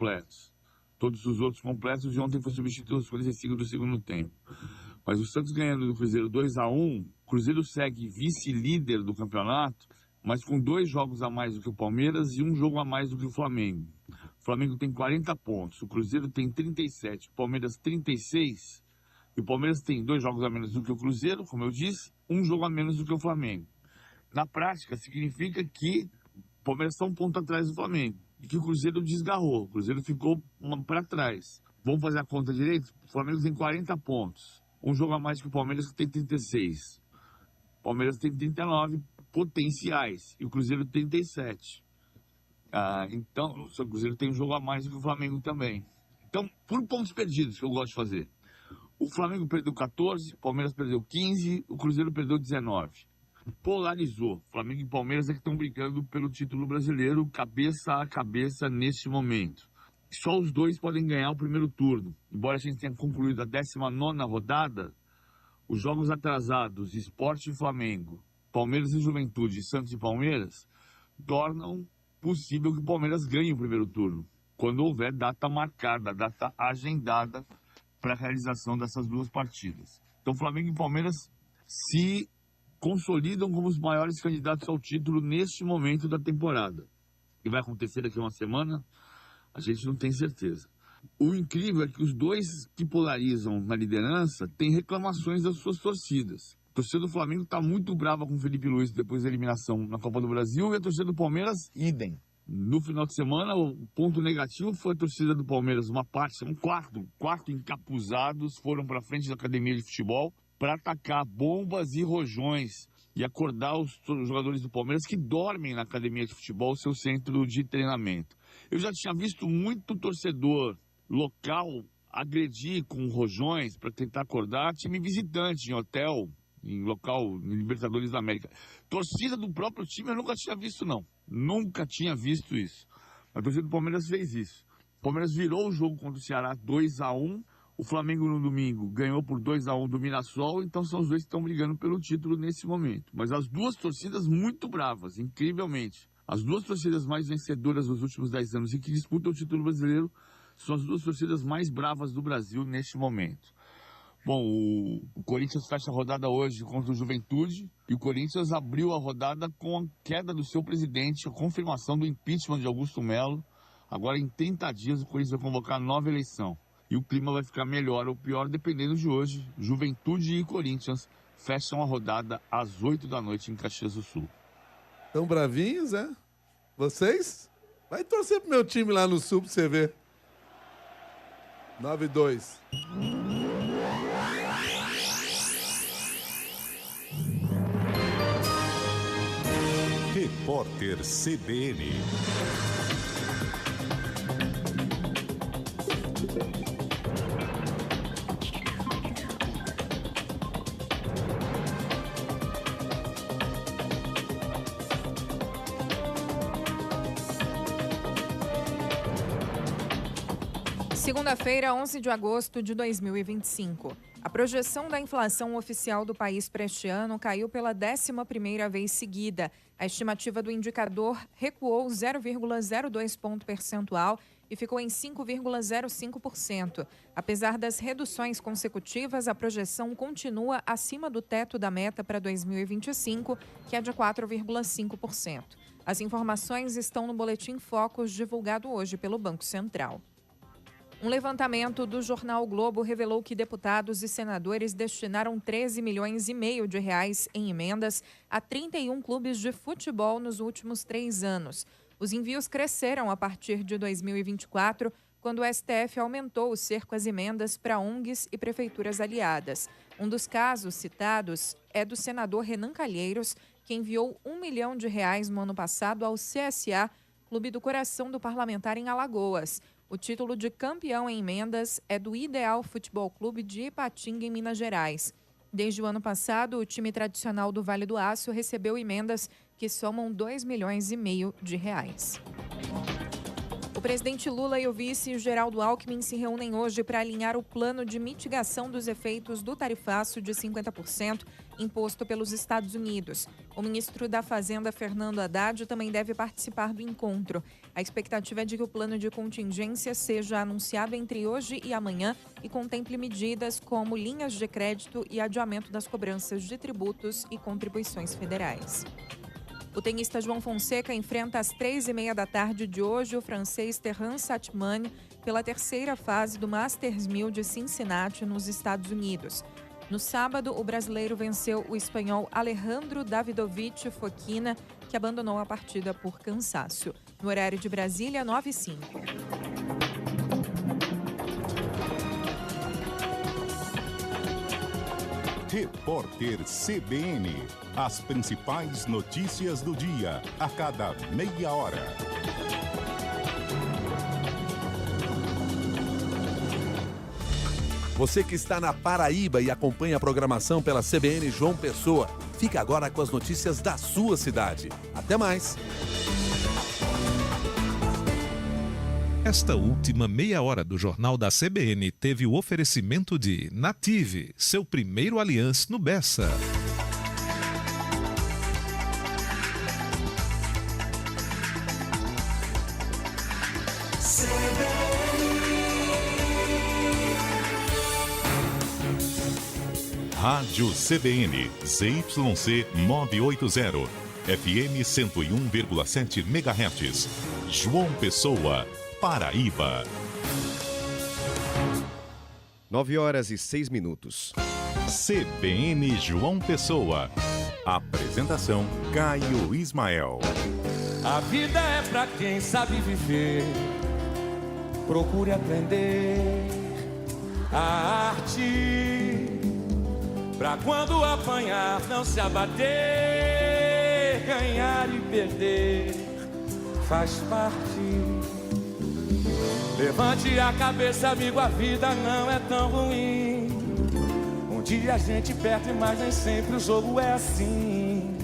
completos. Todos os outros completos, e ontem foi substituído aos 45 do segundo tempo. Mas o Santos ganhando do Cruzeiro 2-1, o Cruzeiro segue vice-líder do campeonato, mas com 2 jogos a mais do que o Palmeiras e 1 jogo a mais do que o Flamengo. O Flamengo tem 40 pontos, o Cruzeiro tem 37, o Palmeiras 36, e o Palmeiras tem 2 jogos a menos do que o Cruzeiro, como eu disse, 1 jogo a menos do que o Flamengo. Na prática, significa que o Palmeiras está 1 ponto atrás do Flamengo, e que o Cruzeiro desgarrou, o Cruzeiro ficou para trás. Vamos fazer a conta direito? O Flamengo tem 40 pontos, 1 jogo a mais que o Palmeiras, que tem 36. O Palmeiras tem 39 potenciais e o Cruzeiro 37. Então, o Cruzeiro tem um jogo a mais do que o Flamengo também. Então, por pontos perdidos que eu gosto de fazer. O Flamengo perdeu 14, o Palmeiras perdeu 15, o Cruzeiro perdeu 19. Polarizou. Flamengo e Palmeiras é que estão brigando pelo título brasileiro cabeça a cabeça neste momento. Só os dois podem ganhar o primeiro turno. Embora a gente tenha concluído a 19ª rodada, os jogos atrasados, Sport e Flamengo, Palmeiras e Juventude, Santos e Palmeiras, tornam possível que o Palmeiras ganhe o primeiro turno, quando houver data marcada, data agendada para a realização dessas 2 partidas. Então, Flamengo e Palmeiras se consolidam como os maiores candidatos ao título neste momento da temporada. O que vai acontecer daqui a uma semana, a gente não tem certeza. O incrível é que os dois que polarizam na liderança têm reclamações das suas torcidas. A torcida do Flamengo está muito brava com o Felipe Luiz depois da eliminação na Copa do Brasil, e a torcida do Palmeiras, idem. No final de semana, o ponto negativo foi a torcida do Palmeiras, uma parte, um quarto encapuzados, foram para frente da academia de futebol para atacar bombas e rojões e acordar os jogadores do Palmeiras que dormem na academia de futebol, seu centro de treinamento. Eu já tinha visto muito torcedor local agredir com rojões para tentar acordar time visitante em hotel, em local, em Libertadores da América. Torcida do próprio time eu nunca tinha visto, não. Nunca tinha visto isso. A torcida do Palmeiras fez isso. O Palmeiras virou o jogo contra o Ceará 2-1. O Flamengo no domingo ganhou por 2-1 do Mirassol. Então são os dois que estão brigando pelo título nesse momento. Mas as duas torcidas muito bravas, incrivelmente. As duas torcidas mais vencedoras dos últimos 10 anos e que disputam o título brasileiro são as duas torcidas mais bravas do Brasil neste momento. Bom, o Corinthians fecha a rodada hoje contra o Juventude, e o Corinthians abriu a rodada com a queda do seu presidente, a confirmação do impeachment de Augusto Melo. Agora, em 30 dias, o Corinthians vai convocar a nova eleição. E o clima vai ficar melhor ou pior, dependendo de hoje. Juventude e Corinthians fecham a rodada às 8 da noite em Caxias do Sul. Tão bravinhos, é? Vocês? Vai torcer pro meu time lá no Sul pra você ver. 9-2. Repórter CBN. Segunda-feira, 11 de agosto de 2025. A projeção da inflação oficial do país para este ano caiu pela 11ª vez seguida. A estimativa do indicador recuou 0,02 ponto percentual e ficou em 5,05%. Apesar das reduções consecutivas, a projeção continua acima do teto da meta para 2025, que é de 4,5%. As informações estão no Boletim Focus, divulgado hoje pelo Banco Central. Um levantamento do jornal o Globo revelou que deputados e senadores destinaram 13,5 milhões de reais em emendas a 31 clubes de futebol nos últimos 3 anos. Os envios cresceram a partir de 2024, quando o STF aumentou o cerco às emendas para ONGs e prefeituras aliadas. Um dos casos citados é do senador Renan Calheiros, que enviou R$1 milhão no ano passado ao CSA, Clube do Coração do Parlamentar em Alagoas. O título de campeão em emendas é do Ideal Futebol Clube de Ipatinga, em Minas Gerais. Desde o ano passado, o time tradicional do Vale do Aço recebeu emendas que somam R$2,5 milhões. O presidente Lula e o vice Geraldo Alckmin se reúnem hoje para alinhar o plano de mitigação dos efeitos do tarifaço de 50% imposto pelos Estados Unidos. O ministro da Fazenda, Fernando Haddad, também deve participar do encontro. A expectativa é de que o plano de contingência seja anunciado entre hoje e amanhã e contemple medidas como linhas de crédito e adiamento das cobranças de tributos e contribuições federais. O tenista João Fonseca enfrenta às 3h30 da tarde de hoje o francês Terence Satmane pela terceira fase do Masters 1000 de Cincinnati, nos Estados Unidos. No sábado, o brasileiro venceu o espanhol Alejandro Davidovich Fokina, que abandonou a partida por cansaço. No horário de Brasília, 9h05. Repórter CBN. As principais notícias do dia, a cada meia hora. Você que está na Paraíba e acompanha a programação pela CBN João Pessoa, fica agora com as notícias da sua cidade. Até mais! Esta última meia hora do Jornal da CBN teve o oferecimento de Native, seu primeiro Allianz no Bessa. Rádio CBN, ZYC 980, FM 101,7 MHz. João Pessoa, Paraíba. 9h06. CBN João Pessoa. Apresentação Caio Ismael. A vida é pra quem sabe viver. Procure aprender a arte, pra quando apanhar não se abater. Ganhar e perder faz parte. Levante a cabeça, amigo, a vida não é tão ruim. Um dia a gente perde, mas nem sempre o jogo é assim.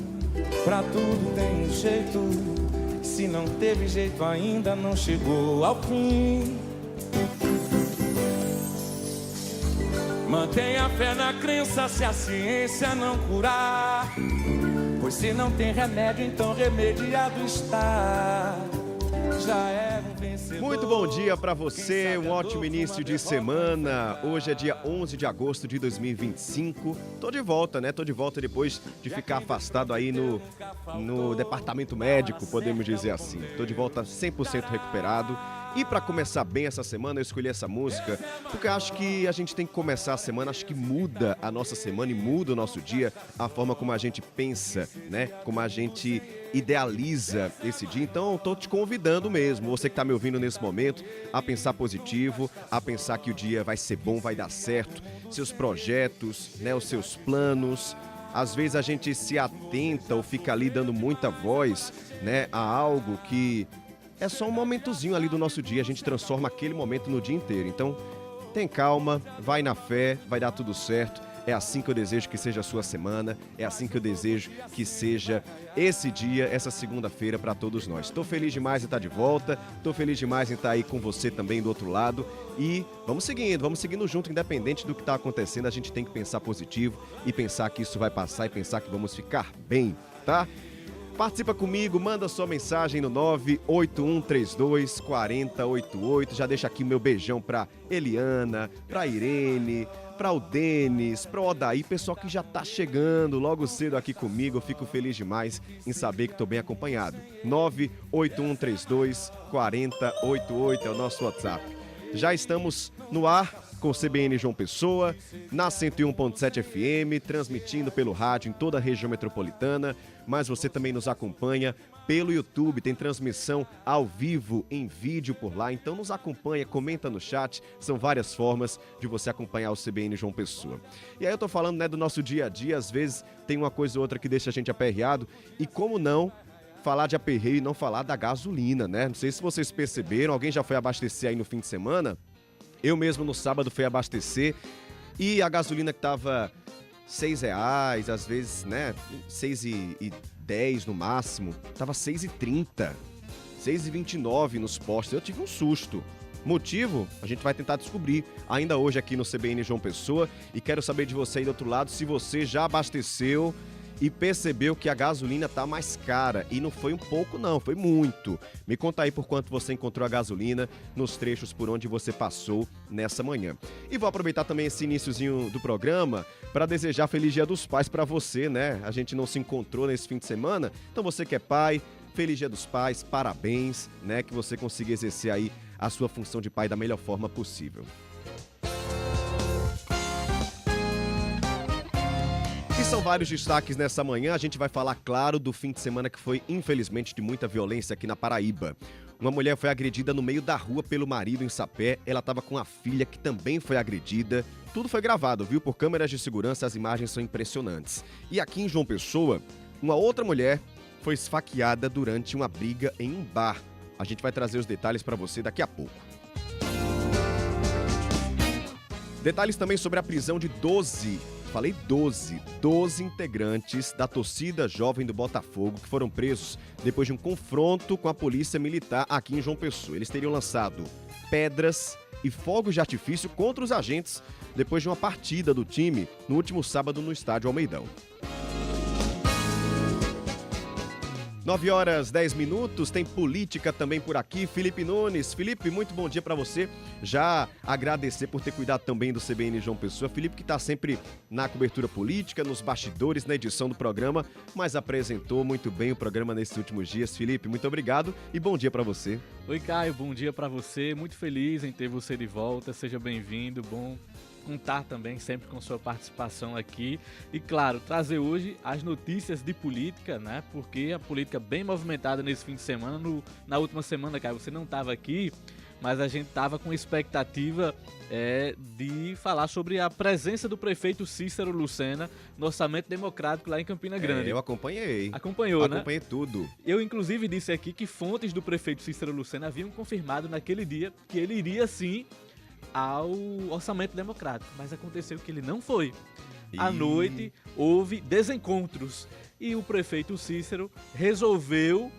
Pra tudo tem um jeito, se não teve jeito ainda não chegou ao fim. Mantenha fé na crença se a ciência não curar, pois se não tem remédio, então remediado está. Já é um vencedor. Muito bom dia pra você, um ótimo início de semana. Hoje é dia 11 de agosto de 2025. Tô de volta, né? Tô de volta depois de ficar afastado aí no departamento médico, podemos dizer assim. Tô de volta 100% recuperado. E para começar bem essa semana, eu escolhi essa música porque eu acho que a gente tem que começar a semana, acho que muda a nossa semana e muda o nosso dia, a forma como a gente pensa, né? Como a gente idealiza esse dia. Então, eu tô te convidando mesmo, você que tá me ouvindo nesse momento, a pensar positivo, a pensar que o dia vai ser bom, vai dar certo, seus projetos, né? Os seus planos. Às vezes a gente se atenta ou fica ali dando muita voz, né? A algo que é só um momentozinho ali do nosso dia, a gente transforma aquele momento no dia inteiro. Então, tem calma, vai na fé, vai dar tudo certo. É assim que eu desejo que seja a sua semana, é assim que eu desejo que seja esse dia, essa segunda-feira para todos nós. Estou feliz demais em estar de volta, estou feliz demais em estar aí com você também do outro lado. E vamos seguindo junto, independente do que está acontecendo, a gente tem que pensar positivo e pensar que isso vai passar e pensar que vamos ficar bem, tá? Participa comigo, manda sua mensagem no 981324088. Já deixa aqui o meu beijão pra Eliana, pra Irene, pra o Denis, pra o Odaí, pessoal que já tá chegando logo cedo aqui comigo. Eu fico feliz demais em saber que tô bem acompanhado. 981324088 é o nosso WhatsApp. Já estamos no ar com o CBN João Pessoa, na 101.7 FM, transmitindo pelo rádio em toda a região metropolitana, mas você também nos acompanha pelo YouTube, tem transmissão ao vivo, em vídeo por lá, então nos acompanha, comenta no chat, são várias formas de você acompanhar o CBN João Pessoa. E aí eu tô falando, né, do nosso dia a dia, às vezes tem uma coisa ou outra que deixa a gente aperreado, e como não falar de aperreio e não falar da gasolina, né? Não sei se vocês perceberam, alguém já foi abastecer aí no fim de semana? Eu mesmo no sábado fui abastecer e a gasolina que tava R$6, às vezes, né, 6,10 no máximo, tava 6,30. 6h29 nos postos. Eu tive um susto. Motivo? A gente vai tentar descobrir ainda hoje aqui no CBN João Pessoa. E quero saber de você aí do outro lado se você já abasteceu e percebeu que a gasolina tá mais cara. E não foi um pouco não, foi muito. Me conta aí por quanto você encontrou a gasolina nos trechos por onde você passou nessa manhã. E vou aproveitar também esse iniciozinho do programa para desejar Feliz Dia dos Pais para você, né? A gente não se encontrou nesse fim de semana, então você que é pai, Feliz Dia dos Pais, parabéns, né? Que você consiga exercer aí a sua função de pai da melhor forma possível. E são vários destaques nessa manhã. A gente vai falar, claro, do fim de semana que foi, infelizmente, de muita violência aqui na Paraíba. Uma mulher foi agredida no meio da rua pelo marido em Sapé. Ela estava com a filha, que também foi agredida. Tudo foi gravado, viu? Por câmeras de segurança, as imagens são impressionantes. E aqui em João Pessoa, uma outra mulher foi esfaqueada durante uma briga em um bar. A gente vai trazer os detalhes para você daqui a pouco. Detalhes também sobre a prisão de 12 integrantes da torcida jovem do Botafogo que foram presos depois de um confronto com a polícia militar aqui em João Pessoa. Eles teriam lançado pedras e fogos de artifício contra os agentes depois de uma partida do time no último sábado no estádio Almeidão. 9h10, tem política também por aqui. Felipe Nunes. Felipe, muito bom dia para você. Já agradecer por ter cuidado também do CBN João Pessoa. Felipe que está sempre na cobertura política, nos bastidores, na edição do programa, mas apresentou muito bem o programa nesses últimos dias. Felipe, muito obrigado e bom dia para você. Oi, Caio, bom dia para você. Muito feliz em ter você de volta. Seja bem-vindo. Bom contar também sempre com sua participação aqui e, claro, trazer hoje as notícias de política, né? Porque a política bem movimentada nesse fim de semana. Na última semana, cara, você não estava aqui, mas a gente estava com expectativa de falar sobre a presença do prefeito Cícero Lucena no Orçamento Democrático lá em Campina Grande. Eu acompanhei. Acompanhou, né? Acompanhei tudo. Eu, inclusive, disse aqui que fontes do prefeito Cícero Lucena haviam confirmado naquele dia que ele iria, sim, ao Orçamento Democrático, mas aconteceu que ele não foi. À noite houve desencontros e o prefeito Cícero resolveu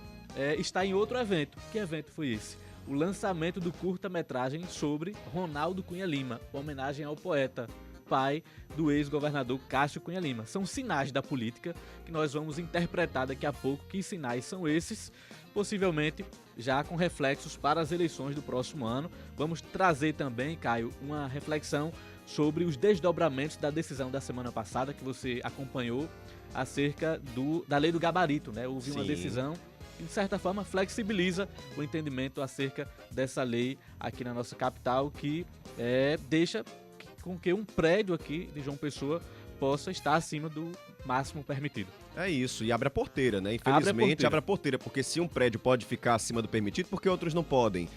estar em outro evento. Que evento foi esse? O lançamento do curta-metragem sobre Ronaldo Cunha Lima, homenagem ao poeta, pai do ex-governador Cássio Cunha Lima. São sinais da política que nós vamos interpretar daqui a pouco. Que sinais são esses? Possivelmente já com reflexos para as eleições do próximo ano. Vamos trazer também, Caio, uma reflexão sobre os desdobramentos da decisão da semana passada que você acompanhou acerca da lei do gabarito, né? Houve uma decisão que, de certa forma, flexibiliza o entendimento acerca dessa lei aqui na nossa capital, que deixa com que um prédio aqui de João Pessoa possa estar acima do máximo permitido. É isso, e abre a porteira, né? Infelizmente abre a porteira, porque se um prédio pode ficar acima do permitido, porque outros não podem.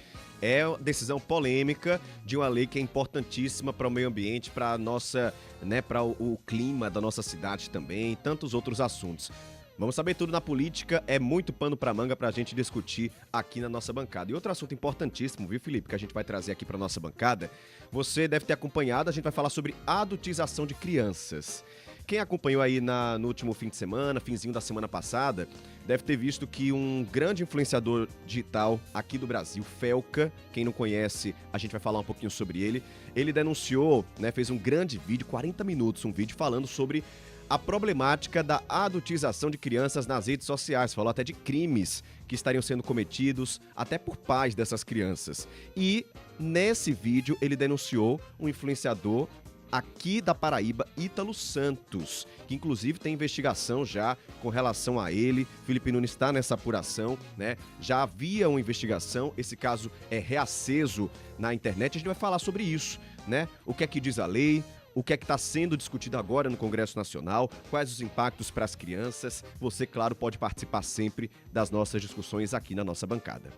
É decisão polêmica de uma lei que é importantíssima para o meio ambiente, para nossa, né, para o clima da nossa cidade também, e tantos outros assuntos. Vamos saber tudo na política, é muito pano para manga para a gente discutir aqui na nossa bancada. E outro assunto importantíssimo, viu, Felipe, que a gente vai trazer aqui para nossa bancada, você deve ter acompanhado, a gente vai falar sobre adultização de crianças. Quem acompanhou aí no último fim de semana, finzinho da semana passada, deve ter visto que um grande influenciador digital aqui do Brasil, Felca, quem não conhece, a gente vai falar um pouquinho sobre ele. Ele denunciou, né, fez um grande vídeo, 40 minutos, um vídeo falando sobre a problemática da adultização de crianças nas redes sociais. Falou até de crimes que estariam sendo cometidos até por pais dessas crianças. E nesse vídeo ele denunciou um influenciador aqui da Paraíba, Ítalo Santos, que inclusive tem investigação já com relação a ele. Felipe Nunes está nessa apuração, né? Já havia uma investigação, esse caso é reaceso na internet. A gente vai falar sobre isso, né? O que é que diz a lei, o que é que está sendo discutido agora no Congresso Nacional, quais os impactos para as crianças. Você, claro, pode participar sempre das nossas discussões aqui na nossa bancada.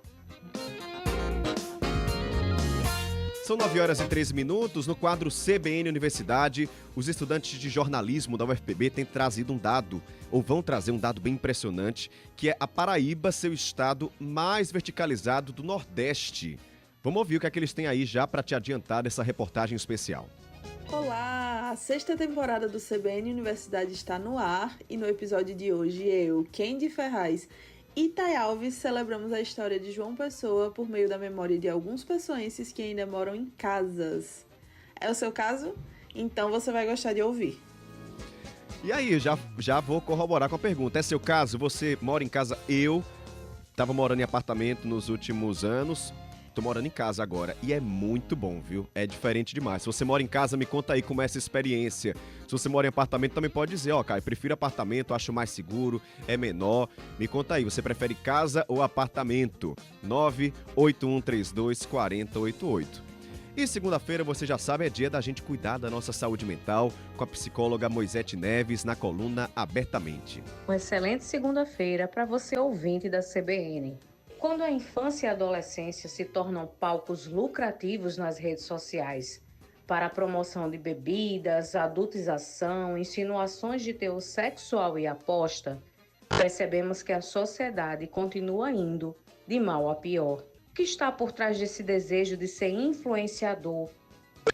São 9h13. No quadro CBN Universidade, os estudantes de jornalismo da UFPB têm trazido um dado, ou vão trazer um dado bem impressionante, que é a Paraíba ser o estado mais verticalizado do Nordeste. Vamos ouvir o que é que eles têm aí já para te adiantar dessa reportagem especial. Olá! A 6ª temporada do CBN Universidade está no ar e no episódio de hoje eu, Kendi Ferraz Itai Alves, celebramos a história de João Pessoa por meio da memória de alguns pessoenses que ainda moram em casas. É o seu caso? Então você vai gostar de ouvir. E aí, já vou corroborar com a pergunta. É seu caso? Você mora em casa? Eu tava morando em apartamento nos últimos anos. Tô morando em casa agora e é muito bom, viu? É diferente demais. Se você mora em casa, me conta aí como é essa experiência. Se você mora em apartamento, também pode dizer, ó, Caio, prefiro apartamento, acho mais seguro, é menor. Me conta aí, você prefere casa ou apartamento? 981324088. E segunda-feira, você já sabe, é dia da gente cuidar da nossa saúde mental com a psicóloga Moisete Neves na coluna Abertamente. Uma excelente segunda-feira para você ouvinte da CBN. Quando a infância e a adolescência se tornam palcos lucrativos nas redes sociais para a promoção de bebidas, adultização, insinuações de teor sexual e aposta, percebemos que a sociedade continua indo de mal a pior. O que está por trás desse desejo de ser influenciador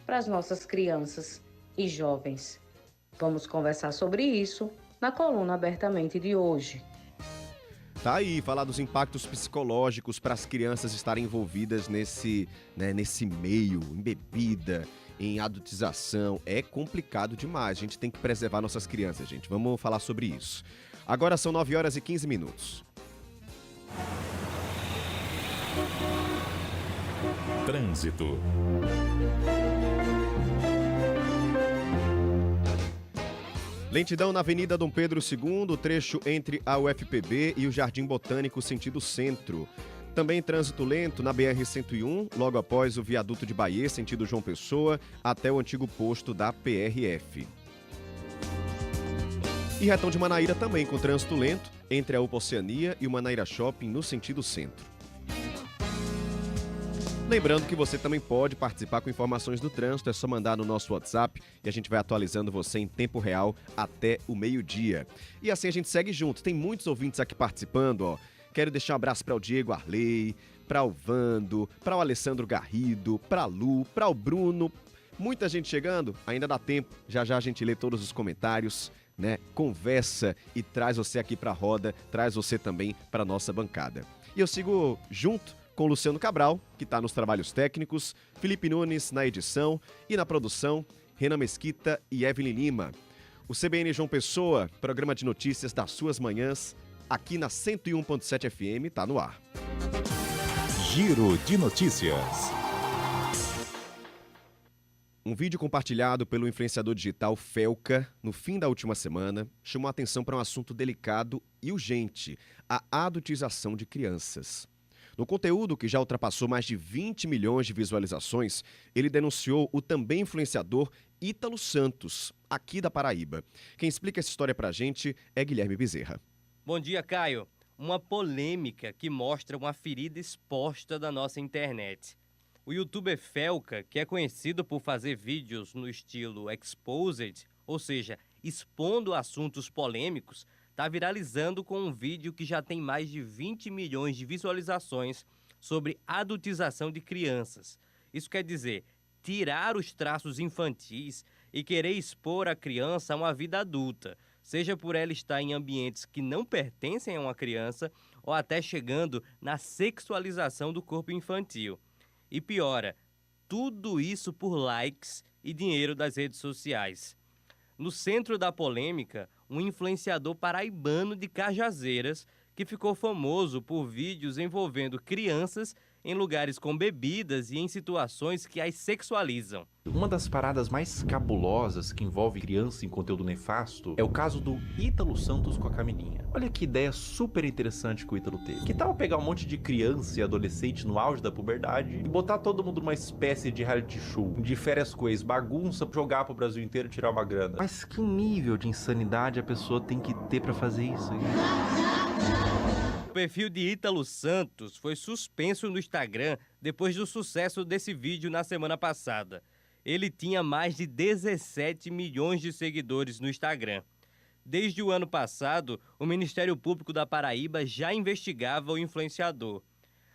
para as nossas crianças e jovens? Vamos conversar sobre isso na coluna Abertamente de hoje. Tá aí, falar dos impactos psicológicos para as crianças estarem envolvidas nesse meio, em bebida, em adultização. É complicado demais. A gente tem que preservar nossas crianças, gente. Vamos falar sobre isso. Agora são 9h15. Trânsito. Lentidão na Avenida Dom Pedro II, trecho entre a UFPB e o Jardim Botânico, sentido centro. Também trânsito lento na BR-101, logo após o viaduto de Bahia, sentido João Pessoa, até o antigo posto da PRF. E retão de Manaíra também com trânsito lento entre a UPA Oceania e o Manaíra Shopping no sentido centro. Lembrando que você também pode participar com informações do trânsito, é só mandar no nosso WhatsApp e a gente vai atualizando você em tempo real até o meio-dia. E assim a gente segue junto, tem muitos ouvintes aqui participando, ó. Quero deixar um abraço para o Diego Arley, para o Vando, para o Alessandro Garrido, para a Lu, para o Bruno. Muita gente chegando, ainda dá tempo, já a gente lê todos os comentários, né? Conversa e traz você aqui para a roda, traz você também para a nossa bancada. E eu sigo junto com Luciano Cabral, que está nos trabalhos técnicos, Felipe Nunes na edição e na produção, Renan Mesquita e Evelyn Lima. O CBN João Pessoa, programa de notícias das suas manhãs, aqui na 101.7 FM, está no ar. Giro de notícias. Um vídeo compartilhado pelo influenciador digital Felca no fim da última semana chamou a atenção para um assunto delicado e urgente, a adultização de crianças. No conteúdo, que já ultrapassou mais de 20 milhões de visualizações, ele denunciou o também influenciador Ítalo Santos, aqui da Paraíba. Quem explica essa história pra gente é Guilherme Bezerra. Bom dia, Caio. Uma polêmica que mostra uma ferida exposta da nossa internet. O youtuber Felca, que é conhecido por fazer vídeos no estilo exposed, ou seja, expondo assuntos polêmicos, está viralizando com um vídeo que já tem mais de 20 milhões de visualizações sobre adultização de crianças. Isso quer dizer, tirar os traços infantis e querer expor a criança a uma vida adulta, seja por ela estar em ambientes que não pertencem a uma criança ou até chegando na sexualização do corpo infantil. E piora, tudo isso por likes e dinheiro das redes sociais. No centro da polêmica, um influenciador paraibano de Cajazeiras que ficou famoso por vídeos envolvendo crianças em lugares com bebidas e em situações que as sexualizam. Uma das paradas mais cabulosas que envolve criança em conteúdo nefasto é o caso do Ítalo Santos com a Camilinha. Olha que ideia super interessante que o Ítalo teve. Que tal pegar um monte de criança e adolescente no auge da puberdade e botar todo mundo numa espécie de reality show, de férias com ex, bagunça, jogar pro Brasil inteiro e tirar uma grana. Mas que nível de insanidade a pessoa tem que ter pra fazer isso? O perfil de Ítalo Santos foi suspenso no Instagram depois do sucesso desse vídeo na semana passada. Ele tinha mais de 17 milhões de seguidores no Instagram. Desde o ano passado, o Ministério Público da Paraíba já investigava o influenciador.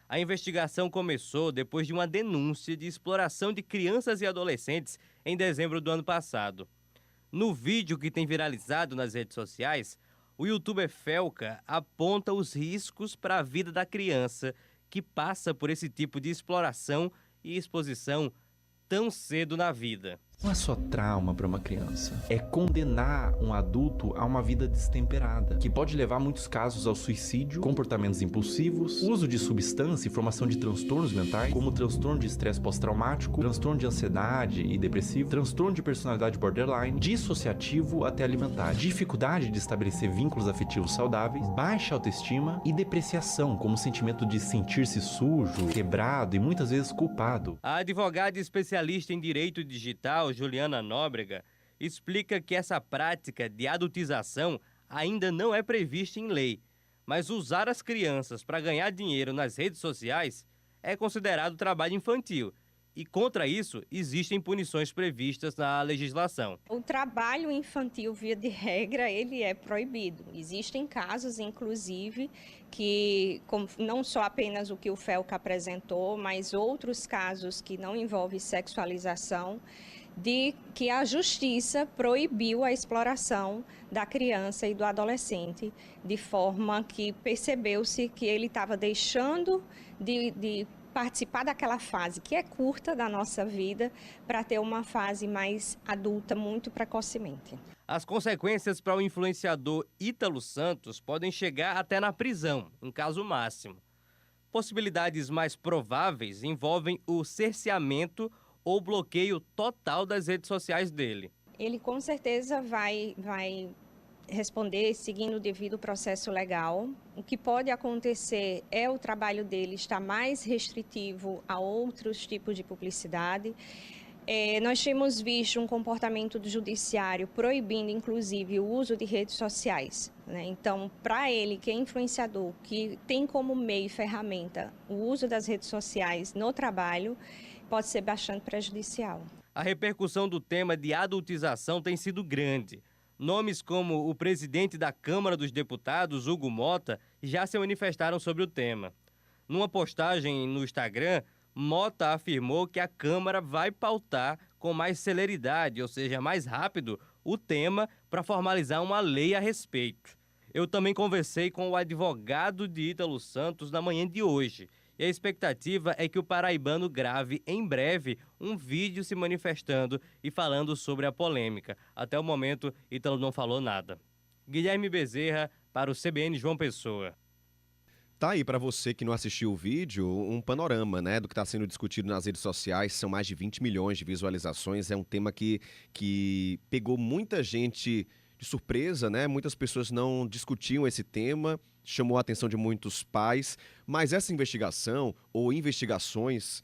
A investigação começou depois de uma denúncia de exploração de crianças e adolescentes em dezembro do ano passado. No vídeo que tem viralizado nas redes sociais, O youtuber Felca aponta os riscos para a vida da criança que passa por esse tipo de exploração e exposição tão cedo na vida. Não é só trauma para uma criança, é condenar um adulto a uma vida destemperada, que pode levar muitos casos ao suicídio, comportamentos impulsivos, uso de substância e formação de transtornos mentais, como transtorno de estresse pós-traumático, transtorno de ansiedade e depressivo, transtorno de personalidade borderline, dissociativo até alimentar, dificuldade de estabelecer vínculos afetivos saudáveis, baixa autoestima e depreciação, como o sentimento de sentir-se sujo, quebrado e muitas vezes culpado. A advogada especialista em direito digital, Juliana Nóbrega, explica que essa prática de adultização ainda não é prevista em lei, mas usar as crianças para ganhar dinheiro nas redes sociais é considerado trabalho infantil. E contra isso, existem punições previstas na legislação. O trabalho infantil, via de regra, ele é proibido. Existem casos, inclusive, que não só apenas o que o Felca apresentou, mas outros casos que não envolvem sexualização, de que a justiça proibiu a exploração da criança e do adolescente, de forma que percebeu-se que ele estava deixando de participar daquela fase que é curta da nossa vida para ter uma fase mais adulta muito precocemente. As consequências para o influenciador Ítalo Santos podem chegar até na prisão, em caso máximo. Possibilidades mais prováveis envolvem o cerceamento ou bloqueio total das redes sociais dele. Ele com certeza vai responder seguindo o devido processo legal. O que pode acontecer é o trabalho dele estar mais restritivo a outros tipos de publicidade. Nós temos visto um comportamento do judiciário proibindo, inclusive, o uso de redes sociais, né? Então, para ele, que é influenciador, que tem como meio e ferramenta o uso das redes sociais no trabalho, pode ser bastante prejudicial. A repercussão do tema de adultização tem sido grande. Nomes como o presidente da Câmara dos Deputados, Hugo Mota, já se manifestaram sobre o tema. Numa postagem no Instagram, Mota afirmou que a Câmara vai pautar com mais celeridade, ou seja, mais rápido, o tema para formalizar uma lei a respeito. Eu também conversei com o advogado de Ítalo Santos na manhã de hoje. E a expectativa é que o paraibano grave em breve um vídeo se manifestando e falando sobre a polêmica. Até o momento, Ítalo não falou nada. Guilherme Bezerra, para o CBN João Pessoa. Tá aí para você que não assistiu o vídeo, um panorama, né, do que está sendo discutido nas redes sociais. São mais de 20 milhões de visualizações. É um tema que pegou muita gente de surpresa, né? Muitas pessoas não discutiam esse tema, chamou a atenção de muitos pais, mas essa investigação ou investigações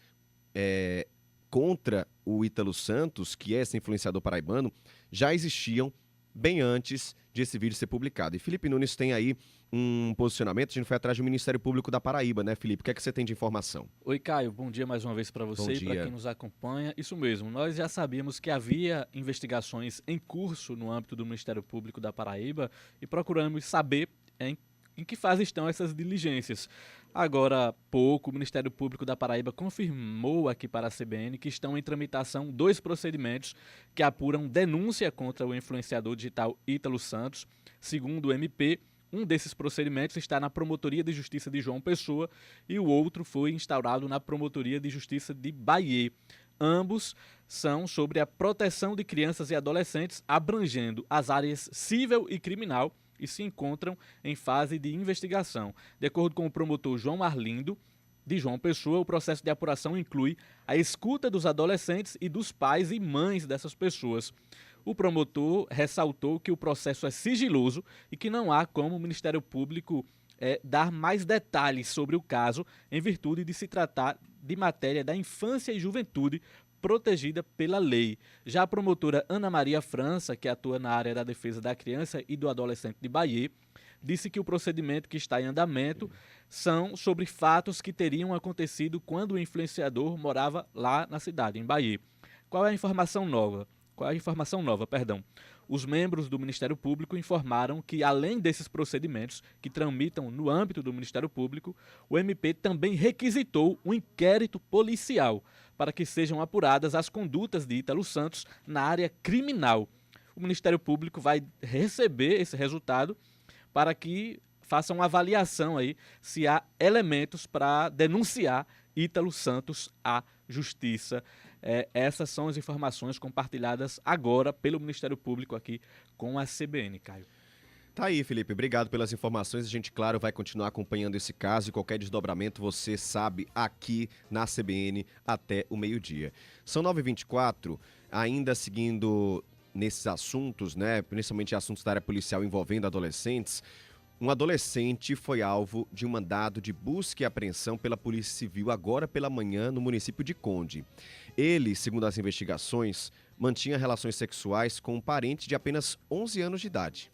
contra o Ítalo Santos, que é esse influenciador paraibano, já existiam bem antes de esse vídeo ser publicado. E Felipe Nunes tem aí um posicionamento, a gente foi atrás do Ministério Público da Paraíba, né, Felipe? O que é que você tem de informação? Oi, Caio, bom dia mais uma vez para você e para quem nos acompanha. Isso mesmo, nós já sabíamos que havia investigações em curso no âmbito do Ministério Público da Paraíba e procuramos saber em que fase estão essas diligências. Agora há pouco, o Ministério Público da Paraíba confirmou aqui para a CBN que estão em tramitação 2 procedimentos que apuram denúncia contra o influenciador digital Ítalo Santos. Segundo o MP, um desses procedimentos está na Promotoria de Justiça de João Pessoa e o outro foi instaurado na Promotoria de Justiça de Bahia. Ambos são sobre a proteção de crianças e adolescentes, abrangendo as áreas civil e criminal, e se encontram em fase de investigação. De acordo com o promotor João Arlindo, de João Pessoa, o processo de apuração inclui a escuta dos adolescentes e dos pais e mães dessas pessoas. O promotor ressaltou que o processo é sigiloso e que não há como o Ministério Público dar mais detalhes sobre o caso, em virtude de se tratar de matéria da infância e juventude protegida pela lei. Já a promotora Ana Maria França, que atua na área da defesa da criança e do adolescente de Bahia, disse que o procedimento que está em andamento são sobre fatos que teriam acontecido quando o influenciador morava lá na cidade, em Bahia. Qual é a informação nova? Os membros do Ministério Público informaram que, além desses procedimentos que tramitam no âmbito do Ministério Público, o MP também requisitou um inquérito policial para que sejam apuradas as condutas de Ítalo Santos na área criminal. O Ministério Público vai receber esse resultado para que façam uma avaliação aí se há elementos para denunciar Ítalo Santos à Justiça. Essas são as informações compartilhadas agora pelo Ministério Público aqui com a CBN, Caio. Tá aí, Felipe. Obrigado pelas informações. A gente, claro, vai continuar acompanhando esse caso e qualquer desdobramento você sabe aqui na CBN até o meio-dia. São 9h24, ainda seguindo nesses assuntos, né, principalmente assuntos da área policial envolvendo adolescentes. Um adolescente foi alvo de um mandado de busca e apreensão pela Polícia Civil agora pela manhã no município de Conde. Ele, segundo as investigações, mantinha relações sexuais com um parente de apenas 11 anos de idade.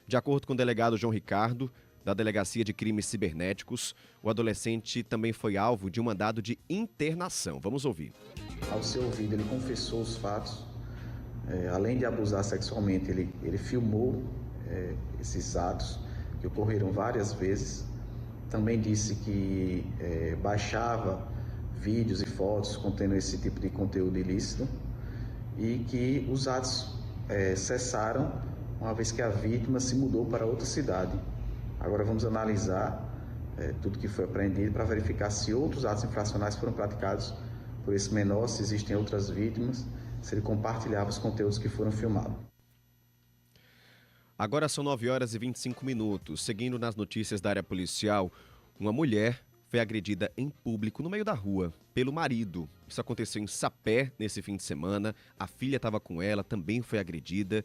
De acordo com o delegado João Ricardo, da Delegacia de Crimes Cibernéticos, o adolescente também foi alvo de um mandado de internação. Vamos ouvir. Ao ser ouvido, ele confessou os fatos. Além de abusar sexualmente, ele filmou esses atos, que ocorreram várias vezes. Também disse que baixava vídeos e fotos contendo esse tipo de conteúdo ilícito e que os atos cessaram uma vez que a vítima se mudou para outra cidade. Agora vamos analisar tudo que foi apreendido para verificar se outros atos infracionais foram praticados por esse menor, se existem outras vítimas, se ele compartilhava os conteúdos que foram filmados. Agora são 9h25. Seguindo nas notícias da área policial, uma mulher foi agredida em público no meio da rua pelo marido. Isso aconteceu em Sapé nesse fim de semana. A filha estava com ela, também foi agredida.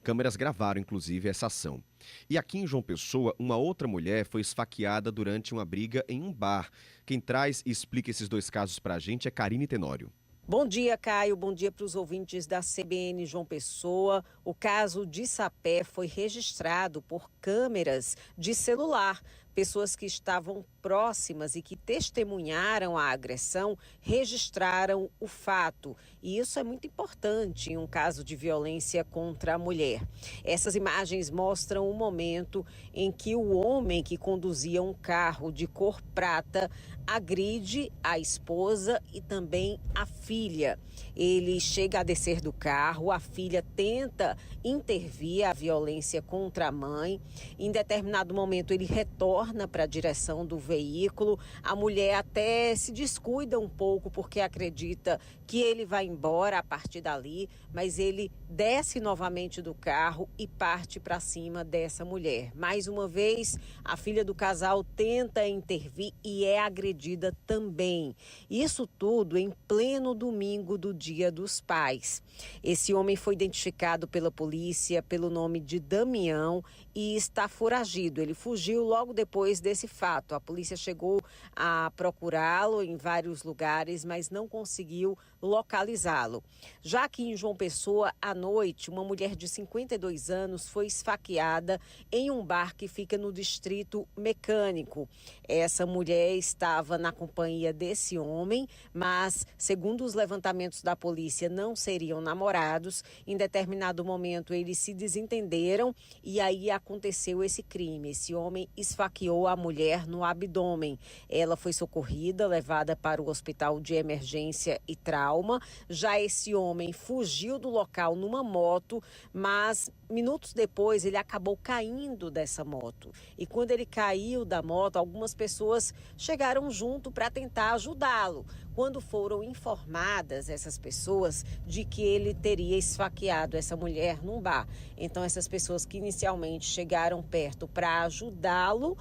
Câmeras gravaram, inclusive, essa ação. E aqui em João Pessoa, uma outra mulher foi esfaqueada durante uma briga em um bar. Quem traz e explica esses dois casos pra gente é Karine Tenório. Bom dia, Caio. Bom dia para os ouvintes da CBN João Pessoa. O caso de Sapé foi registrado por câmeras de celular. Pessoas que estavam próximas e que testemunharam a agressão registraram o fato. E isso é muito importante em um caso de violência contra a mulher. Essas imagens mostram o momento em que o homem que conduzia um carro de cor prata agride a esposa e também a filha. Ele chega a descer do carro, a filha tenta intervir a violência contra a mãe. Em determinado momento ele retorna para a direção do veículo. A mulher até se descuida um pouco porque acredita que ele vai embora a partir dali, mas ele desce novamente do carro e parte para cima dessa mulher. Mais uma vez, a filha do casal tenta intervir e é agredida também. Isso tudo em pleno domingo do Dia dos Pais. Esse homem foi identificado pela polícia pelo nome de Damião e está foragido. Ele fugiu logo depois desse fato. A polícia chegou a procurá-lo em vários lugares, mas não conseguiu localizá-lo. Já aqui em João Pessoa, à noite, uma mulher de 52 anos foi esfaqueada em um bar que fica no Distrito Mecânico. Essa mulher estava na companhia desse homem, mas, segundo os levantamentos da polícia, não seriam namorados. Em determinado momento, eles se desentenderam e aí aconteceu esse crime. Esse homem esfaqueou a mulher no abdômen. Ela foi socorrida, levada para o hospital de emergência e trauma. Já esse homem fugiu do local numa moto, mas minutos depois ele acabou caindo dessa moto. E quando ele caiu da moto, algumas pessoas chegaram junto para tentar ajudá-lo. Quando foram informadas essas pessoas de que ele teria esfaqueado essa mulher num bar. Então essas pessoas que inicialmente chegaram perto para ajudá-lo,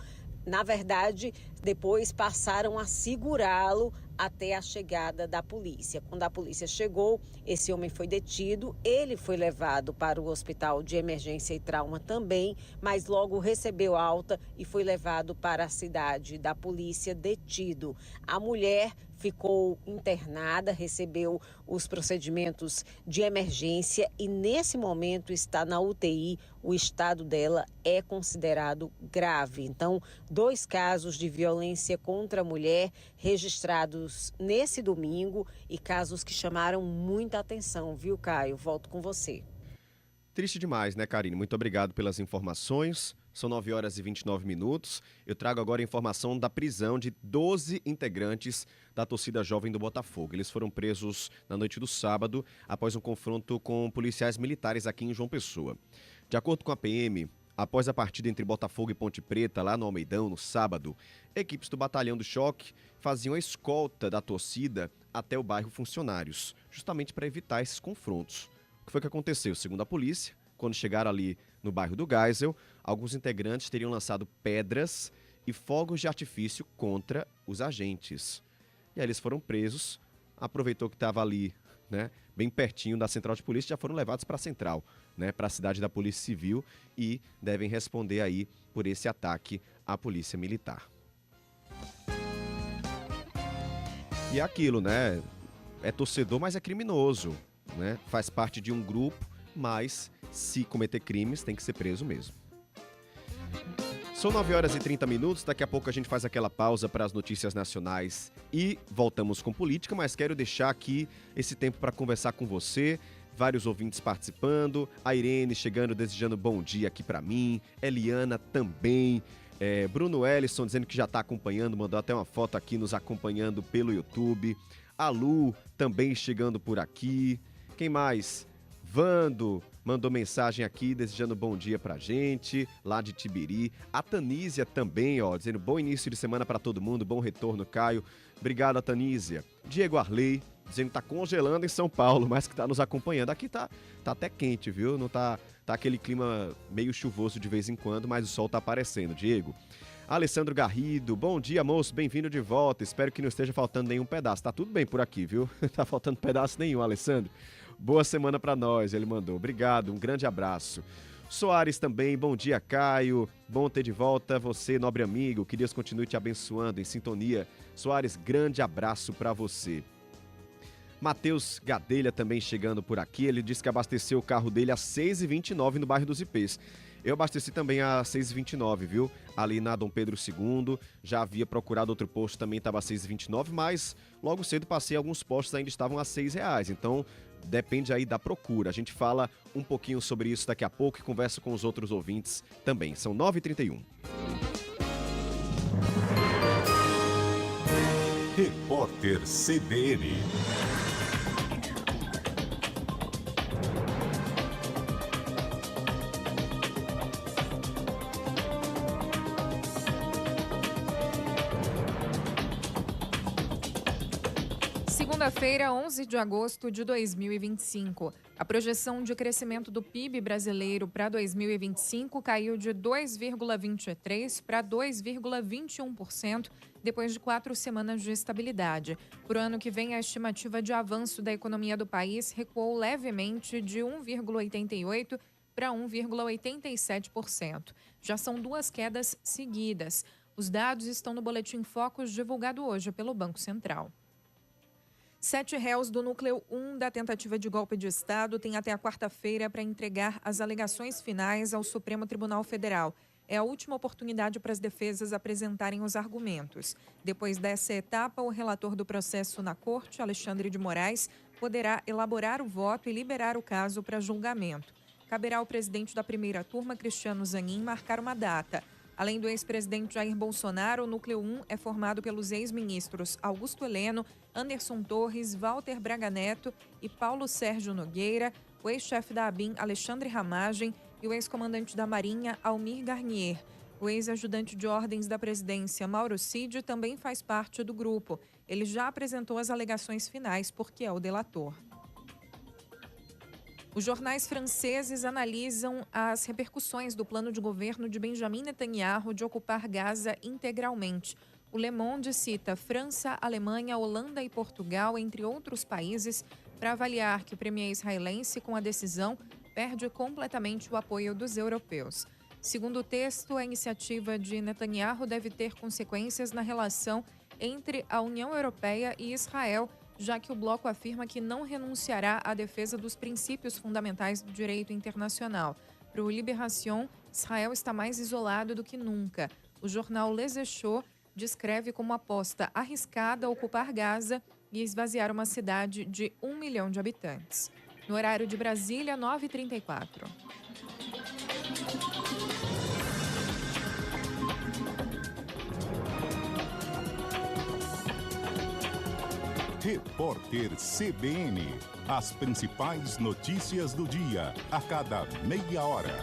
na verdade, depois passaram a segurá-lo até a chegada da polícia. Quando a polícia chegou, esse homem foi detido, ele foi levado para o hospital de emergência e trauma também, mas logo recebeu alta e foi levado para a cidade da polícia detido. A mulher ficou internada, recebeu os procedimentos de emergência e nesse momento está na UTI. O estado dela é considerado grave. Então, 2 casos de violência contra a mulher registrados nesse domingo e casos que chamaram muita atenção, viu, Caio? Volto com você. Triste demais, né, Karine? Muito obrigado pelas informações. São 9h29. Eu trago agora a informação da prisão de 12 integrantes da torcida jovem do Botafogo. Eles foram presos na noite do sábado após um confronto com policiais militares aqui em João Pessoa. De acordo com a PM, Após a partida entre Botafogo e Ponte Preta, lá no Almeidão, no sábado, equipes do Batalhão do Choque faziam a escolta da torcida até o bairro Funcionários, justamente para evitar esses confrontos. O que foi que aconteceu? Segundo a polícia, quando chegaram ali no bairro do Geisel, alguns integrantes teriam lançado pedras e fogos de artifício contra os agentes. E aí eles foram presos, aproveitou que estava ali, né, bem pertinho da central de polícia, já foram levados para a central, né, para a cidade da Polícia Civil e devem responder aí por esse ataque à Polícia Militar. E é aquilo, né? É torcedor, mas é criminoso, né? Faz parte de um grupo, mas se cometer crimes tem que ser preso mesmo. São 9h30, daqui a pouco a gente faz aquela pausa para as notícias nacionais e voltamos com política, mas quero deixar aqui esse tempo para conversar com você, vários ouvintes participando, a Irene chegando, desejando bom dia aqui para mim, Eliana também, Bruno Ellison dizendo que já está acompanhando, mandou até uma foto aqui nos acompanhando pelo YouTube, a Lu também chegando por aqui, quem mais? Vando mandou mensagem aqui, desejando bom dia pra gente, lá de Tibiri. A Tanísia também, ó, dizendo bom início de semana pra todo mundo, bom retorno, Caio. Obrigado, Tanísia. Diego Arley, dizendo que tá congelando em São Paulo, mas que tá nos acompanhando. Aqui tá até quente, viu? Não tá aquele clima meio chuvoso de vez em quando, mas o sol tá aparecendo, Diego. Alessandro Garrido, bom dia, moço, bem-vindo de volta. Espero que não esteja faltando nenhum pedaço. Tá tudo bem por aqui, viu? Tá faltando pedaço nenhum, Alessandro. Boa semana pra nós, ele mandou. Obrigado, um grande abraço. Soares também, bom dia, Caio. Bom ter de volta você, nobre amigo. Que Deus continue te abençoando em sintonia. Soares, grande abraço pra você. Matheus Gadelha também chegando por aqui. Ele disse que abasteceu o carro dele às 6h29 no bairro dos Ipês. Eu abasteci também às 6h29, viu? Ali na Dom Pedro II, já havia procurado outro posto, também estava às 6h29, mas logo cedo passei, alguns postos ainda estavam a R$6, então depende aí da procura. A gente fala um pouquinho sobre isso daqui a pouco e conversa com os outros ouvintes também. São 9h31. Repórter CBN. Segunda-feira, 11 de agosto de 2025. A projeção de crescimento do PIB brasileiro para 2025 caiu de 2,23% para 2,21%, depois de 4 semanas de estabilidade. Para o ano que vem, a estimativa de avanço da economia do país recuou levemente de 1,88% para 1,87%. Já são 2 quedas seguidas. Os dados estão no Boletim Focus divulgado hoje pelo Banco Central. 7 réus do Núcleo 1 da tentativa de golpe de Estado têm até a quarta-feira para entregar as alegações finais ao Supremo Tribunal Federal. É a última oportunidade para as defesas apresentarem os argumentos. Depois dessa etapa, o relator do processo na Corte, Alexandre de Moraes, poderá elaborar o voto e liberar o caso para julgamento. Caberá ao presidente da primeira turma, Cristiano Zanin, marcar uma data. Além do ex-presidente Jair Bolsonaro, o Núcleo 1 é formado pelos ex-ministros Augusto Heleno, Anderson Torres, Walter Braga Neto e Paulo Sérgio Nogueira, o ex-chefe da ABIN, Alexandre Ramagem, e o ex-comandante da Marinha, Almir Garnier. O ex-ajudante de ordens da presidência, Mauro Cid, também faz parte do grupo. Ele já apresentou as alegações finais porque é o delator. Os jornais franceses analisam as repercussões do plano de governo de Benjamin Netanyahu de ocupar Gaza integralmente. O Le Monde cita França, Alemanha, Holanda e Portugal, entre outros países, para avaliar que o premier israelense, com a decisão, perde completamente o apoio dos europeus. Segundo o texto, a iniciativa de Netanyahu deve ter consequências na relação entre a União Europeia e Israel, já que o bloco afirma que não renunciará à defesa dos princípios fundamentais do direito internacional. Para o Libération, Israel está mais isolado do que nunca. O jornal Les Echos descreve como aposta arriscada ocupar Gaza e esvaziar uma cidade de 1 milhão de habitantes. No horário de Brasília, 9h34. Repórter CBN. As principais notícias do dia, a cada meia hora.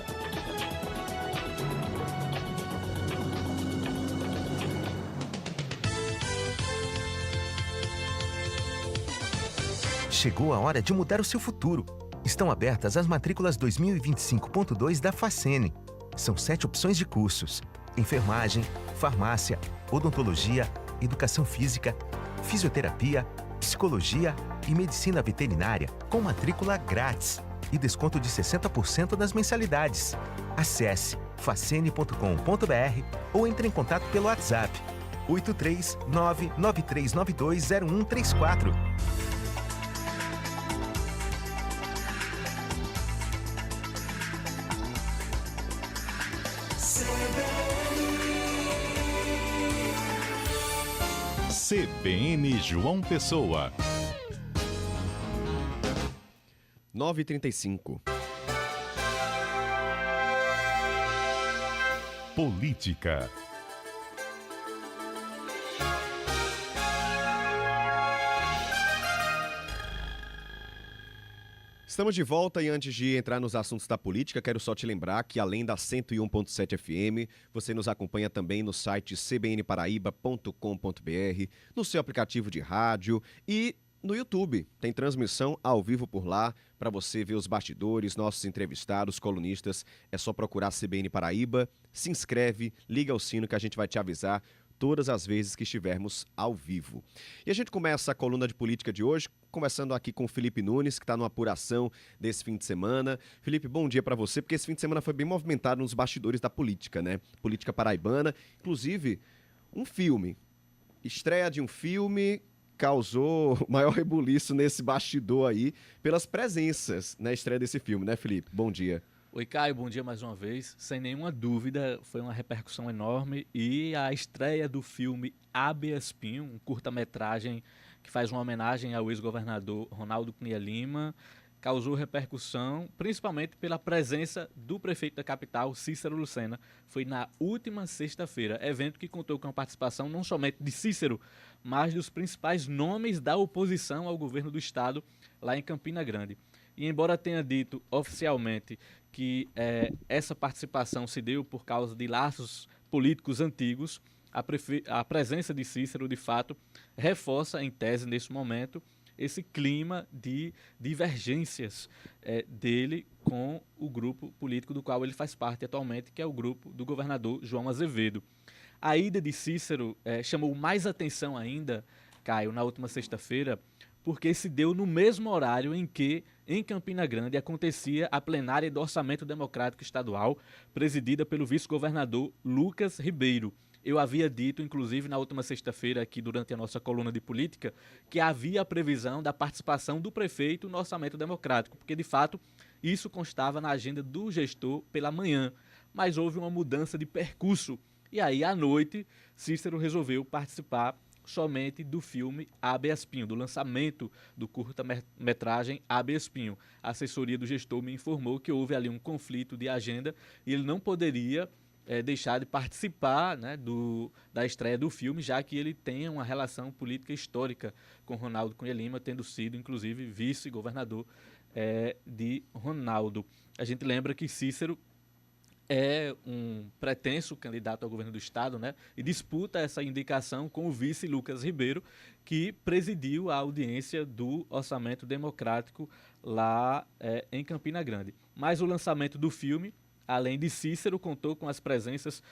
Chegou a hora de mudar o seu futuro. Estão abertas as matrículas 2025.2 da Facene. São 7 opções de cursos: enfermagem, farmácia, odontologia, educação física, fisioterapia, psicologia e medicina veterinária, com matrícula grátis e desconto de 60% das mensalidades. Acesse facene.com.br ou entre em contato pelo WhatsApp 83993920134. CBN João Pessoa. 9h35. Política. Estamos de volta e antes de entrar nos assuntos da política, quero só te lembrar que além da 101.7 FM, você nos acompanha também no site cbnparaíba.com.br, no seu aplicativo de rádio e no YouTube. Tem transmissão ao vivo por lá para você ver os bastidores, nossos entrevistados, colunistas. É só procurar CBN Paraíba, se inscreve, liga o sino que a gente vai te avisar todas as vezes que estivermos ao vivo. E a gente começa a coluna de política de hoje, conversando aqui com o Felipe Nunes, que está numa apuração desse fim de semana. Felipe, bom dia para você, porque esse fim de semana foi bem movimentado nos bastidores da política, né? Política paraibana, inclusive um filme. Estreia de um filme causou maior rebuliço nesse bastidor aí, pelas presenças na estreia desse filme, né, Felipe? Bom dia. Oi, Caio, bom dia mais uma vez. Sem nenhuma dúvida, foi uma repercussão enorme e a estreia do filme Habeas Pinho, um curta-metragem que faz uma homenagem ao ex-governador Ronaldo Cunha Lima, causou repercussão, principalmente pela presença do prefeito da capital, Cícero Lucena. Foi na última sexta-feira, evento que contou com a participação não somente de Cícero, mas dos principais nomes da oposição ao governo do estado, lá em Campina Grande. E embora tenha dito oficialmente que essa participação se deu por causa de laços políticos antigos, a presença de Cícero, de fato, reforça, em tese, nesse momento, esse clima de divergências dele com o grupo político do qual ele faz parte atualmente, que é o grupo do governador João Azevedo. A ida de Cícero chamou mais atenção ainda, Caio, na última sexta-feira, porque se deu no mesmo horário em que, em Campina Grande, acontecia a plenária do Orçamento Democrático Estadual, presidida pelo vice-governador Lucas Ribeiro. Eu havia dito, inclusive, na última sexta-feira, aqui durante a nossa coluna de política, que havia a previsão da participação do prefeito no Orçamento Democrático, porque, de fato, isso constava na agenda do gestor pela manhã, mas houve uma mudança de percurso. E aí, à noite, Cícero resolveu participar somente do filme Habeas Pinho, do lançamento do curta-metragem Habeas Pinho. A assessoria do gestor me informou que houve ali um conflito de agenda e ele não poderia deixar de participar, né, da estreia do filme, já que ele tem uma relação política histórica com Ronaldo Cunha Lima, tendo sido, inclusive, vice-governador de Ronaldo. A gente lembra que Cícero é um pretenso candidato ao governo do estado, né? E disputa essa indicação com o vice Lucas Ribeiro, que presidiu a audiência do Orçamento Democrático lá em Campina Grande. Mas o lançamento do filme, além de Cícero, contou com as presenças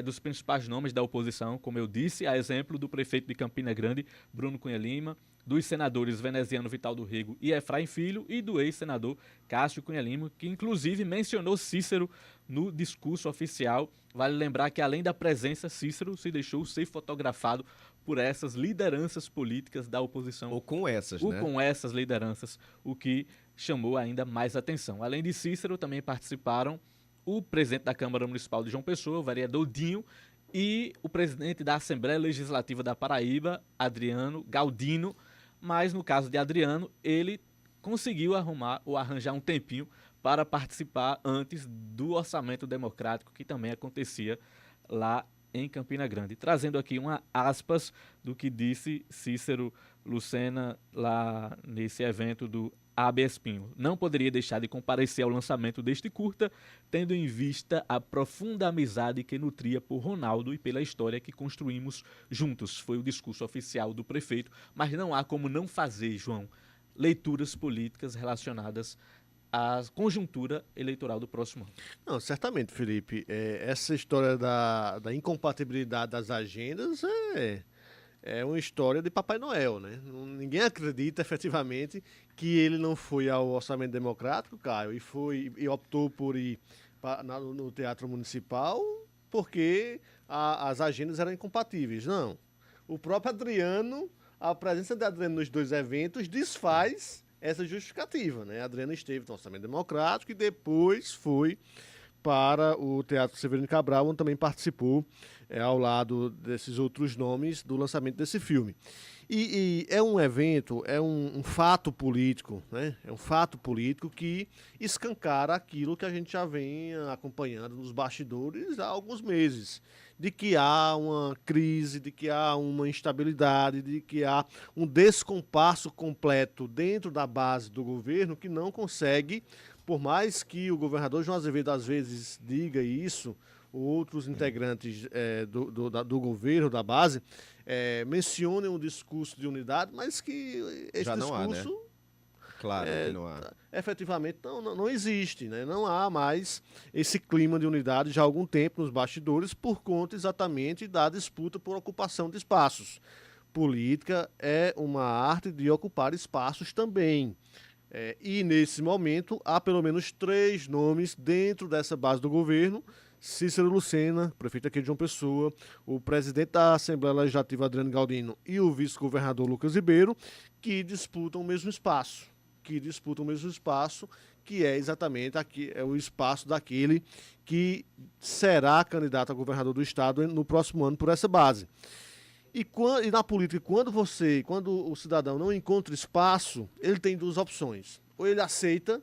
dos principais nomes da oposição, como eu disse, a exemplo do prefeito de Campina Grande, Bruno Cunha Lima, dos senadores Veneziano Vital do Rego e Efraim Filho, e do ex-senador Cássio Cunha Lima, que inclusive mencionou Cícero no discurso oficial. Vale lembrar que, além da presença, Cícero se deixou ser fotografado por essas lideranças políticas da oposição. Ou com essas, né? Ou com essas lideranças, o que chamou ainda mais atenção. Além de Cícero, também participaram o presidente da Câmara Municipal de João Pessoa, o vereador Dinho, e o presidente da Assembleia Legislativa da Paraíba, Adriano Galdino. Mas no caso de Adriano, ele conseguiu arranjar um tempinho para participar antes do Orçamento Democrático, que também acontecia lá em Campina Grande. Trazendo aqui uma aspas do que disse Cícero Lucena lá nesse evento do Habeas Pinho. Não poderia deixar de comparecer ao lançamento deste curta, tendo em vista a profunda amizade que nutria por Ronaldo e pela história que construímos juntos. Foi o discurso oficial do prefeito, mas não há como não fazer, João, leituras políticas relacionadas à conjuntura eleitoral do próximo ano. Não, certamente, Felipe. Essa história da incompatibilidade das agendas é uma história de Papai Noel, né? Ninguém acredita efetivamente que ele não foi ao Orçamento Democrático, Caio, e optou por ir no Teatro Municipal porque as agendas eram incompatíveis. Não. O próprio Adriano, a presença de Adriano nos dois eventos desfaz essa justificativa, né? Adriano esteve no Orçamento Democrático e depois foi para o Teatro Severino Cabral, onde também participou ao lado desses outros nomes do lançamento desse filme. E é um evento, é um fato político, né? É um fato político que escancara aquilo que a gente já vem acompanhando nos bastidores há alguns meses, de que há uma crise, de que há uma instabilidade, de que há um descompasso completo dentro da base do governo que não consegue, por mais que o governador João Azevedo às vezes diga isso, outros integrantes do governo, da base, mencionem um discurso de unidade, mas que esse já não discurso... há, né? Claro que não há. Efetivamente não existe, né? Não há mais esse clima de unidade já há algum tempo nos bastidores por conta exatamente da disputa por ocupação de espaços. Política é uma arte de ocupar espaços também. E nesse momento há pelo menos 3 nomes dentro dessa base do governo: Cícero Lucena, prefeito aqui de João Pessoa, o presidente da Assembleia Legislativa Adriano Galdino e o vice-governador Lucas Ribeiro, que disputam o mesmo espaço. Que é exatamente o espaço daquele que será candidato a governador do estado no próximo ano por essa base. E na política, quando o cidadão não encontra espaço, ele tem 2 opções. Ou ele aceita,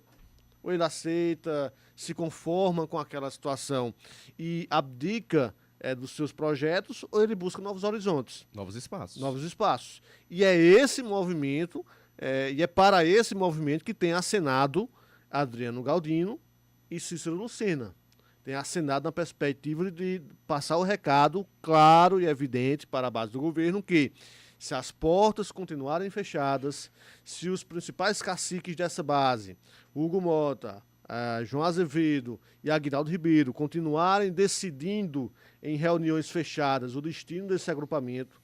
se conforma com aquela situação e abdica dos seus projetos, ou ele busca novos horizontes. Novos espaços. E é esse movimento... e é para esse movimento que tem acenado Adriano Galdino e Cícero Lucena. Tem acenado na perspectiva de passar o recado claro e evidente para a base do governo que, se as portas continuarem fechadas, se os principais caciques dessa base, Hugo Mota, João Azevedo e Aguinaldo Ribeiro, continuarem decidindo em reuniões fechadas o destino desse agrupamento,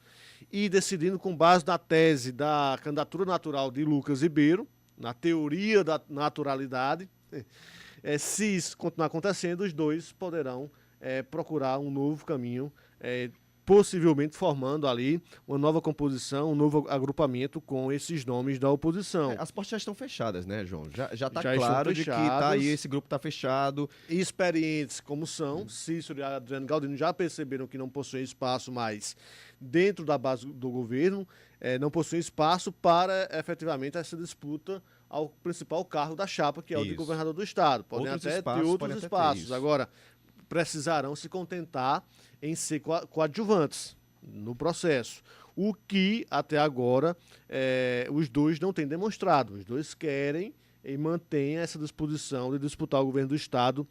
e decidindo com base na tese da candidatura natural de Lucas Ribeiro, na teoria da naturalidade, se isso continuar acontecendo, os dois poderão procurar um novo caminho, possivelmente formando ali uma nova composição, um novo agrupamento com esses nomes da oposição. As portas já estão fechadas, né, João? Já está Já claro estão de que tá aí, esse grupo está fechado. Experientes como são, Cícero e Adriano Galdino já perceberam que não possuem espaço mais dentro da base do governo, não possuem espaço para efetivamente essa disputa ao principal cargo da chapa, que é o de governador do estado. Podem até ter outros espaços. Agora, precisarão se contentar em ser coadjuvantes no processo. O que, até agora, os dois não têm demonstrado. Os dois querem e mantêm essa disposição de disputar o governo do estado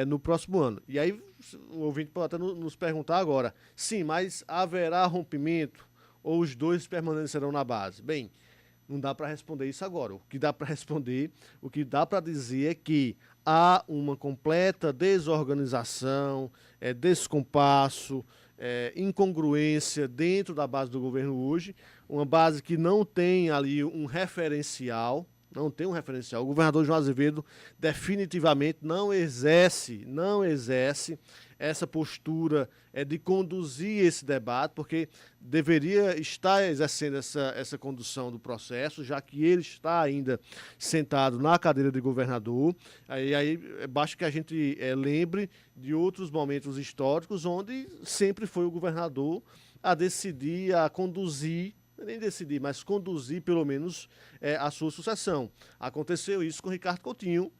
no próximo ano. E aí, o ouvinte pode até nos perguntar agora, sim, mas haverá rompimento ou os dois permanecerão na base? Bem, não dá para responder isso agora. O que dá para responder, o que dá para dizer é que há uma completa desorganização, descompasso, incongruência dentro da base do governo hoje, uma base que não tem ali um referencial, O governador João Azevedo definitivamente não exerce essa postura de conduzir esse debate, porque deveria estar exercendo essa condução do processo, já que ele está ainda sentado na cadeira de governador. Aí basta que a gente lembre de outros momentos históricos onde sempre foi o governador a decidir, a conduzir, nem decidir, mas conduzir pelo menos a sua sucessão. Aconteceu isso com Ricardo Coutinho,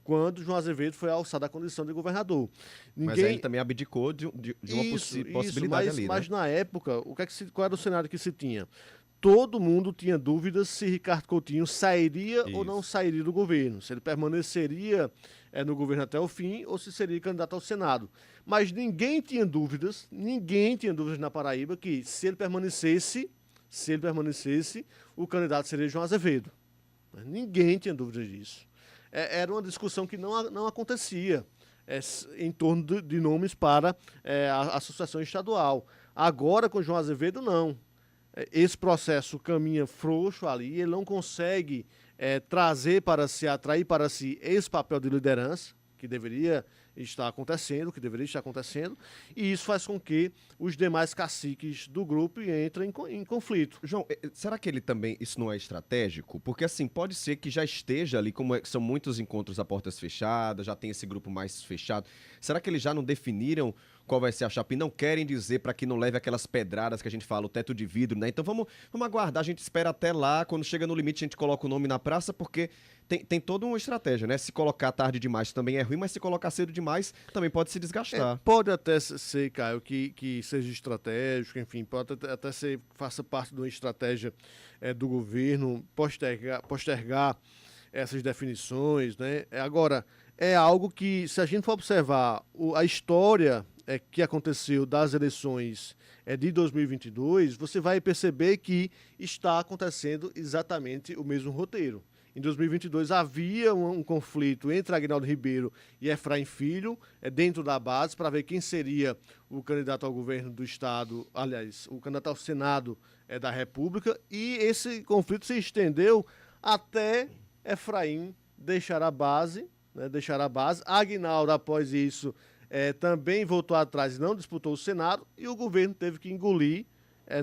quando João Azevedo foi alçado à condição de governador. Mas ele também abdicou de uma possibilidade ali, mas na época, qual era o cenário que se tinha? Todo mundo tinha dúvidas se Ricardo Coutinho sairia ou não sairia do governo, se ele permaneceria no governo até o fim ou se seria candidato ao Senado. Mas ninguém tinha dúvidas na Paraíba que se ele permanecesse, o candidato seria João Azevedo. Ninguém tinha dúvida disso. Era uma discussão que não acontecia em torno de nomes para a associação estadual. Agora, com João Azevedo, não. Esse processo caminha frouxo ali, ele não consegue trazer para si, atrair para si esse papel de liderança que deveria estar acontecendo, e isso faz com que os demais caciques do grupo entrem em conflito. João, será que isso não é estratégico? Porque assim, pode ser que já esteja ali, como são muitos encontros a portas fechadas, já tem esse grupo mais fechado. Será que eles já não definiram qual vai ser a chapa e não querem dizer para que não leve aquelas pedradas que a gente fala, o teto de vidro, né? Então vamos aguardar, a gente espera até lá, quando chega no limite a gente coloca o nome na praça, porque tem toda uma estratégia, né? Se colocar tarde demais também é ruim, mas se colocar cedo demais também pode se desgastar. Pode até ser, Caio, que seja estratégico, enfim, pode até ser, faça parte de uma estratégia do governo postergar essas definições, né? Agora, é algo que, se a gente for observar a história que aconteceu das eleições de 2022, você vai perceber que está acontecendo exatamente o mesmo roteiro. Em 2022 havia um conflito entre Aguinaldo Ribeiro e Efraim Filho, dentro da base, para ver quem seria o candidato ao governo do Estado, aliás, o candidato ao Senado da República, e esse conflito se estendeu até Efraim deixar a base. Aguinaldo, após isso, também voltou atrás e não disputou o Senado, e o governo teve que engolir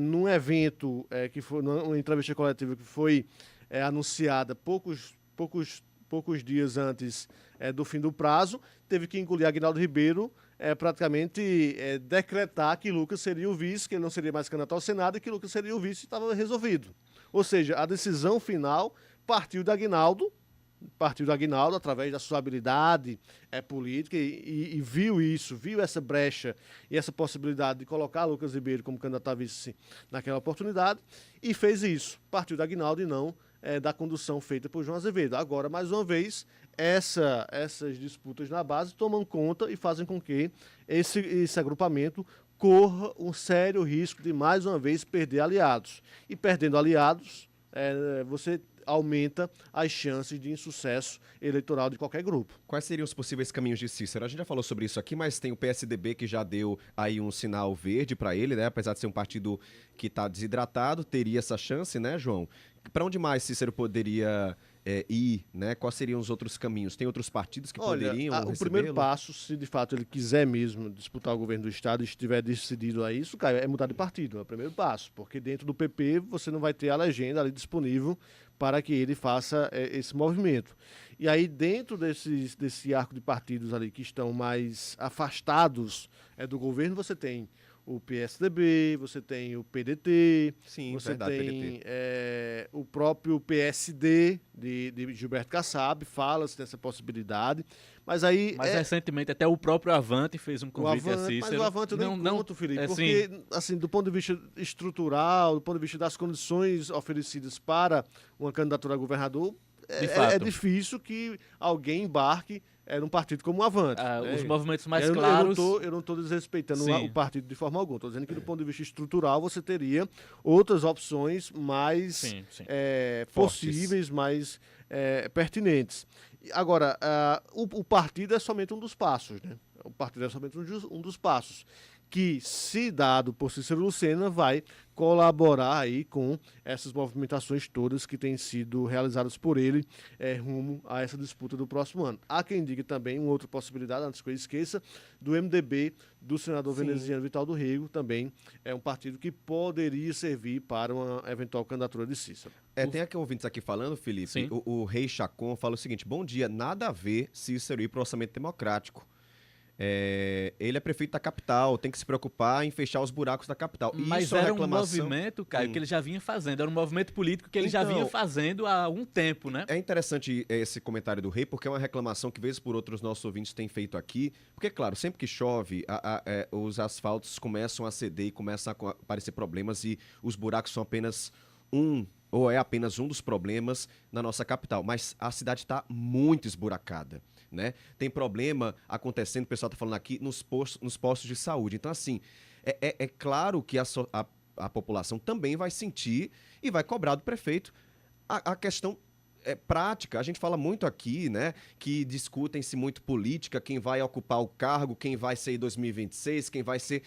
num evento, que foi uma entrevista coletiva que foi anunciada poucos dias antes do fim do prazo, teve que engolir Aguinaldo Ribeiro, praticamente decretar que Lucas seria o vice, que ele não seria mais candidato ao Senado e que Lucas seria o vice, e estava resolvido. Ou seja, a decisão final partiu de Aguinaldo, através da sua habilidade política, e viu essa brecha e essa possibilidade de colocar Lucas Ribeiro como candidato a vice naquela oportunidade, e fez isso. Partiu de Aguinaldo e não da condução feita por João Azevedo. Agora, mais uma vez, essas disputas na base tomam conta e fazem com que esse agrupamento corra um sério risco de, mais uma vez, perder aliados. E perdendo aliados, você aumenta as chances de insucesso eleitoral de qualquer grupo. Quais seriam os possíveis caminhos de Cícero? A gente já falou sobre isso aqui, mas tem o PSDB que já deu aí um sinal verde para ele, né? Apesar de ser um partido que está desidratado, teria essa chance, né, João? Para onde mais Cícero poderia ir, né? Quais seriam os outros caminhos? Tem outros partidos que poderiam o primeiro passo, se de fato ele quiser mesmo disputar o governo do Estado e estiver decidido a isso, Caio, é mudar de partido, é o primeiro passo, porque dentro do PP você não vai ter a legenda ali disponível para que ele faça esse movimento. E aí, dentro desse arco de partidos ali que estão mais afastados do governo, você tem o PSDB, você tem o PDT, você tem o próprio PSD de Gilberto Kassab, fala-se dessa possibilidade. Mas recentemente até o próprio Avante fez um convite a Cícero. Mas o Avante eu não conto, Felipe, porque assim, do ponto de vista estrutural, do ponto de vista das condições oferecidas para uma candidatura a governador, é difícil que alguém embarque num partido como o Avante. Os movimentos mais claros... Eu não estou desrespeitando o partido de forma alguma. Estou dizendo que do ponto de vista estrutural você teria outras opções mais possíveis, mais pertinentes. Agora, o partido é somente um dos passos, né? O partido é somente um dos passos que, se dado por Cícero Lucena, vai colaborar aí com essas movimentações todas que têm sido realizadas por ele rumo a essa disputa do próximo ano. Há quem diga também uma outra possibilidade, antes que eu esqueça, do MDB, do senador veneziano Vital do Rego, também é um partido que poderia servir para uma eventual candidatura de Cícero. Tem aqui ouvintes aqui falando, Felipe, o Rei Chacon fala o seguinte: bom dia, nada a ver Cícero ir para o orçamento democrático. Ele é prefeito da capital, tem que se preocupar em fechar os buracos da capital. Mas isso era um movimento, Caio, que ele já vinha fazendo, era um movimento político que ele já vinha fazendo há um tempo, né? É interessante esse comentário do Rei, porque é uma reclamação que, vez por outra, os nossos ouvintes têm feito aqui, porque, claro, sempre que chove, os asfaltos começam a ceder e começam a aparecer problemas, e os buracos são apenas apenas um dos problemas na nossa capital, mas a cidade está muito esburacada, né? Tem problema acontecendo, o pessoal está falando aqui, nos postos de saúde. Então, assim, é claro que a população também vai sentir e vai cobrar do prefeito. A questão prática. A gente fala muito aqui, né, que discutem-se muito política, quem vai ocupar o cargo, quem vai ser em 2026, quem vai ser...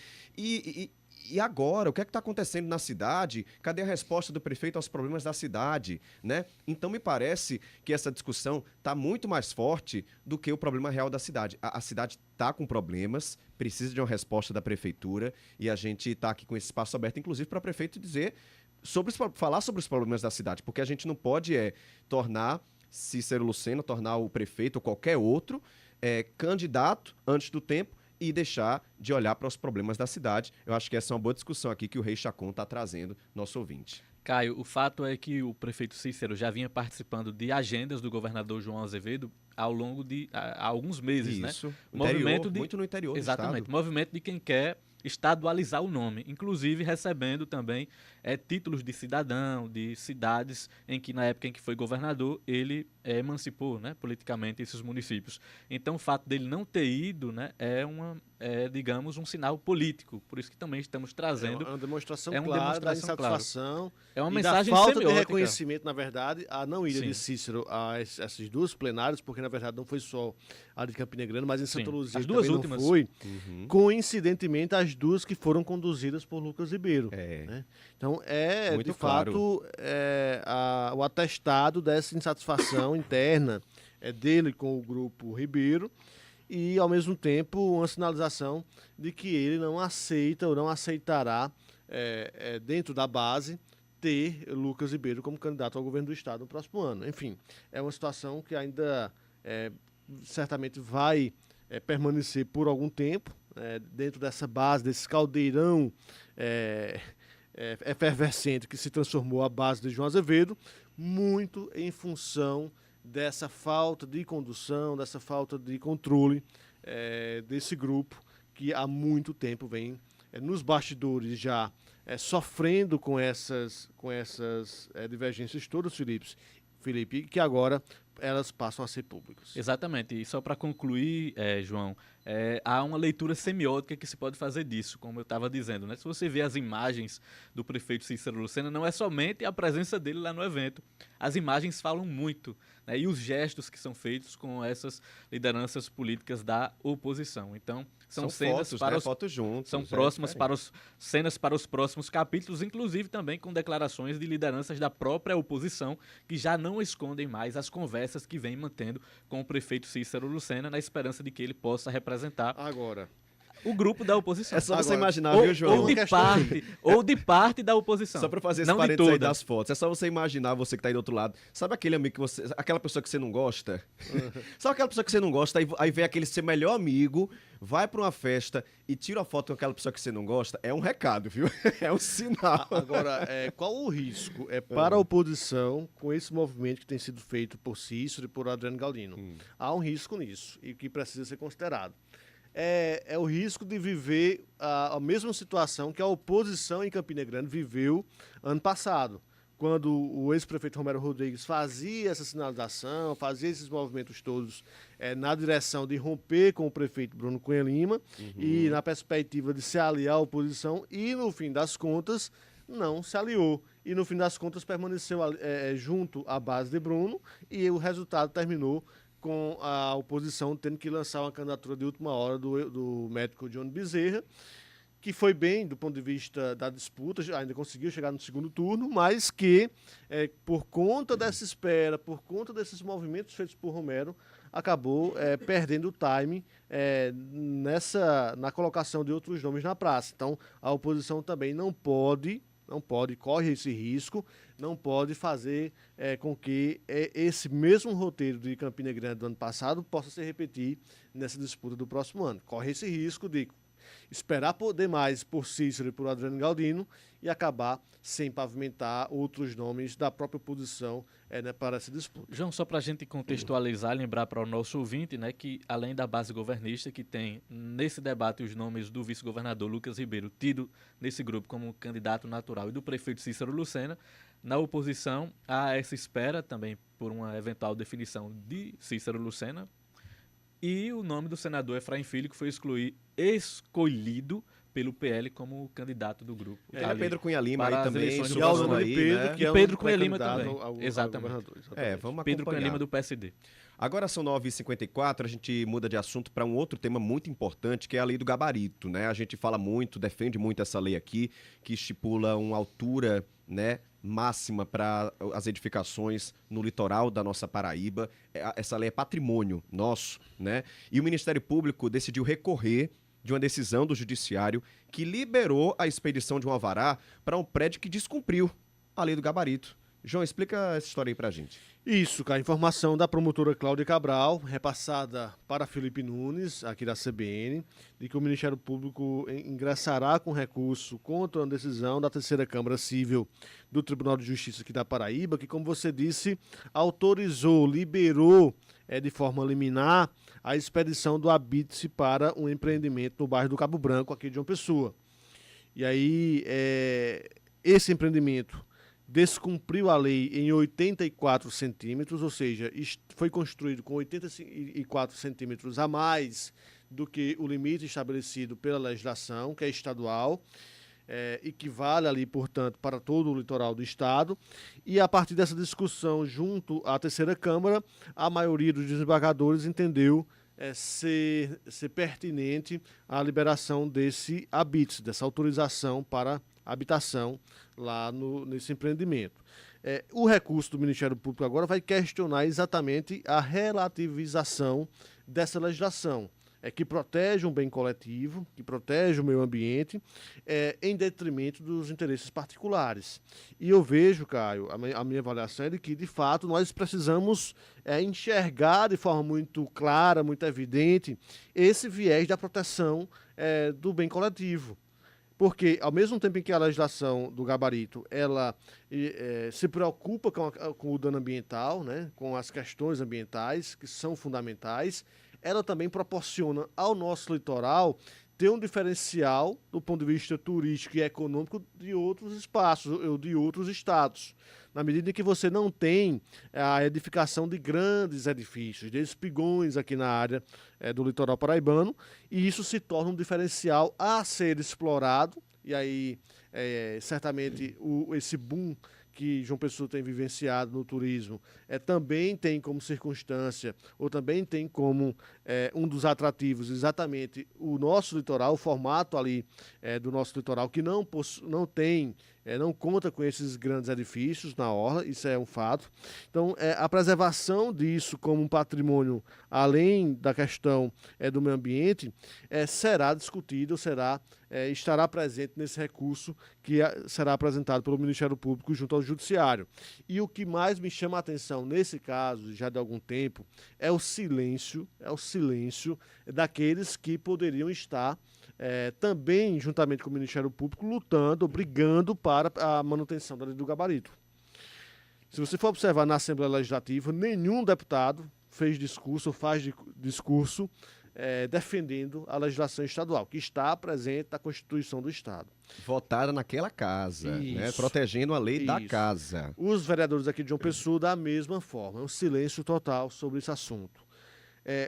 E agora, o que é que está acontecendo na cidade? Cadê a resposta do prefeito aos problemas da cidade? Né? Então, me parece que essa discussão está muito mais forte do que o problema real da cidade. A cidade está com problemas, precisa de uma resposta da prefeitura, e a gente está aqui com esse espaço aberto, inclusive, para o prefeito dizer falar sobre os problemas da cidade, porque a gente não pode tornar Cícero Lucena, tornar o prefeito ou qualquer outro candidato antes do tempo, e deixar de olhar para os problemas da cidade. Eu acho que essa é uma boa discussão aqui que o Rei Chacon está trazendo, nosso ouvinte. Caio, o fato é que o prefeito Cícero já vinha participando de agendas do governador João Azevedo ao longo de há alguns meses, né? Isso. Muito no interior do Exatamente. estado. Movimento de quem quer estadualizar o nome, inclusive recebendo também títulos de cidadão de cidades em que, na época em que foi governador, ele emancipou, né, politicamente esses municípios. Então, o fato dele não ter ido, né, digamos, um sinal político. Por isso que também estamos trazendo... É uma demonstração clara da insatisfação É uma e mensagem da falta semiótica. de reconhecimento, na verdade, a não ida Sim. de Cícero a esses duas plenários, porque, na verdade, não foi só a de Campina Grande, mas em Santa Sim. Luzia As duas também últimas. não foi, Coincidentemente, as duas que foram conduzidas por Lucas Ribeiro. Né? Então, Muito de fato, o atestado dessa insatisfação interna dele com o grupo Ribeiro e, ao mesmo tempo, uma sinalização de que ele não aceita ou não aceitará, dentro da base, ter Lucas Ribeiro como candidato ao governo do estado no próximo ano. Enfim, é uma situação que ainda certamente vai permanecer por algum tempo, dentro dessa base, desse caldeirão efervescente que se transformou a base de João Azevedo, muito em função dessa falta de condução, dessa falta de controle desse grupo que há muito tempo vem nos bastidores já sofrendo com essas divergências todas, Felipe, que agora elas passam a ser públicas. Exatamente. E só para concluir, João, há uma leitura semiótica que se pode fazer disso, como eu estava dizendo, né? Se você vê as imagens do prefeito Cícero Lucena, não é somente a presença dele lá no evento. As imagens falam muito, né? E os gestos que são feitos com essas lideranças políticas da oposição. Então, são cenas fotos, para né? os Fotos juntos. são próximas cenas para os próximos capítulos, inclusive também com declarações de lideranças da própria oposição que já não escondem mais as conversas que vem mantendo com o prefeito Cícero Lucena na esperança de que ele possa representar agora o grupo da oposição. É só você imaginar, viu, João? Ou de parte da oposição. Só pra fazer esse não parênteses aí das fotos. É só você imaginar, você que tá aí do outro lado. Sabe aquele amigo que você... Aquela pessoa que você não gosta? Sabe aquela pessoa que você não gosta, aí vem aquele seu melhor amigo, vai pra uma festa e tira a foto com aquela pessoa que você não gosta? É um recado, viu? É um sinal. Agora, qual o risco? Para a oposição, com esse movimento que tem sido feito por Cícero e por Adriano Galdino. Há um risco nisso e que precisa ser considerado. É o risco de viver a mesma situação que a oposição em Campina Grande viveu ano passado, quando o ex-prefeito Romero Rodrigues fazia essa sinalização, fazia esses movimentos todos na direção de romper com o prefeito Bruno Cunha Lima e na perspectiva de se aliar à oposição e, no fim das contas, não se aliou. E, no fim das contas, permaneceu junto à base de Bruno e o resultado terminou com a oposição tendo que lançar uma candidatura de última hora do médico Johnny Bezerra, que foi bem do ponto de vista da disputa, ainda conseguiu chegar no segundo turno, mas que, por conta dessa espera, por conta desses movimentos feitos por Romero, acabou perdendo o time na colocação de outros nomes na praça. Então, a oposição também não pode, corre esse risco, não pode fazer com que esse mesmo roteiro de Campina Grande do ano passado possa se repetir nessa disputa do próximo ano. Corre esse risco de esperar demais por Cícero e por Adriano Galdino e acabar sem pavimentar outros nomes da própria oposição para essa disputa. João, só para a gente contextualizar, lembrar para o nosso ouvinte, né, que além da base governista, que tem nesse debate os nomes do vice-governador Lucas Ribeiro, tido nesse grupo como candidato natural, e do prefeito Cícero Lucena, na oposição há essa espera também por uma eventual definição de Cícero Lucena, e o nome do senador Efraim Filho, que foi escolhido pelo PL como candidato do grupo. É Pedro Cunha Lima para aí as também, eleições do e ao próximo nome ano. de Pedro, né? que é E Pedro um Cunha Lima pré-candidato também. ao Exatamente. governador, Vamos Pedro Cunha acompanhar. Lima do PSD. Agora são 9h54, a gente muda de assunto para um outro tema muito importante, que é a lei do gabarito, né? A gente fala muito, defende muito essa lei aqui, que estipula uma altura, né, máxima para as edificações no litoral da nossa Paraíba. Essa lei é patrimônio nosso, né? E o Ministério Público decidiu recorrer de uma decisão do Judiciário que liberou a expedição de um alvará para um prédio que descumpriu a lei do gabarito. João, explica essa história aí pra gente. Isso, cara. Informação da promotora Cláudia Cabral, repassada para Felipe Nunes, aqui da CBN, de que o Ministério Público ingressará com recurso contra a decisão da Terceira Câmara Civil do Tribunal de Justiça aqui da Paraíba, que, como você disse, autorizou, liberou de forma liminar a expedição do habite-se para um empreendimento no bairro do Cabo Branco, aqui de João Pessoa. E aí, esse empreendimento descumpriu a lei em 84 centímetros, ou seja, foi construído com 84 centímetros a mais do que o limite estabelecido pela legislação, que é estadual, e que vale ali, portanto, para todo o litoral do estado. E a partir dessa discussão junto à Terceira Câmara, a maioria dos desembargadores entendeu ser pertinente a liberação desse habite, dessa autorização para habitação lá nesse empreendimento. O recurso do Ministério Público agora vai questionar exatamente a relativização dessa legislação, que protege um bem coletivo, que protege o meio ambiente, em detrimento dos interesses particulares. E eu vejo, Caio, a minha avaliação é de que, de fato, nós precisamos enxergar de forma muito clara, muito evidente, esse viés da proteção do bem coletivo. Porque, ao mesmo tempo em que a legislação do gabarito ela se preocupa com o dano ambiental, né, com as questões ambientais, que são fundamentais, ela também proporciona ao nosso litoral ter um diferencial do ponto de vista turístico e econômico de outros espaços, ou de outros estados. Na medida em que você não tem a edificação de grandes edifícios, de espigões aqui na área do litoral paraibano, e isso se torna um diferencial a ser explorado, e aí certamente esse boom que João Pessoa tem vivenciado no turismo também tem como circunstância, ou também tem como um dos atrativos exatamente o nosso litoral, o formato ali do nosso litoral, que não conta com esses grandes edifícios na orla, isso é um fato. Então, a preservação disso como um patrimônio, além da questão do meio ambiente, será discutido, estará presente nesse recurso que será apresentado pelo Ministério Público junto ao Judiciário. E o que mais me chama a atenção nesse caso, já de algum tempo, é o silêncio daqueles que poderiam estar também, juntamente com o Ministério Público, lutando, brigando para a manutenção da lei do gabarito. Se você for observar na Assembleia Legislativa, nenhum deputado fez discurso ou faz discurso defendendo a legislação estadual, que está presente na Constituição do Estado. Votada naquela casa, né, protegendo a lei da casa. Os vereadores aqui de João Pessoa, da mesma forma, é um silêncio total sobre esse assunto.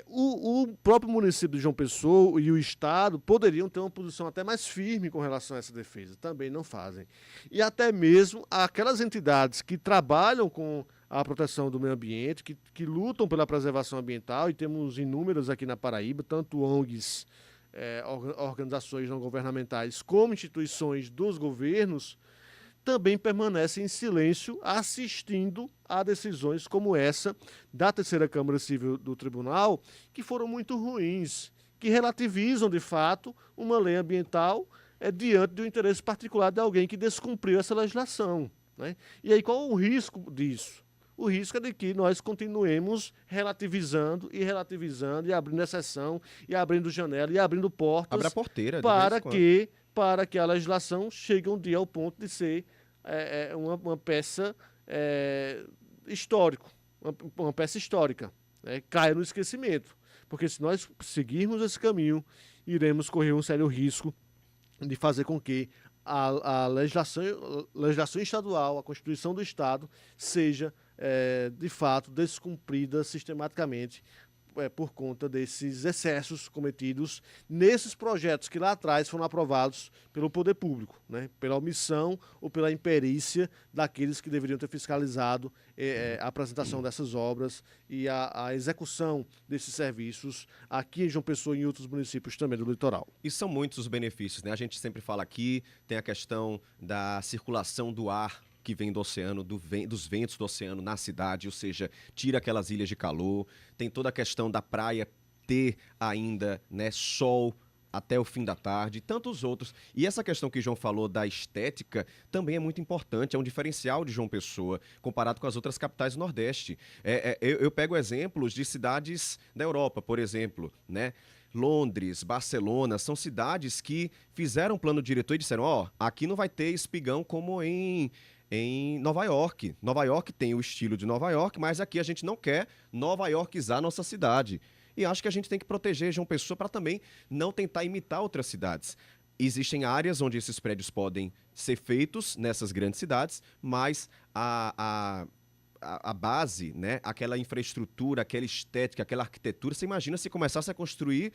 O próprio município de João Pessoa e o Estado poderiam ter uma posição até mais firme com relação a essa defesa, também não fazem. E até mesmo aquelas entidades que trabalham com a proteção do meio ambiente, que lutam pela preservação ambiental, e temos inúmeras aqui na Paraíba, tanto ONGs, organizações não governamentais, como instituições dos governos, também permanecem em silêncio assistindo a decisões como essa da Terceira Câmara Civil do Tribunal, que foram muito ruins, que relativizam, de fato, uma lei ambiental diante do interesse particular de alguém que descumpriu essa legislação, né? E aí qual o risco disso? O risco é de que nós continuemos relativizando e abrindo exceção, e abrindo janela, e abrindo portas. Abre a porteira. Para que a legislação chegue um dia ao ponto de ser uma peça uma peça histórica, caia no esquecimento. Porque se nós seguirmos esse caminho, iremos correr um sério risco de fazer com que a legislação estadual, a Constituição do Estado, seja, de fato, descumprida sistematicamente por conta desses excessos cometidos nesses projetos que lá atrás foram aprovados pelo poder público, né? Pela omissão ou pela imperícia daqueles que deveriam ter fiscalizado a apresentação dessas obras e a execução desses serviços aqui em João Pessoa e em outros municípios também do litoral. E são muitos os benefícios, né? A gente sempre fala aqui, tem a questão da circulação do ar que vem do oceano, dos ventos do oceano na cidade, ou seja, tira aquelas ilhas de calor. Tem toda a questão da praia ter ainda, né, sol até o fim da tarde, e tantos outros. E essa questão que o João falou da estética também é muito importante, é um diferencial de João Pessoa comparado com as outras capitais do Nordeste. Eu pego exemplos de cidades da Europa, por exemplo, né? Londres, Barcelona, são cidades que fizeram um plano diretor e disseram, aqui não vai ter espigão como em Nova York. Nova York tem o estilo de Nova York, mas aqui a gente não quer Nova Yorkizar nossa cidade. E acho que a gente tem que proteger João Pessoa para também não tentar imitar outras cidades. Existem áreas onde esses prédios podem ser feitos nessas grandes cidades, mas a base, né, aquela infraestrutura, aquela estética, aquela arquitetura, você imagina se começasse a construir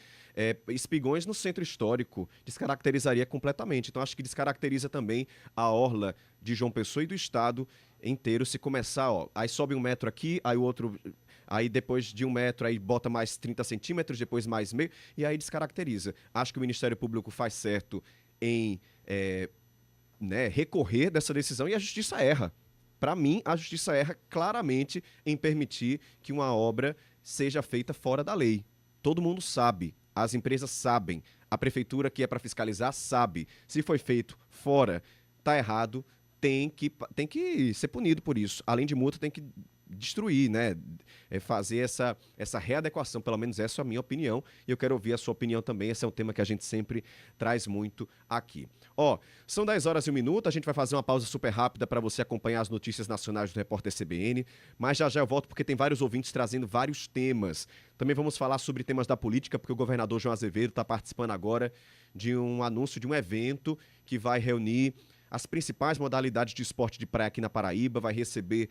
espigões no centro histórico, descaracterizaria completamente. Então acho que descaracteriza também a orla de João Pessoa e do estado inteiro se começar, aí sobe 1 metro aqui, aí o outro, aí depois de 1 metro, aí bota mais 30 centímetros, depois mais meio, e aí descaracteriza. Acho que o Ministério Público faz certo em recorrer dessa decisão e a Justiça erra. Para mim, a Justiça erra claramente em permitir que uma obra seja feita fora da lei. Todo mundo sabe, as empresas sabem, a prefeitura que é para fiscalizar sabe. Se foi feito fora, está errado, tem que ser punido por isso. Além de multa, tem que destruir, né? Fazer essa readequação, pelo menos essa é a minha opinião, e eu quero ouvir a sua opinião também. Esse é um tema que a gente sempre traz muito aqui. São 10h01, a gente vai fazer uma pausa super rápida para você acompanhar as notícias nacionais do Repórter CBN, mas já eu volto porque tem vários ouvintes trazendo vários temas. Também vamos falar sobre temas da política, porque o governador João Azevedo está participando agora de um anúncio de um evento que vai reunir as principais modalidades de esporte de praia aqui na Paraíba, vai receber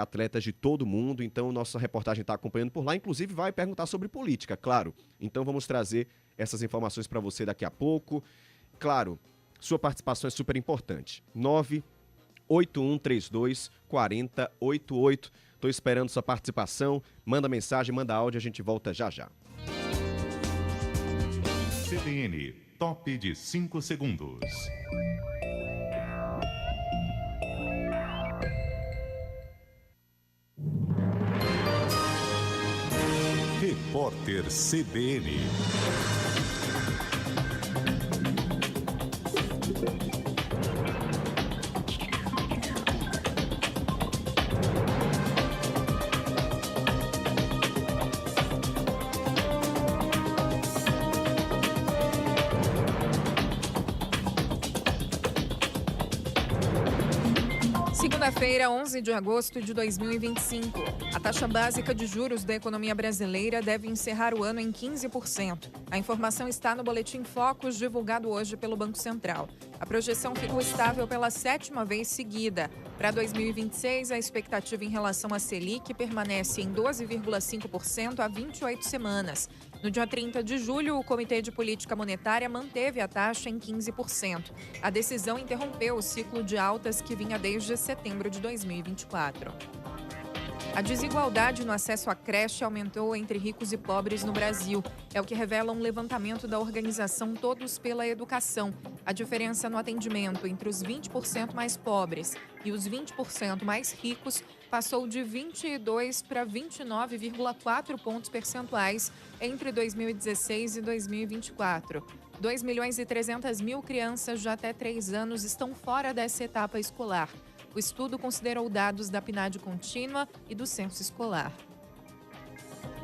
atletas de todo mundo, então nossa reportagem está acompanhando por lá, inclusive vai perguntar sobre política, claro. Então vamos trazer essas informações para você daqui a pouco. Claro, sua participação é super importante. 981324088. Estou esperando sua participação. Manda mensagem, manda áudio, a gente volta já já. CBN, top de 5 segundos. Repórter CBN. Segunda-feira, 11 de agosto de 2025. A taxa básica de juros da economia brasileira deve encerrar o ano em 15%. A informação está no Boletim Focus, divulgado hoje pelo Banco Central. A projeção ficou estável pela 7ª vez seguida. Para 2026, a expectativa em relação à Selic permanece em 12,5% há 28 semanas. No dia 30 de julho, o Comitê de Política Monetária manteve a taxa em 15%. A decisão interrompeu o ciclo de altas que vinha desde setembro de 2024. A desigualdade no acesso à creche aumentou entre ricos e pobres no Brasil. É o que revela um levantamento da organização Todos pela Educação. A diferença no atendimento entre os 20% mais pobres e os 20% mais ricos passou de 22 para 29,4 pontos percentuais entre 2016 e 2024. 2.300.000 crianças de até 3 anos estão fora dessa etapa escolar. O estudo considerou dados da PNAD contínua e do censo escolar.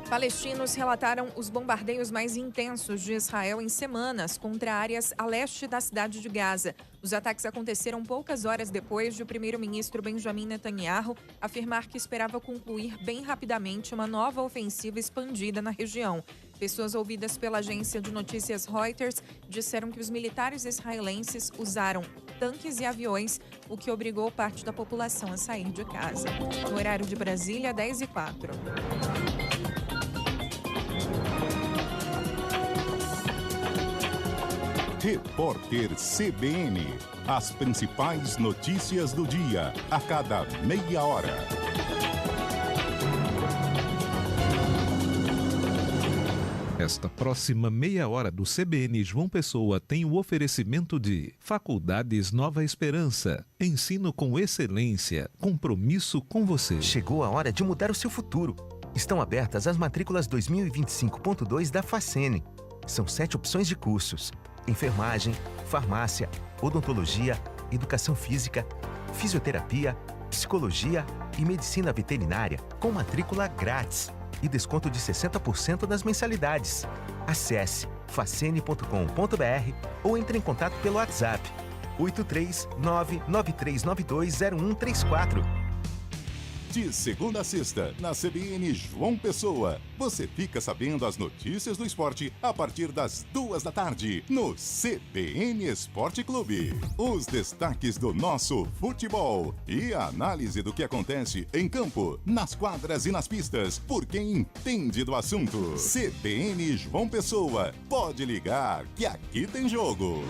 Palestinos relataram os bombardeios mais intensos de Israel em semanas contra áreas a leste da cidade de Gaza. Os ataques aconteceram poucas horas depois de o primeiro-ministro Benjamin Netanyahu afirmar que esperava concluir bem rapidamente uma nova ofensiva expandida na região. Pessoas ouvidas pela agência de notícias Reuters disseram que os militares israelenses usaram tanques e aviões, o que obrigou parte da população a sair de casa. No horário de Brasília, 10h04. Repórter CBN. As principais notícias do dia, a cada meia hora. Esta próxima meia hora do CBN João Pessoa tem o oferecimento de Faculdades Nova Esperança. Ensino com excelência. Compromisso com você. Chegou a hora de mudar o seu futuro. Estão abertas as matrículas 2025.2 da Facene. São 7 opções de cursos: enfermagem, farmácia, odontologia, educação física, fisioterapia, psicologia e medicina veterinária, com matrícula grátis e desconto de 60% das mensalidades. Acesse facene.com.br ou entre em contato pelo WhatsApp 83993920134. De segunda a sexta, na CBN João Pessoa, você fica sabendo as notícias do esporte a partir das 2h, no CBN Esporte Clube. Os destaques do nosso futebol e a análise do que acontece em campo, nas quadras e nas pistas, por quem entende do assunto. CBN João Pessoa, pode ligar que aqui tem jogo.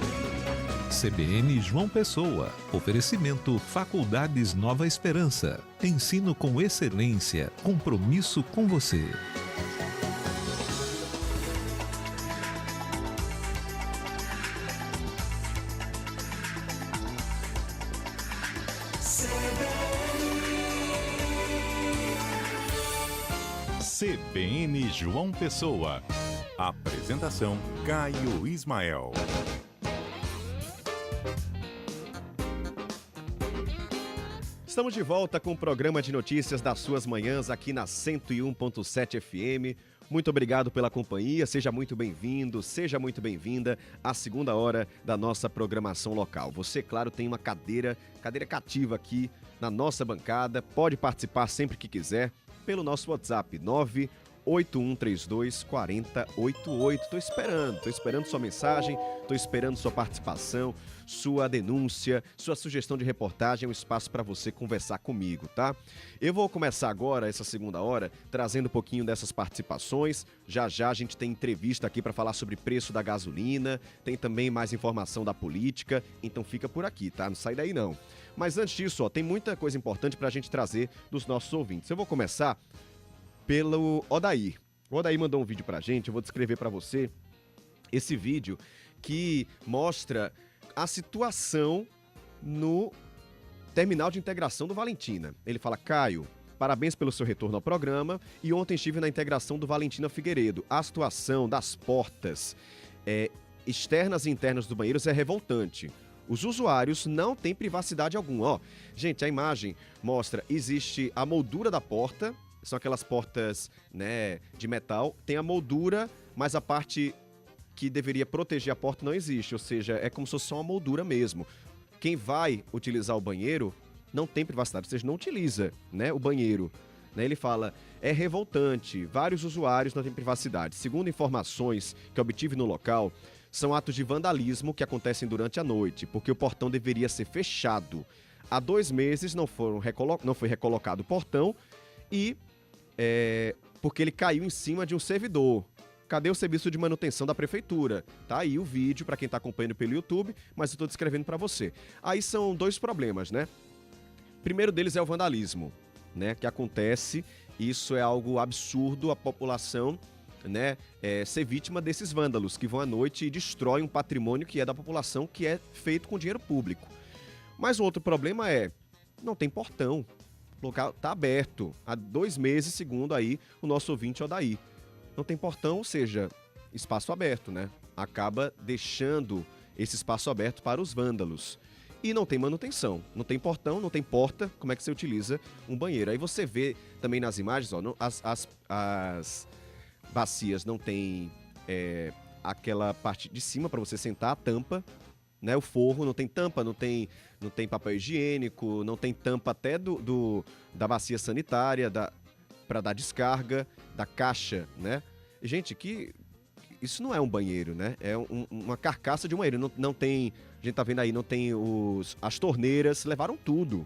CBN João Pessoa. Oferecimento Faculdades Nova Esperança. Ensino com excelência. Compromisso com você. CBN João Pessoa. Apresentação: Caio Ismael. Estamos de volta com o programa de notícias das suas manhãs aqui na 101.7 FM. Muito obrigado pela companhia, seja muito bem-vindo, seja muito bem-vinda à segunda hora da nossa programação local. Você, claro, tem uma cadeira cativa aqui na nossa bancada, pode participar sempre que quiser pelo nosso WhatsApp 981324088. Estou esperando sua mensagem, estou esperando sua participação, sua denúncia, sua sugestão de reportagem, um espaço para você conversar comigo, tá? Eu vou começar agora, essa segunda hora, trazendo um pouquinho dessas participações. Já a gente tem entrevista aqui para falar sobre preço da gasolina, tem também mais informação da política, então fica por aqui, tá? Não sai daí não. Mas antes disso, tem muita coisa importante para a gente trazer dos nossos ouvintes. Eu vou começar pelo Odair. O Odair mandou um vídeo pra gente, eu vou descrever para você esse vídeo que mostra a situação no terminal de integração do Valentina. Ele fala: Caio, parabéns pelo seu retorno ao programa, e ontem estive na integração do Valentina Figueiredo. A situação das portas externas e internas dos banheiros é revoltante. Os usuários não têm privacidade alguma. Gente, a imagem mostra, existe a moldura da porta, são aquelas portas, né, de metal, tem a moldura, mas a parte que deveria proteger a porta não existe, ou seja, é como se fosse só uma moldura mesmo. Quem vai utilizar o banheiro não tem privacidade, ou seja, não utiliza, né, o banheiro. Né, ele fala: é revoltante, vários usuários não têm privacidade. Segundo informações que obtive no local, são atos de vandalismo que acontecem durante a noite, porque o portão deveria ser fechado. Há 2 meses não foi recolocado o portão e porque ele caiu em cima de um servidor. Cadê o serviço de manutenção da prefeitura? Tá aí o vídeo para quem está acompanhando pelo YouTube, mas eu estou descrevendo para você. Aí são 2 problemas, né? Primeiro deles é o vandalismo, né? Que acontece, isso é algo absurdo, a população, né, ser vítima desses vândalos que vão à noite e destroem um patrimônio que é da população, que é feito com dinheiro público. Mas o outro problema não tem portão. O local está aberto há 2 meses, segundo aí o nosso ouvinte Odair. Não tem portão, ou seja, espaço aberto, né? Acaba deixando esse espaço aberto para os vândalos. E não tem manutenção, não tem portão, não tem porta, como é que você utiliza um banheiro? Aí você vê também nas imagens, as bacias não tem aquela parte de cima para você sentar, a tampa, né? O forro não tem tampa, não tem papel higiênico, não tem tampa até da bacia sanitária, para dar descarga, da caixa, né? Gente, isso não é um banheiro, né? É uma carcaça de um banheiro. Não tem, a gente tá vendo aí, não tem as torneiras, levaram tudo. Ou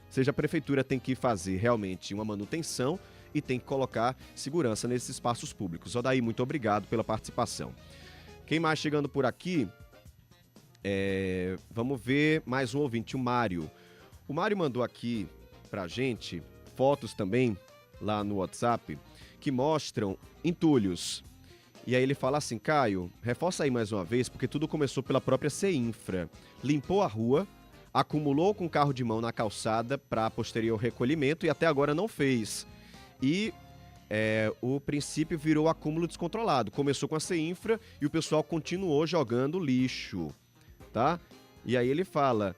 seja, a prefeitura tem que fazer realmente uma manutenção e tem que colocar segurança nesses espaços públicos. Odair, muito obrigado pela participação. Quem mais chegando por aqui? Vamos ver mais um ouvinte, o Mário. O Mário mandou aqui pra gente fotos também, lá no WhatsApp, que mostram entulhos. E aí ele fala assim, Caio, reforça aí mais uma vez, porque tudo começou pela própria CEINFRA. Limpou a rua, acumulou com carro de mão na calçada para posterior recolhimento e até agora não fez. E o princípio virou acúmulo descontrolado. Começou com a CEINFRA e o pessoal continuou jogando lixo, tá? E aí ele fala,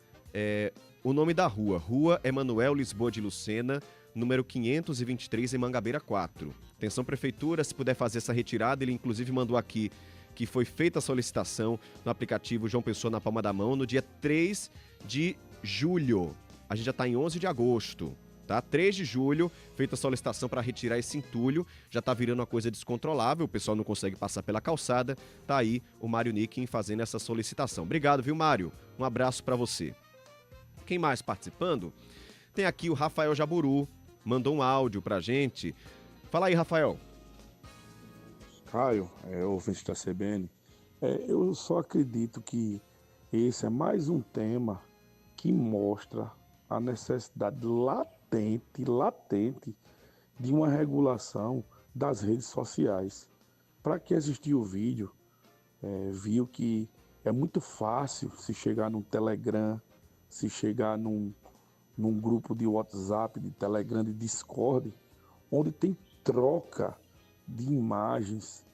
o nome da rua, Rua Emanuel Lisboa de Lucena, número 523, em Mangabeira 4. Atenção, Prefeitura, se puder fazer essa retirada, ele inclusive mandou aqui que foi feita a solicitação no aplicativo João Pessoa na palma da mão no dia 3 de julho. A gente já está em 11 de agosto, tá? 3 de julho, feita a solicitação para retirar esse entulho, já está virando uma coisa descontrolável, o pessoal não consegue passar pela calçada, tá aí o Mário Nicken fazendo essa solicitação. Obrigado, viu, Mário? Um abraço para você. Quem mais participando? Tem aqui o Rafael Jaburu, mandou um áudio pra gente. Fala aí, Rafael. Caio, ouvinte da CBN, eu só acredito que esse é mais um tema que mostra a necessidade latente de uma regulação das redes sociais. Para quem assistiu o vídeo, viu que é muito fácil se chegar no Telegram, se chegar num grupo de WhatsApp, de Telegram, de Discord, onde tem troca de imagens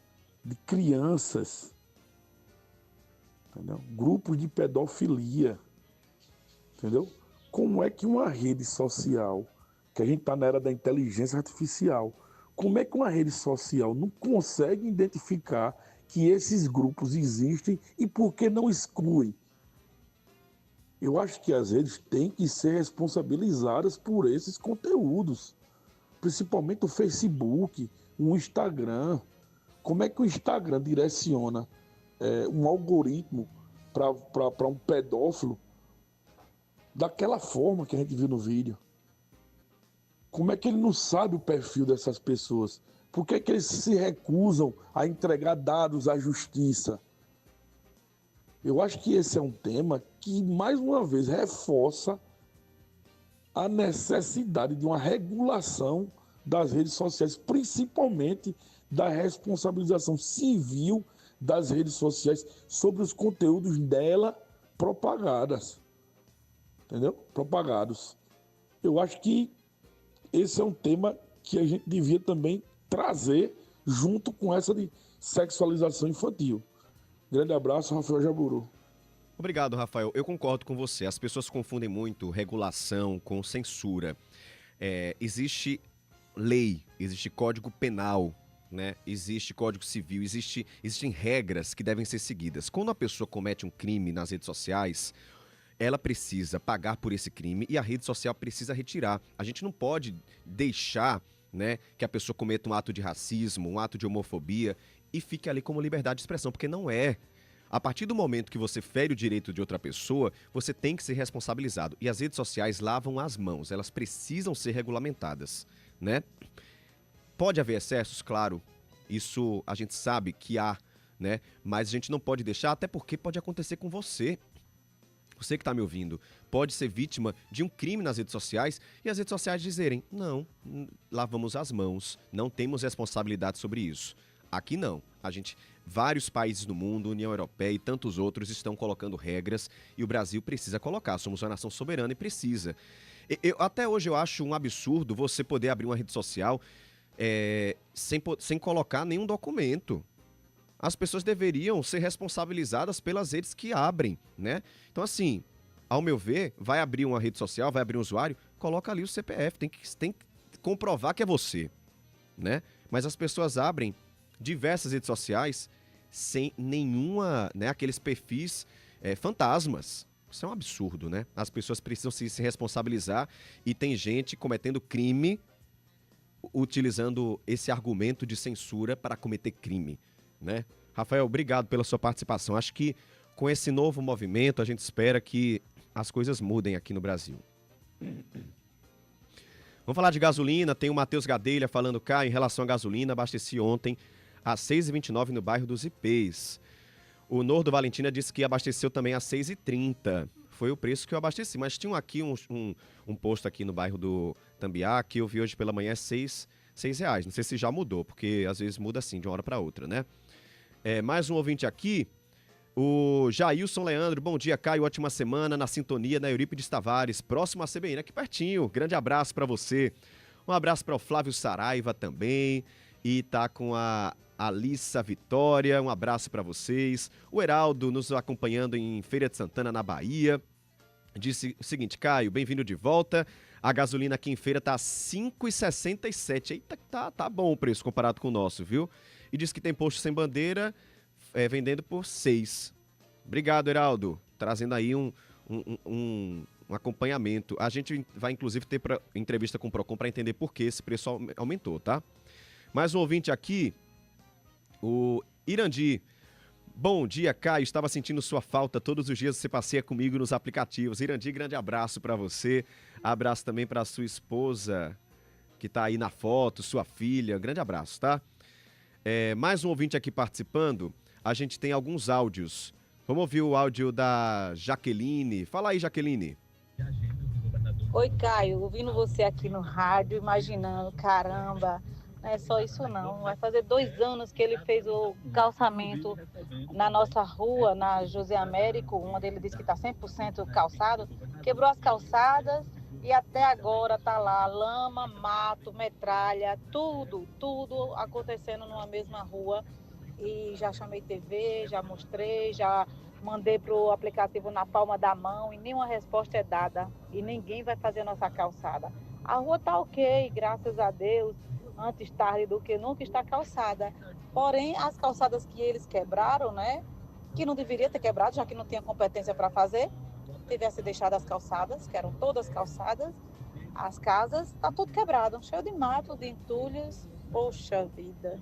de crianças, entendeu? Grupos de pedofilia, entendeu? Como é que uma rede social, que a gente está na era da inteligência artificial, como é que uma rede social não consegue identificar que esses grupos existem e por que não excluem? Eu acho que as redes têm que ser responsabilizadas por esses conteúdos, principalmente o Facebook, o Instagram. Como é que o Instagram direciona um algoritmo para um pedófilo daquela forma que a gente viu no vídeo? Como é que ele não sabe o perfil dessas pessoas? Por que eles se recusam a entregar dados à justiça? Eu acho que esse é um tema que, mais uma vez, reforça a necessidade de uma regulação das redes sociais, principalmente da responsabilização civil das redes sociais sobre os conteúdos dela propagadas. Entendeu? Propagados. Eu acho que esse é um tema que a gente devia também trazer junto com essa de sexualização infantil. Grande abraço, Rafael Jaburu. Obrigado, Rafael. Eu concordo com você. As pessoas confundem muito regulação com censura. Existe lei, existe código penal, né? Existe código civil, existem regras que devem ser seguidas. Quando a pessoa comete um crime nas redes sociais, ela precisa pagar por esse crime e a rede social precisa retirar. A gente não pode deixar, né, que a pessoa cometa um ato de racismo, um ato de homofobia e fique ali como liberdade de expressão, porque não é. A partir do momento que você fere o direito de outra pessoa, você tem que ser responsabilizado. E as redes sociais lavam as mãos, elas precisam ser regulamentadas, né? Pode haver excessos, claro, isso a gente sabe que há, né? Mas a gente não pode deixar, até porque pode acontecer com você. Você que está me ouvindo, pode ser vítima de um crime nas redes sociais e as redes sociais dizerem, não, lavamos as mãos, não temos responsabilidade sobre isso. Aqui não. Vários países do mundo, União Europeia e tantos outros estão colocando regras e o Brasil precisa colocar. Somos uma nação soberana e precisa. Até hoje eu acho um absurdo você poder abrir uma rede social sem colocar nenhum documento. As pessoas deveriam ser responsabilizadas pelas redes que abrem, né? Então, assim, ao meu ver, vai abrir uma rede social, vai abrir um usuário, coloca ali o CPF, tem que comprovar que é você, né? Mas as pessoas abrem diversas redes sociais sem nenhuma, né, aqueles perfis fantasmas. Isso é um absurdo, né? As pessoas precisam se responsabilizar e tem gente cometendo crime utilizando esse argumento de censura para cometer crime, né? Rafael, obrigado pela sua participação. Acho que com esse novo movimento a gente espera que as coisas mudem aqui no Brasil. Vamos falar de gasolina. Tem o Matheus Gadelha falando cá em relação à gasolina. Abasteci ontem às 6h29 no bairro dos Ipês. O Nordo Valentina disse que abasteceu também às 6h30. Foi o preço que eu abasteci. Mas tinha aqui um posto aqui no bairro do Tambiá, que eu vi hoje pela manhã, R$6. Não sei se já mudou, porque às vezes muda assim, de uma hora para outra, né? Mais um ouvinte aqui, o Jailson Leandro. Bom dia, Caio. Ótima semana na sintonia na Eurípides Tavares, próximo à CBN, aqui pertinho. Grande abraço para você. Um abraço para o Flávio Saraiva também. E tá com a Alissa Vitória. Um abraço para vocês. O Heraldo nos acompanhando em Feira de Santana, na Bahia. Disse o seguinte: Caio, bem-vindo de volta. A gasolina aqui em Feira tá 5,67. Eita, tá bom o preço comparado com o nosso, viu? E diz que tem posto sem bandeira vendendo por 6. Obrigado, Heraldo. Trazendo aí um acompanhamento. A gente vai, inclusive, ter entrevista com o Procon para entender por que esse preço aumentou, tá? Mais um ouvinte aqui, o Irandi. Bom dia, Caio. Estava sentindo sua falta. Todos os dias você passeia comigo nos aplicativos. Irandi, grande abraço para você. Abraço também para sua esposa, que está aí na foto, sua filha. Grande abraço, tá? Mais um ouvinte aqui participando. A gente tem alguns áudios. Vamos ouvir o áudio da Jaqueline. Fala aí, Jaqueline. Oi, Caio. Ouvindo você aqui no rádio, imaginando, caramba, não é só isso não. Vai fazer 2 anos que ele fez o calçamento na nossa rua, na José Américo. Uma dele disse que está 100% calçado. Quebrou as calçadas e até agora tá lá lama, mato, metralha, tudo acontecendo numa mesma rua. E já chamei TV, já mostrei, já mandei pro aplicativo na palma da mão e nenhuma resposta é dada. E ninguém vai fazer a nossa calçada. A rua tá ok, graças a Deus. Antes tarde do que nunca está calçada. Porém, as calçadas que eles quebraram, né? Que não deveria ter quebrado, já que não tinha competência para fazer. Tivesse deixado as calçadas, que eram todas calçadas. As casas, tá tudo quebrado, cheio de mato, de entulhos. Poxa vida.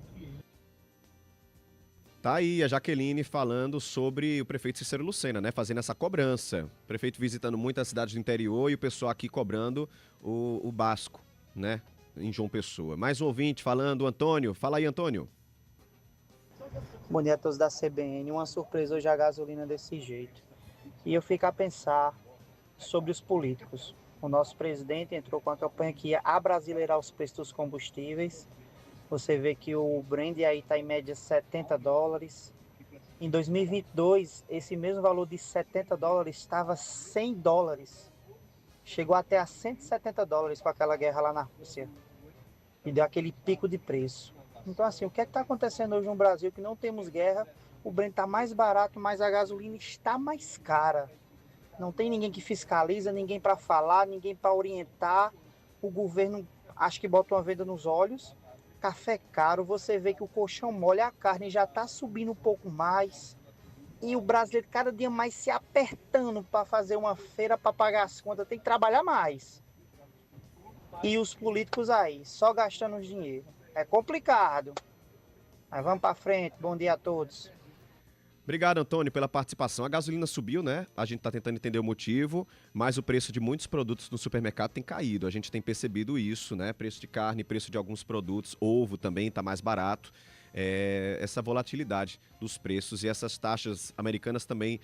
Tá aí a Jaqueline falando sobre o prefeito Cícero Lucena, né? Fazendo essa cobrança. O prefeito visitando muitas cidades do interior e o pessoal aqui cobrando o básico, né? Em João Pessoa. Mais um ouvinte falando, Antônio. Fala aí, Antônio. Bom dia a todos da CBN. Uma surpresa hoje a gasolina desse jeito. E eu fico a pensar sobre os políticos. O nosso presidente entrou com a campanha que ia abrasileirar os preços dos combustíveis. Você vê que o Brent aí está em média $70. Em 2022, esse mesmo valor de $70 estava $100. Chegou até a $170 com aquela guerra lá na Rússia. E deu aquele pico de preço. Então, assim, o que é que está acontecendo hoje no Brasil? Que não temos guerra, o Brent está mais barato, mas a gasolina está mais cara. Não tem ninguém que fiscaliza, ninguém para falar, ninguém para orientar. O governo, acho que bota uma venda nos olhos. Café caro, você vê que o colchão mole, a carne já está subindo um pouco mais. E o brasileiro cada dia mais se apertando para fazer uma feira, para pagar as contas, tem que trabalhar mais. E os políticos aí, só gastando dinheiro. É complicado. Mas vamos para frente, bom dia a todos. Obrigado, Antônio, pela participação. A gasolina subiu, né? A gente está tentando entender o motivo, mas o preço de muitos produtos no supermercado tem caído. A gente tem percebido isso, né? Preço de carne, preço de alguns produtos, ovo também está mais barato. Essa volatilidade dos preços e essas taxas americanas também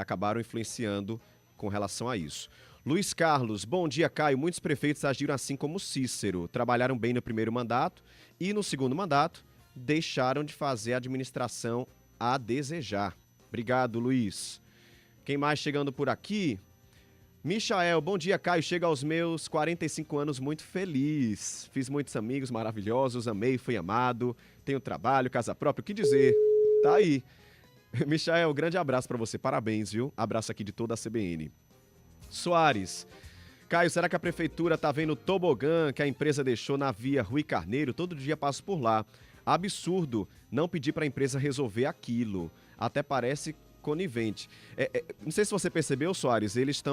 acabaram influenciando com relação a isso. Luiz Carlos, bom dia, Caio. Muitos prefeitos agiram assim como Cícero. Trabalharam bem no primeiro mandato e no segundo mandato deixaram de fazer a administração a desejar. Obrigado, Luiz. Quem mais chegando por aqui? Michael, bom dia, Caio. Chega aos meus 45 anos muito feliz. Fiz muitos amigos maravilhosos, amei, fui amado. Tenho trabalho, casa própria, o que dizer? Tá aí. Michael, grande abraço pra você. Parabéns, viu? Abraço aqui de toda a CBN. Soares. Caio, será que a prefeitura tá vendo o tobogã que a empresa deixou na via Rui Carneiro? Todo dia passo por lá. Absurdo não pedir para a empresa resolver aquilo. Até parece conivente. Não sei se você percebeu, Soares, eles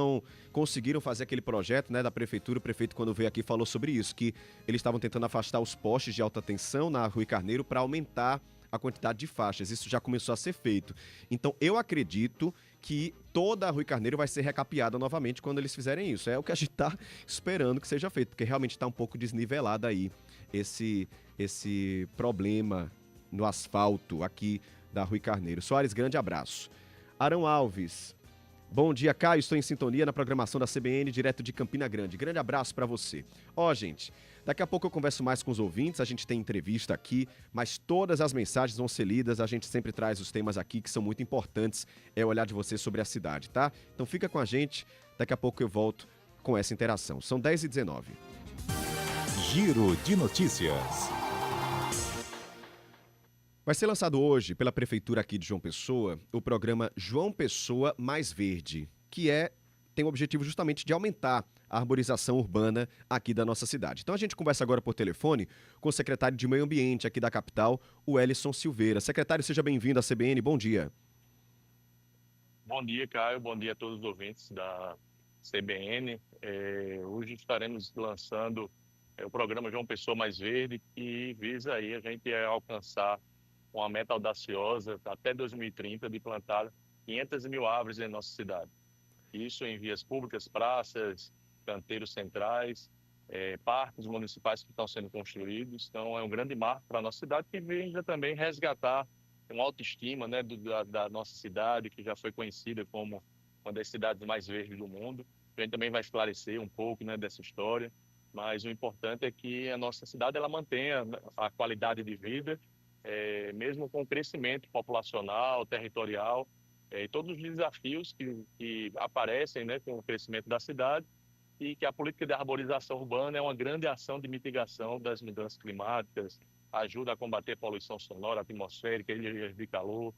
conseguiram fazer aquele projeto, né, da prefeitura. O prefeito, quando veio aqui, falou sobre isso, que eles estavam tentando afastar os postes de alta tensão na Rui Carneiro para aumentar a quantidade de faixas. Isso já começou a ser feito. Então, eu acredito que toda a Rui Carneiro vai ser recapeada novamente quando eles fizerem isso. É o que a gente está esperando que seja feito, porque realmente está um pouco desnivelado aí esse problema no asfalto aqui da Rui Carneiro. Soares, grande abraço. Arão Alves. Bom dia, Caio. Estou em sintonia na programação da CBN, direto de Campina Grande. Grande abraço para você. Gente, daqui a pouco eu converso mais com os ouvintes, a gente tem entrevista aqui, mas todas as mensagens vão ser lidas, a gente sempre traz os temas aqui que são muito importantes, é o olhar de você sobre a cidade, tá? Então fica com a gente, daqui a pouco eu volto com essa interação. São 10h19. Giro de notícias. Vai ser lançado hoje pela Prefeitura aqui de João Pessoa o programa João Pessoa Mais Verde, que tem o objetivo justamente de aumentar a arborização urbana aqui da nossa cidade. Então a gente conversa agora por telefone com o secretário de Meio Ambiente aqui da capital, o Elison Silveira. Secretário, seja bem-vindo à CBN, bom dia. Bom dia, Caio, bom dia a todos os ouvintes da CBN. Hoje estaremos lançando o programa João Pessoa Mais Verde, que visa aí a gente alcançar uma meta audaciosa até 2030 de plantar 500 mil árvores em nossa cidade. Isso em vias públicas, praças, canteiros centrais, parques municipais que estão sendo construídos. Então é um grande marco para a nossa cidade que visa também resgatar uma autoestima, né, da nossa cidade, que já foi conhecida como uma das cidades mais verdes do mundo. A gente também vai esclarecer um pouco, né, dessa história, mas o importante é que a nossa cidade ela mantenha a qualidade de vida, mesmo com o crescimento populacional, territorial, e todos os desafios que aparecem, né, com o crescimento da cidade, e que a política de arborização urbana é uma grande ação de mitigação das mudanças climáticas, ajuda a combater a poluição sonora, atmosférica, ilhas de calor,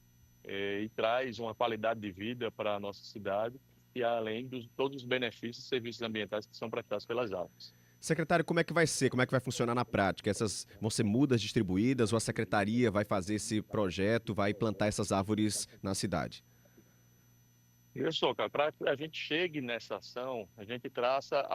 e traz uma qualidade de vida para a nossa cidade, e além de todos os benefícios e serviços ambientais que são prestados pelas árvores. Secretário, como é que vai ser? Como é que vai funcionar na prática? Essas vão ser mudas distribuídas ou a secretaria vai fazer esse projeto, vai plantar essas árvores na cidade? Isso, cara, para que a gente chegue nessa ação, a gente traça,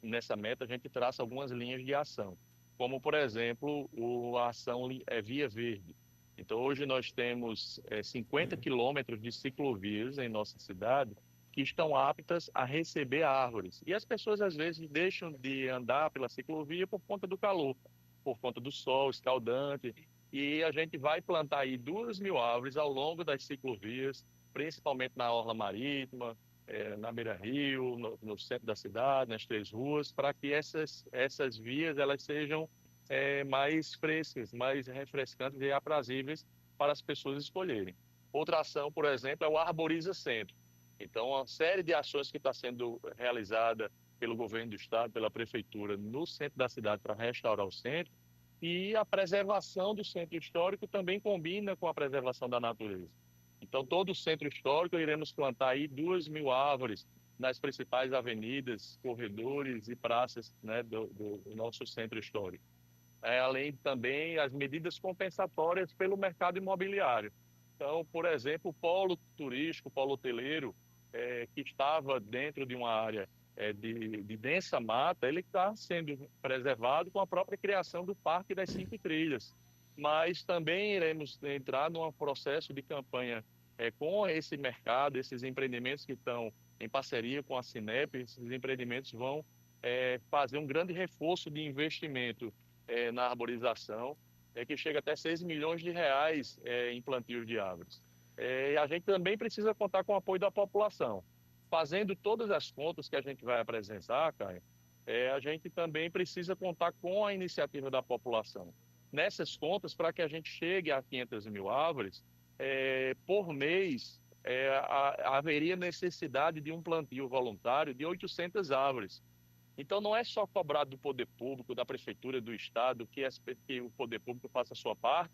nessa meta, a gente traça algumas linhas de ação, como, por exemplo, a ação Via Verde. Então, hoje nós temos 50 quilômetros de ciclovias em nossa cidade, que estão aptas a receber árvores. E as pessoas, às vezes, deixam de andar pela ciclovia por conta do calor, por conta do sol escaldante. E a gente vai plantar aí 2.000 árvores ao longo das ciclovias, principalmente na orla marítima, na beira-rio, no centro da cidade, nas 3 ruas, para que essas vias elas sejam mais frescas, mais refrescantes e aprazíveis para as pessoas escolherem. Outra ação, por exemplo, é o Arboriza Centro. Então, uma série de ações que está sendo realizada pelo governo do estado, pela prefeitura, no centro da cidade para restaurar o centro, e a preservação do centro histórico também combina com a preservação da natureza. Então, todo o centro histórico iremos plantar aí 2.000 árvores nas principais avenidas, corredores e praças, né, do nosso centro histórico. Além também as medidas compensatórias pelo mercado imobiliário. Então, por exemplo, o polo turístico, o polo hoteleiro, que estava dentro de uma área de densa mata, ele está sendo preservado com a própria criação do Parque das 5 Trilhas. Mas também iremos entrar num processo de campanha com esse mercado, esses empreendimentos que estão em parceria com a Cinep, esses empreendimentos vão fazer um grande reforço de investimento na arborização, que chega até 6 milhões de reais em plantios de árvores. A gente também precisa contar com o apoio da população. Fazendo todas as contas que a gente vai apresentar, Caio, a gente também precisa contar com a iniciativa da população. Nessas contas, para que a gente chegue a 500 mil árvores, por mês, haveria necessidade de um plantio voluntário de 800 árvores. Então, não é só cobrado do poder público, da prefeitura, do estado, que o poder público faça a sua parte,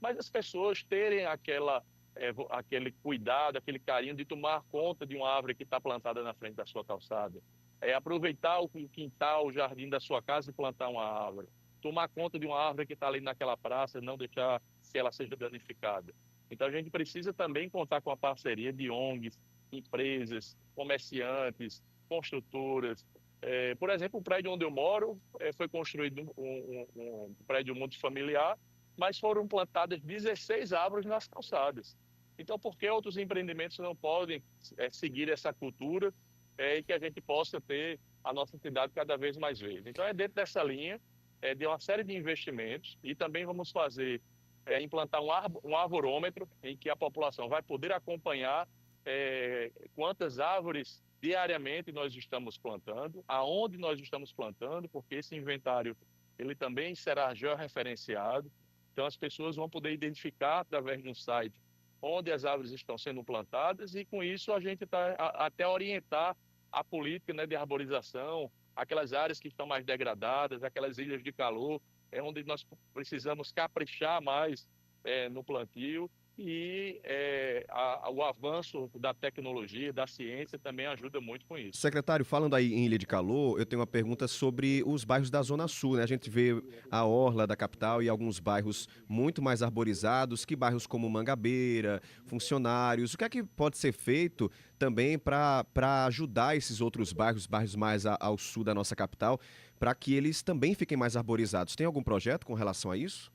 mas as pessoas terem aquele cuidado, aquele carinho de tomar conta de uma árvore que está plantada na frente da sua calçada. Aproveitar o quintal, o jardim da sua casa e plantar uma árvore. Tomar conta de uma árvore que está ali naquela praça, não deixar que ela seja danificada. Então, a gente precisa também contar com a parceria de ONGs, empresas, comerciantes, construtoras. Por exemplo, o prédio onde eu moro foi construído um prédio multifamiliar, mas foram plantadas 16 árvores nas calçadas. Então, por que outros empreendimentos não podem seguir essa cultura e que a gente possa ter a nossa cidade cada vez mais verde? Então, dentro dessa linha de uma série de investimentos, e também vamos fazer implantar um arvorômetro em que a população vai poder acompanhar quantas árvores diariamente nós estamos plantando, aonde nós estamos plantando, porque esse inventário ele também será georreferenciado. Então as pessoas vão poder identificar através de um site onde as árvores estão sendo plantadas e com isso a gente está até orientar a política, né, de arborização, aquelas áreas que estão mais degradadas, aquelas ilhas de calor, onde nós precisamos caprichar mais no plantio. E o avanço da tecnologia, da ciência também ajuda muito com isso. Secretário, falando aí em Ilha de Calor, eu tenho uma pergunta sobre os bairros da Zona Sul, né? A gente vê a orla da capital e alguns bairros muito mais arborizados, que bairros como Mangabeira, Funcionários. O que é que pode ser feito também para ajudar esses outros bairros mais ao sul da nossa capital, para que eles também fiquem mais arborizados? Tem algum projeto com relação a isso?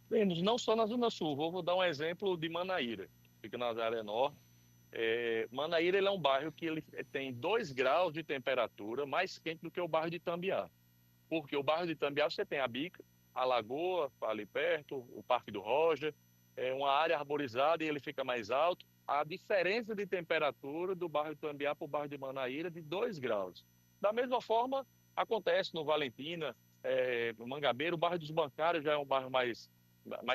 Temos, não só na Zona Sul. Vou dar um exemplo de Manaíra, que fica na área norte. Manaíra ele é um bairro que ele tem 2 graus de temperatura mais quente do que o bairro de Itambiá. Porque o bairro de Itambiá você tem a Bica, a Lagoa, ali perto, o Parque do Roger, uma área arborizada e ele fica mais alto. A diferença de temperatura do bairro de Itambiá para o bairro de Manaíra é de 2 graus. Da mesma forma, acontece no Valentina, no Mangabeira, o bairro dos Bancários já é um bairro mais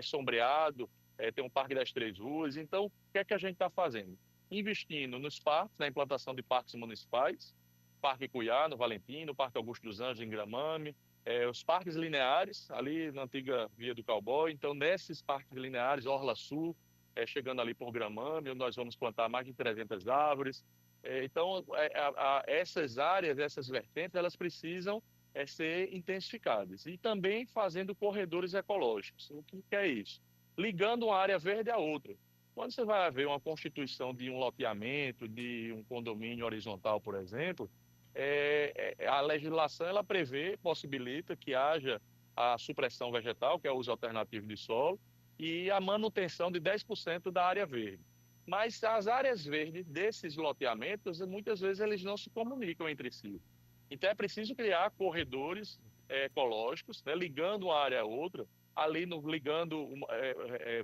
sombreado, tem um Parque das Três Ruas. Então, o que é que a gente está fazendo? Investindo nos parques, na implantação de parques municipais, Parque Cuiá, no Valentino, Parque Augusto dos Anjos, em Gramame, os parques lineares, ali na antiga Via do Cowboy. Então, nesses parques lineares, Orla Sul, chegando ali por Gramame, onde nós vamos plantar mais de 300 árvores. Então, essas áreas, essas vertentes, elas precisam ser intensificadas. E também fazendo corredores ecológicos. O que é isso? Ligando uma área verde à outra. Quando você vai haver uma constituição de um loteamento, de um condomínio horizontal, por exemplo, a legislação ela possibilita que haja a supressão vegetal, que é o uso alternativo de solo, e a manutenção de 10% da área verde. Mas as áreas verdes desses loteamentos, muitas vezes eles não se comunicam entre si. Então é preciso criar corredores ecológicos, né, ligando uma área a outra. Ali ligando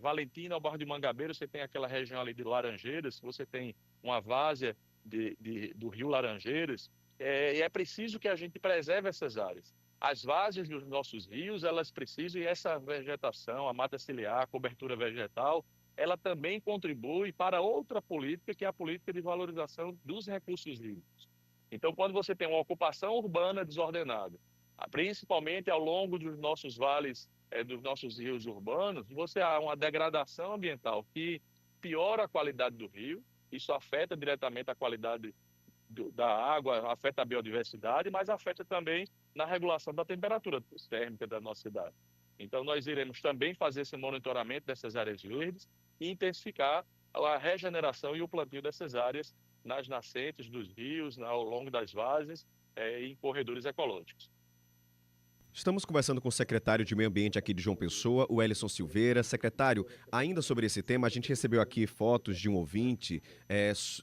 Valentina ao bairro de Mangabeira, você tem aquela região ali de Laranjeiras, você tem uma várzea do rio Laranjeiras, e é preciso que a gente preserve essas áreas. As várzeas dos nossos rios, elas precisam, e essa vegetação, a mata ciliar, a cobertura vegetal, ela também contribui para outra política, que é a política de valorização dos recursos hídricos. Então, quando você tem uma ocupação urbana desordenada, principalmente ao longo dos nossos vales, dos nossos rios urbanos, você há uma degradação ambiental que piora a qualidade do rio, isso afeta diretamente a qualidade da água, afeta a biodiversidade, mas afeta também na regulação da temperatura térmica da nossa cidade. Então, nós iremos também fazer esse monitoramento dessas áreas verdes e intensificar a regeneração e o plantio dessas áreas nas nascentes dos rios, ao longo das várzeas e em corredores ecológicos. Estamos conversando com o secretário de Meio Ambiente aqui de João Pessoa, o Welison Silveira. Secretário, ainda sobre esse tema, a gente recebeu aqui fotos de um ouvinte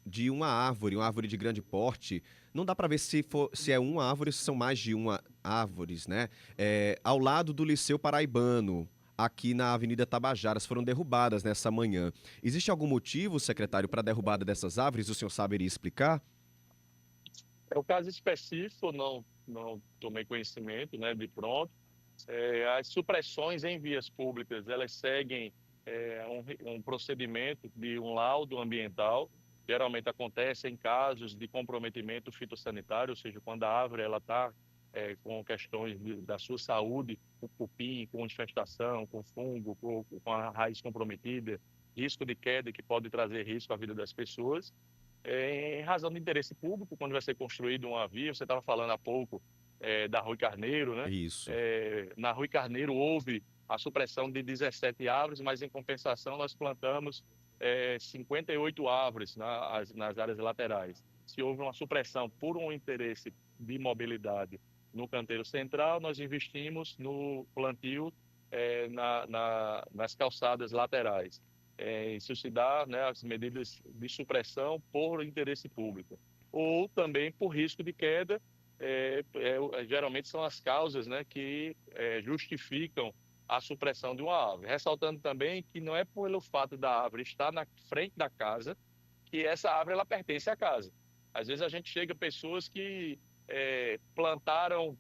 de uma árvore de grande porte. Não dá para ver se é uma árvore ou se são mais de uma árvores, né? Ao lado do Liceu Paraibano, aqui na Avenida Tabajaras, foram derrubadas nessa manhã. Existe algum motivo, secretário, para a derrubada dessas árvores? O senhor saberia explicar? O caso específico, não tomei conhecimento, né, de pronto. As supressões em vias públicas, elas seguem um procedimento de um laudo ambiental. Geralmente acontece em casos de comprometimento fitossanitário, ou seja, quando a árvore está com questões da sua saúde, com cupim, com infestação, com fungo, com a raiz comprometida, risco de queda que pode trazer risco à vida das pessoas. Em razão do interesse público, quando vai ser construída uma via, você estava falando há pouco da Rui Carneiro, né? Isso. Na Rui Carneiro houve a supressão de 17 árvores, mas em compensação nós plantamos 58 árvores nas áreas laterais. Se houve uma supressão por um interesse de mobilidade no canteiro central, nós investimos no plantio nas calçadas laterais. Isso se dá, né, as medidas de supressão por interesse público. Ou também por risco de queda, geralmente são as causas, né, que justificam a supressão de uma árvore. Ressaltando também que não é pelo fato da árvore estar na frente da casa que essa árvore ela pertence à casa. Às vezes a gente chega a pessoas que plantaram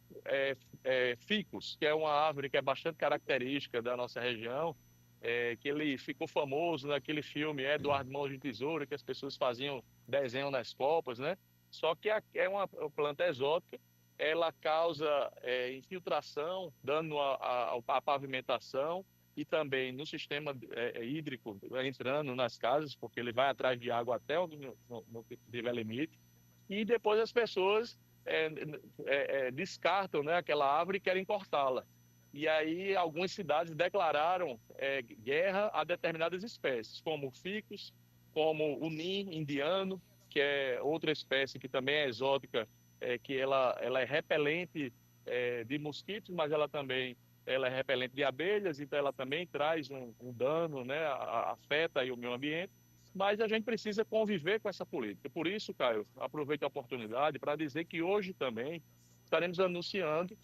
ficus, que é uma árvore que é bastante característica da nossa região, que ele ficou famoso naquele filme Eduardo Mãos de Tesoura, que as pessoas faziam desenho nas copas, né? Só que é uma planta exótica, ela causa infiltração, dano à pavimentação e também no sistema hídrico, entrando nas casas, porque ele vai atrás de água até onde não tiver limite. E depois as pessoas descartam, né, aquela árvore e querem cortá-la. E aí algumas cidades declararam guerra a determinadas espécies, como o ficus, como o nim indiano, que é outra espécie que também é exótica, que ela é repelente de mosquitos, mas ela é repelente de abelhas, então ela também traz um dano, né, afeta aí o meio ambiente, mas a gente precisa conviver com essa política. Por isso, Caio, aproveito a oportunidade para dizer que hoje também estaremos anunciando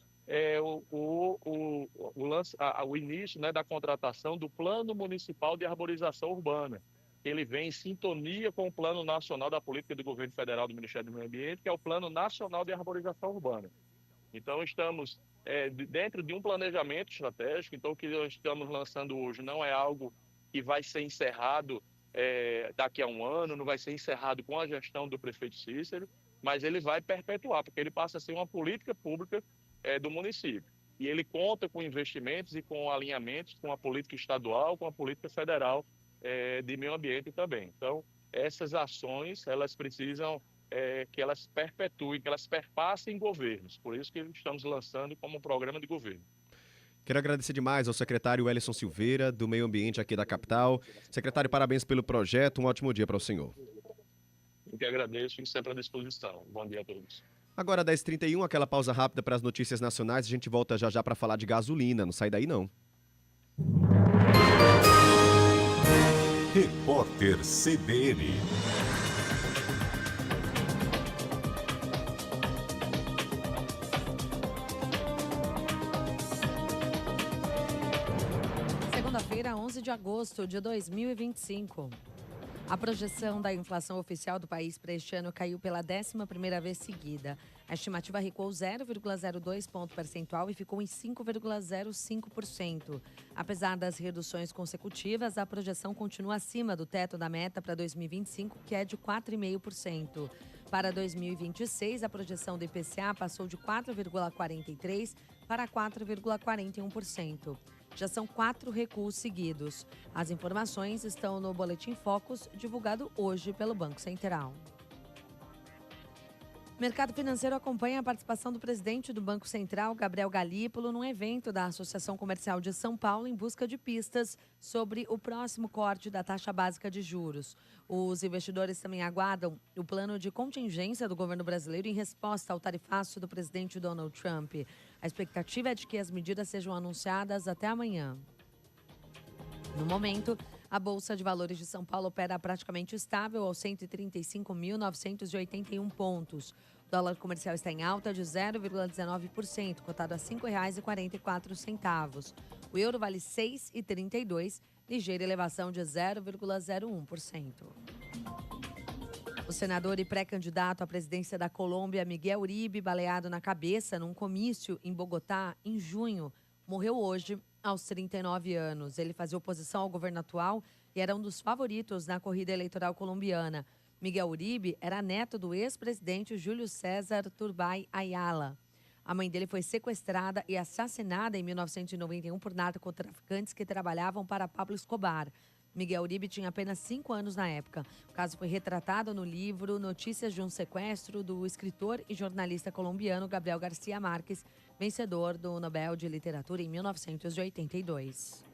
o início, né, da contratação do Plano Municipal de Arborização Urbana. Ele vem em sintonia com o Plano Nacional da Política do Governo Federal do Ministério do Meio Ambiente, que é o Plano Nacional de Arborização Urbana. Então, estamos dentro de um planejamento estratégico. Então, o que nós estamos lançando hoje não é algo que vai ser encerrado daqui a um ano, não vai ser encerrado com a gestão do prefeito Cícero, mas ele vai perpetuar, porque ele passa a ser uma política pública do município. E ele conta com investimentos e com alinhamentos com a política estadual, com a política federal de meio ambiente também. Então, essas ações, elas precisam que elas perpetuem, que elas perpassem governos. Por isso que estamos lançando como um programa de governo. Quero agradecer demais ao secretário Wellison Silveira, do Meio Ambiente aqui da capital. Secretário, parabéns pelo projeto. Um ótimo dia para o senhor. Eu que agradeço, fico sempre à disposição. Bom dia a todos. Agora, 10h31, aquela pausa rápida para as notícias nacionais. A gente volta já para falar de gasolina. Não sai daí, não. Repórter CBN. Segunda-feira, 11 de agosto de 2025. A projeção da inflação oficial do país para este ano caiu pela 11ª vez seguida. A estimativa recuou 0,02 ponto percentual e ficou em 5,05%. Apesar das reduções consecutivas, a projeção continua acima do teto da meta para 2025, que é de 4,5%. Para 2026, a projeção do IPCA passou de 4,43% para 4,41%. Já são 4 recuos seguidos. As informações estão no Boletim Focus, divulgado hoje pelo Banco Central. O mercado financeiro acompanha a participação do presidente do Banco Central, Gabriel Galípolo, num evento da Associação Comercial de São Paulo em busca de pistas sobre o próximo corte da taxa básica de juros. Os investidores também aguardam o plano de contingência do governo brasileiro em resposta ao tarifaço do presidente Donald Trump. A expectativa é de que as medidas sejam anunciadas até amanhã. No momento, a Bolsa de Valores de São Paulo opera praticamente estável aos 135.981 pontos. O dólar comercial está em alta de 0,19%, cotado a R$ 5,44. O euro vale R$ 6,32, ligeira elevação de 0,01%. O senador e pré-candidato à presidência da Colômbia, Miguel Uribe, baleado na cabeça num comício em Bogotá em junho, morreu hoje aos 39 anos. Ele fazia oposição ao governo atual e era um dos favoritos na corrida eleitoral colombiana. Miguel Uribe era neto do ex-presidente Júlio César Turbay Ayala. A mãe dele foi sequestrada e assassinada em 1991 por narcotraficantes que trabalhavam para Pablo Escobar. Miguel Uribe tinha apenas 5 anos na época. O caso foi retratado no livro Notícias de um Sequestro, do escritor e jornalista colombiano Gabriel Garcia Marques, vencedor do Nobel de Literatura em 1982.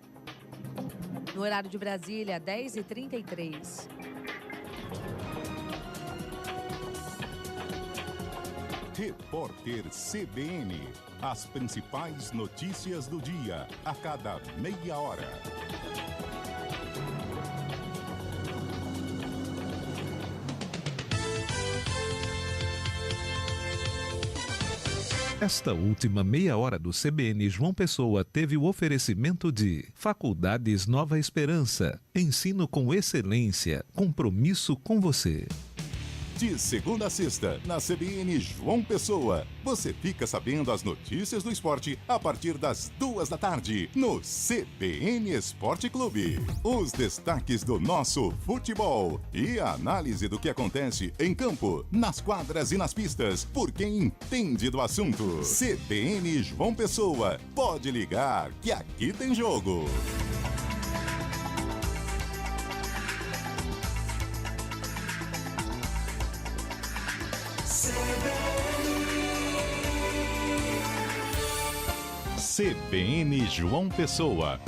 No horário de Brasília, 10h33. Repórter CBN. As principais notícias do dia, a cada meia hora. Esta última meia hora do CBN João Pessoa teve o oferecimento de Faculdades Nova Esperança. Ensino com excelência. Compromisso com você. De segunda a sexta, na CBN João Pessoa, você fica sabendo as notícias do esporte a partir das 2 da tarde, no CBN Esporte Clube. Os destaques do nosso futebol e a análise do que acontece em campo, nas quadras e nas pistas, por quem entende do assunto. CBN João Pessoa, pode ligar que aqui tem jogo. CBN João Pessoa.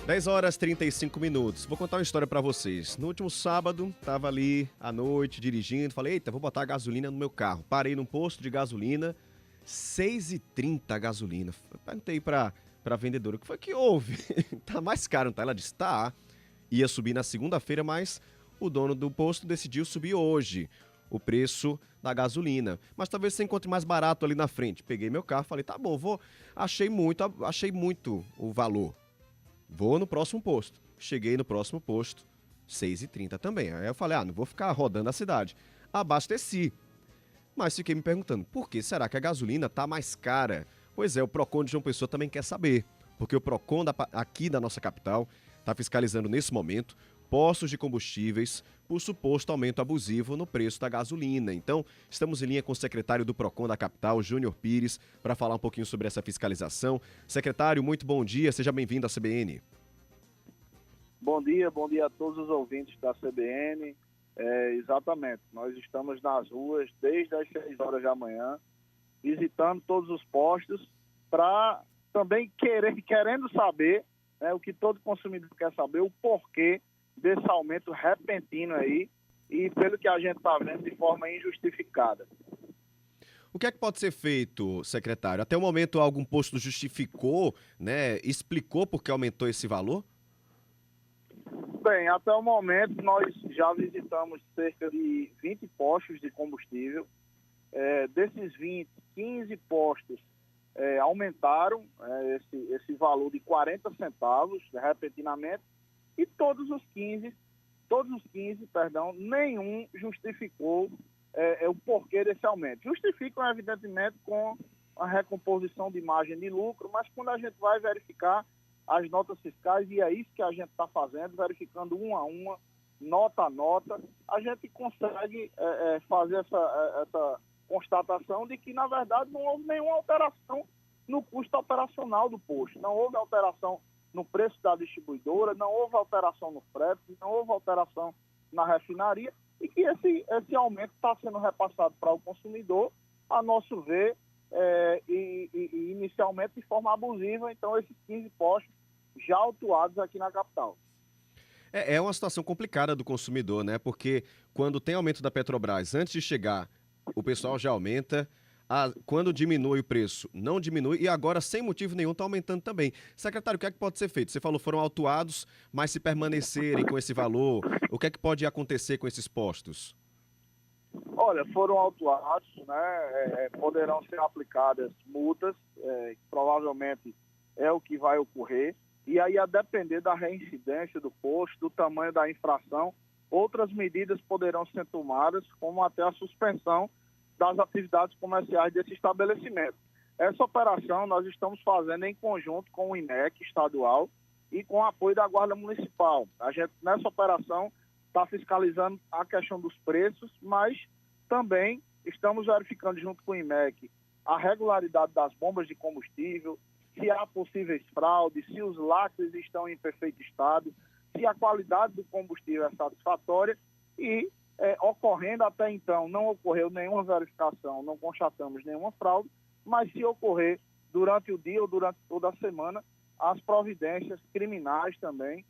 Dez horas 35 minutos. Vou contar uma história pra vocês. No último sábado, tava ali à noite dirigindo, falei, eita, vou botar gasolina no meu carro. Parei num posto de gasolina, 6,30 a gasolina. Perguntei pra vendedora, o que foi que houve? Tá mais caro, não tá? Ela disse, tá. Ia subir na segunda-feira, mas o dono do posto decidiu subir hoje o preço da gasolina. Mas talvez você encontre mais barato ali na frente. Peguei meu carro, falei, tá bom, vou. Achei muito o valor. Vou no próximo posto. Cheguei no próximo posto, 6,30 também. Aí eu falei, não vou ficar rodando a cidade. Abasteci. Mas fiquei me perguntando, por que será que a gasolina tá mais cara? Pois é, o Procon de João Pessoa também quer saber. Porque o Procon aqui da nossa capital está fiscalizando nesse momento postos de combustíveis por suposto aumento abusivo no preço da gasolina. Então, estamos em linha com o secretário do Procon da capital, Júnior Pires, para falar um pouquinho sobre essa fiscalização. Secretário, muito bom dia, seja bem-vindo à CBN. Bom dia a todos os ouvintes da CBN. Exatamente, nós estamos nas ruas desde as 6 horas da manhã, visitando todos os postos, para também querendo saber, o que todo consumidor quer saber, o porquê desse aumento repentino aí e pelo que a gente está vendo de forma injustificada. O que é que pode ser feito, secretário? Até o momento algum posto justificou, explicou por que aumentou esse valor? Bem, até o momento nós já visitamos cerca de 20 postos de combustível. Desses 20, 15 postos aumentaram esse valor de 40 centavos repentinamente, e todos os 15, nenhum justificou o porquê desse aumento. Justificam, evidentemente, com a recomposição de margem de lucro, mas quando a gente vai verificar as notas fiscais, e é isso que a gente está fazendo, verificando uma a uma, nota a nota, a gente consegue fazer essa constatação de que, na verdade, não houve nenhuma alteração no custo operacional do posto, não houve alteração no preço da distribuidora, não houve alteração no frete, não houve alteração na refinaria, e que esse aumento está sendo repassado para o consumidor, a nosso ver, e inicialmente de forma abusiva. Então, esses 15 postos já autuados aqui na capital. É uma situação complicada do consumidor, né? Porque quando tem aumento da Petrobras, antes de chegar, o pessoal já aumenta. Quando diminui o preço, não diminui, e agora, sem motivo nenhum, está aumentando também. Secretário, o que é que pode ser feito? Você falou foram autuados, mas se permanecerem com esse valor, o que é que pode acontecer com esses postos? Olha, foram autuados, poderão ser aplicadas multas, provavelmente é o que vai ocorrer, e aí, a depender da reincidência do posto, do tamanho da infração, outras medidas poderão ser tomadas, como até a suspensão das atividades comerciais desse estabelecimento. Essa operação nós estamos fazendo em conjunto com o INEC estadual e com o apoio da Guarda Municipal. A gente, nessa operação, está fiscalizando a questão dos preços, mas também estamos verificando junto com o INEC a regularidade das bombas de combustível, se há possíveis fraudes, se os lacres estão em perfeito estado, se a qualidade do combustível é satisfatória e ocorrendo até então, não ocorreu nenhuma verificação, não constatamos nenhuma fraude, mas se ocorrer durante o dia ou durante toda a semana, as providências criminais também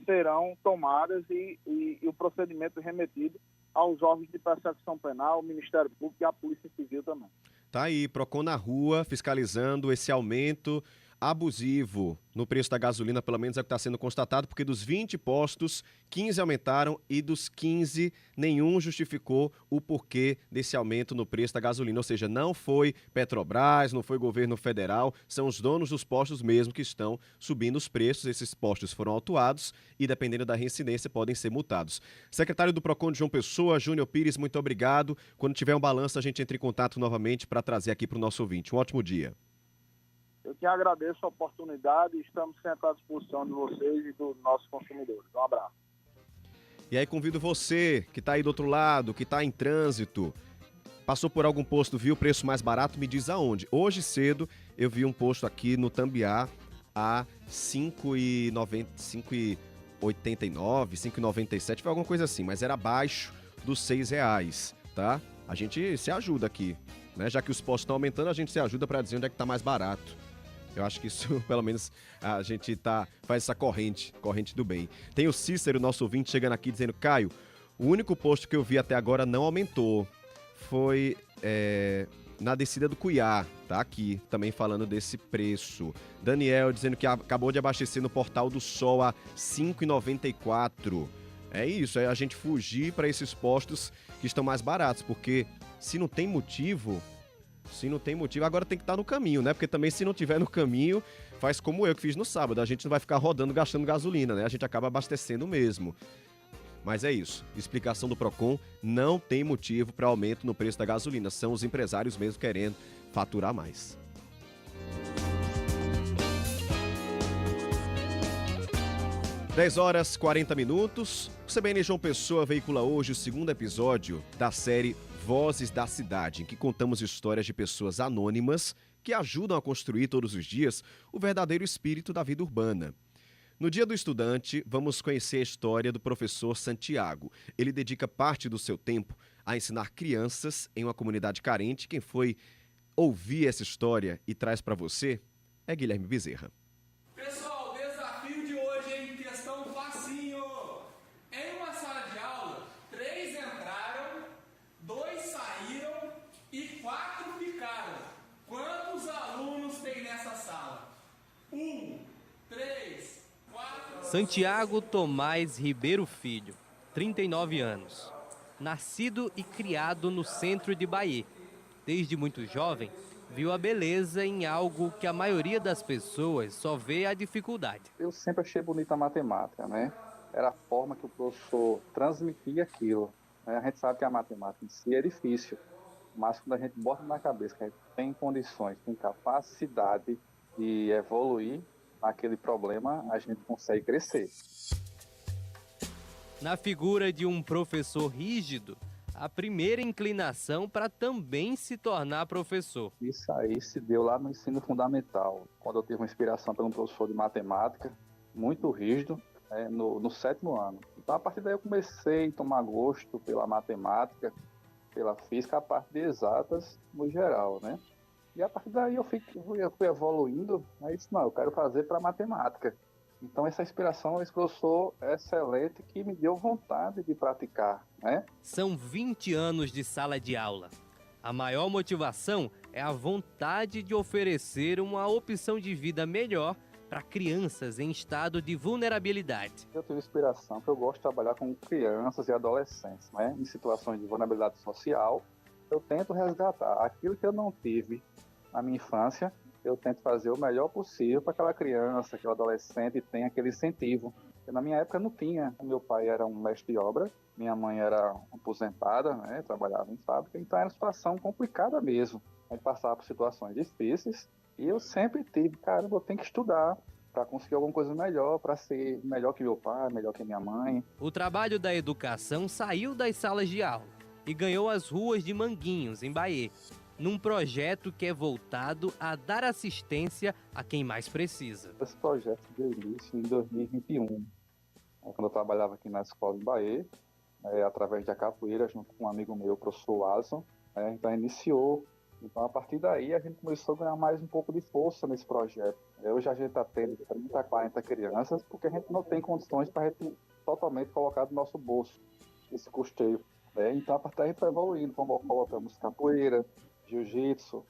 serão tomadas e o procedimento remetido aos órgãos de persecução penal, o Ministério Público e a Polícia Civil também. Tá aí, Procon na rua, fiscalizando esse aumento. abusivo no preço da gasolina, pelo menos é o que está sendo constatado, porque dos 20 postos, 15 aumentaram e dos 15, nenhum justificou o porquê desse aumento no preço da gasolina. Ou seja, não foi Petrobras, não foi governo federal, são os donos dos postos mesmo que estão subindo os preços. Esses postos foram autuados e, dependendo da reincidência, podem ser multados. Secretário do PROCON de João Pessoa, Júnior Pires, muito obrigado. Quando tiver um balanço, a gente entra em contato novamente para trazer aqui para o nosso ouvinte. Um ótimo dia. Eu que agradeço a oportunidade e estamos sempre à disposição de vocês e dos nossos consumidores. Um abraço. E aí convido você que está aí do outro lado, que está em trânsito, passou por algum posto, viu o preço mais barato, me diz aonde. Hoje cedo eu vi um posto aqui no Tambiá a R$ 5,89, R$ 5,97, foi alguma coisa assim, mas era abaixo dos R$ 6, tá? A gente se ajuda aqui, né? Já que os postos estão aumentando, a gente se ajuda para dizer onde é que está mais barato. Eu acho que isso, pelo menos, a gente faz essa corrente do bem. Tem o Cícero, nosso ouvinte, chegando aqui dizendo: Caio, o único posto que eu vi até agora não aumentou. Foi na descida do Cuiá, tá aqui, também falando desse preço. Daniel dizendo que acabou de abastecer no Portal do Sol a R$ 5,94. É isso, é a gente fugir para esses postos que estão mais baratos, porque se não tem motivo, agora tem que estar no caminho, né? Porque também se não tiver no caminho, faz como eu que fiz no sábado, a gente não vai ficar rodando gastando gasolina, né? A gente acaba abastecendo mesmo. Mas é isso, explicação do PROCON, não tem motivo para aumento no preço da gasolina, são os empresários mesmo querendo faturar mais. (10h40). O CBN João Pessoa veicula hoje o segundo episódio da série Vozes da Cidade, em que contamos histórias de pessoas anônimas que ajudam a construir todos os dias o verdadeiro espírito da vida urbana. No Dia do Estudante, vamos conhecer a história do professor Santiago. Ele dedica parte do seu tempo a ensinar crianças em uma comunidade carente. Quem foi ouvir essa história e traz para você é Guilherme Bezerra. Pessoal, o desafio de hoje é em questão facinho. Em uma sala de aula, 3 entraram, 2 saíram e 4 ficaram. Quantos alunos tem nessa sala? 1, 3, 4... Santiago Tomás Ribeiro Filho, 39 anos. Nascido e criado no centro de Bahia. Desde muito jovem, viu a beleza em algo que a maioria das pessoas só vê a dificuldade. Eu sempre achei bonita a matemática, né? Era a forma que o professor transmitia aquilo. Né? A gente sabe que a matemática em si é difícil, mas quando a gente bota na cabeça que a gente tem condições, tem capacidade de evoluir naquele problema, a gente consegue crescer. Na figura de um professor rígido, a primeira inclinação para também se tornar professor. Isso aí se deu lá no ensino fundamental, quando eu tive uma inspiração por um professor de matemática, muito rígido, no 7º ano. Então, a partir daí eu comecei a tomar gosto pela matemática, pela física, a parte de exatas no geral, né? E a partir daí eu fui evoluindo, aí disse, não, eu quero fazer para matemática. Então essa inspiração, esse professor excelente que me deu vontade de praticar, né? São 20 anos de sala de aula. A maior motivação é a vontade de oferecer uma opção de vida melhor para crianças em estado de vulnerabilidade. Eu tenho inspiração, porque eu gosto de trabalhar com crianças e adolescentes, né? Em situações de vulnerabilidade social, eu tento resgatar aquilo que eu não tive na minha infância. Eu tento fazer o melhor possível para aquela criança, aquele adolescente tenha aquele incentivo. Porque na minha época não tinha. O meu pai era um mestre de obra, minha mãe era aposentada, né, trabalhava em fábrica, então era uma situação complicada mesmo. A gente passava por situações difíceis e eu sempre tive, cara, eu tenho que estudar para conseguir alguma coisa melhor, para ser melhor que meu pai, melhor que minha mãe. O trabalho da educação saiu das salas de aula e ganhou as ruas de Manguinhos, em Bahia, num projeto que é voltado a dar assistência a quem mais precisa. Esse projeto deu início em 2021, quando eu trabalhava aqui na escola de Bahia, através da capoeira, junto com um amigo meu, o professor Alisson, então iniciou. Então, a partir daí, a gente começou a ganhar mais um pouco de força nesse projeto. Hoje a gente está tendo 30 a 40 crianças, porque a gente não tem condições para a gente totalmente colocar do nosso bolso esse custeio. Então, a partir daí, a gente está evoluindo. Colocamos capoeira, jiu-jitsu,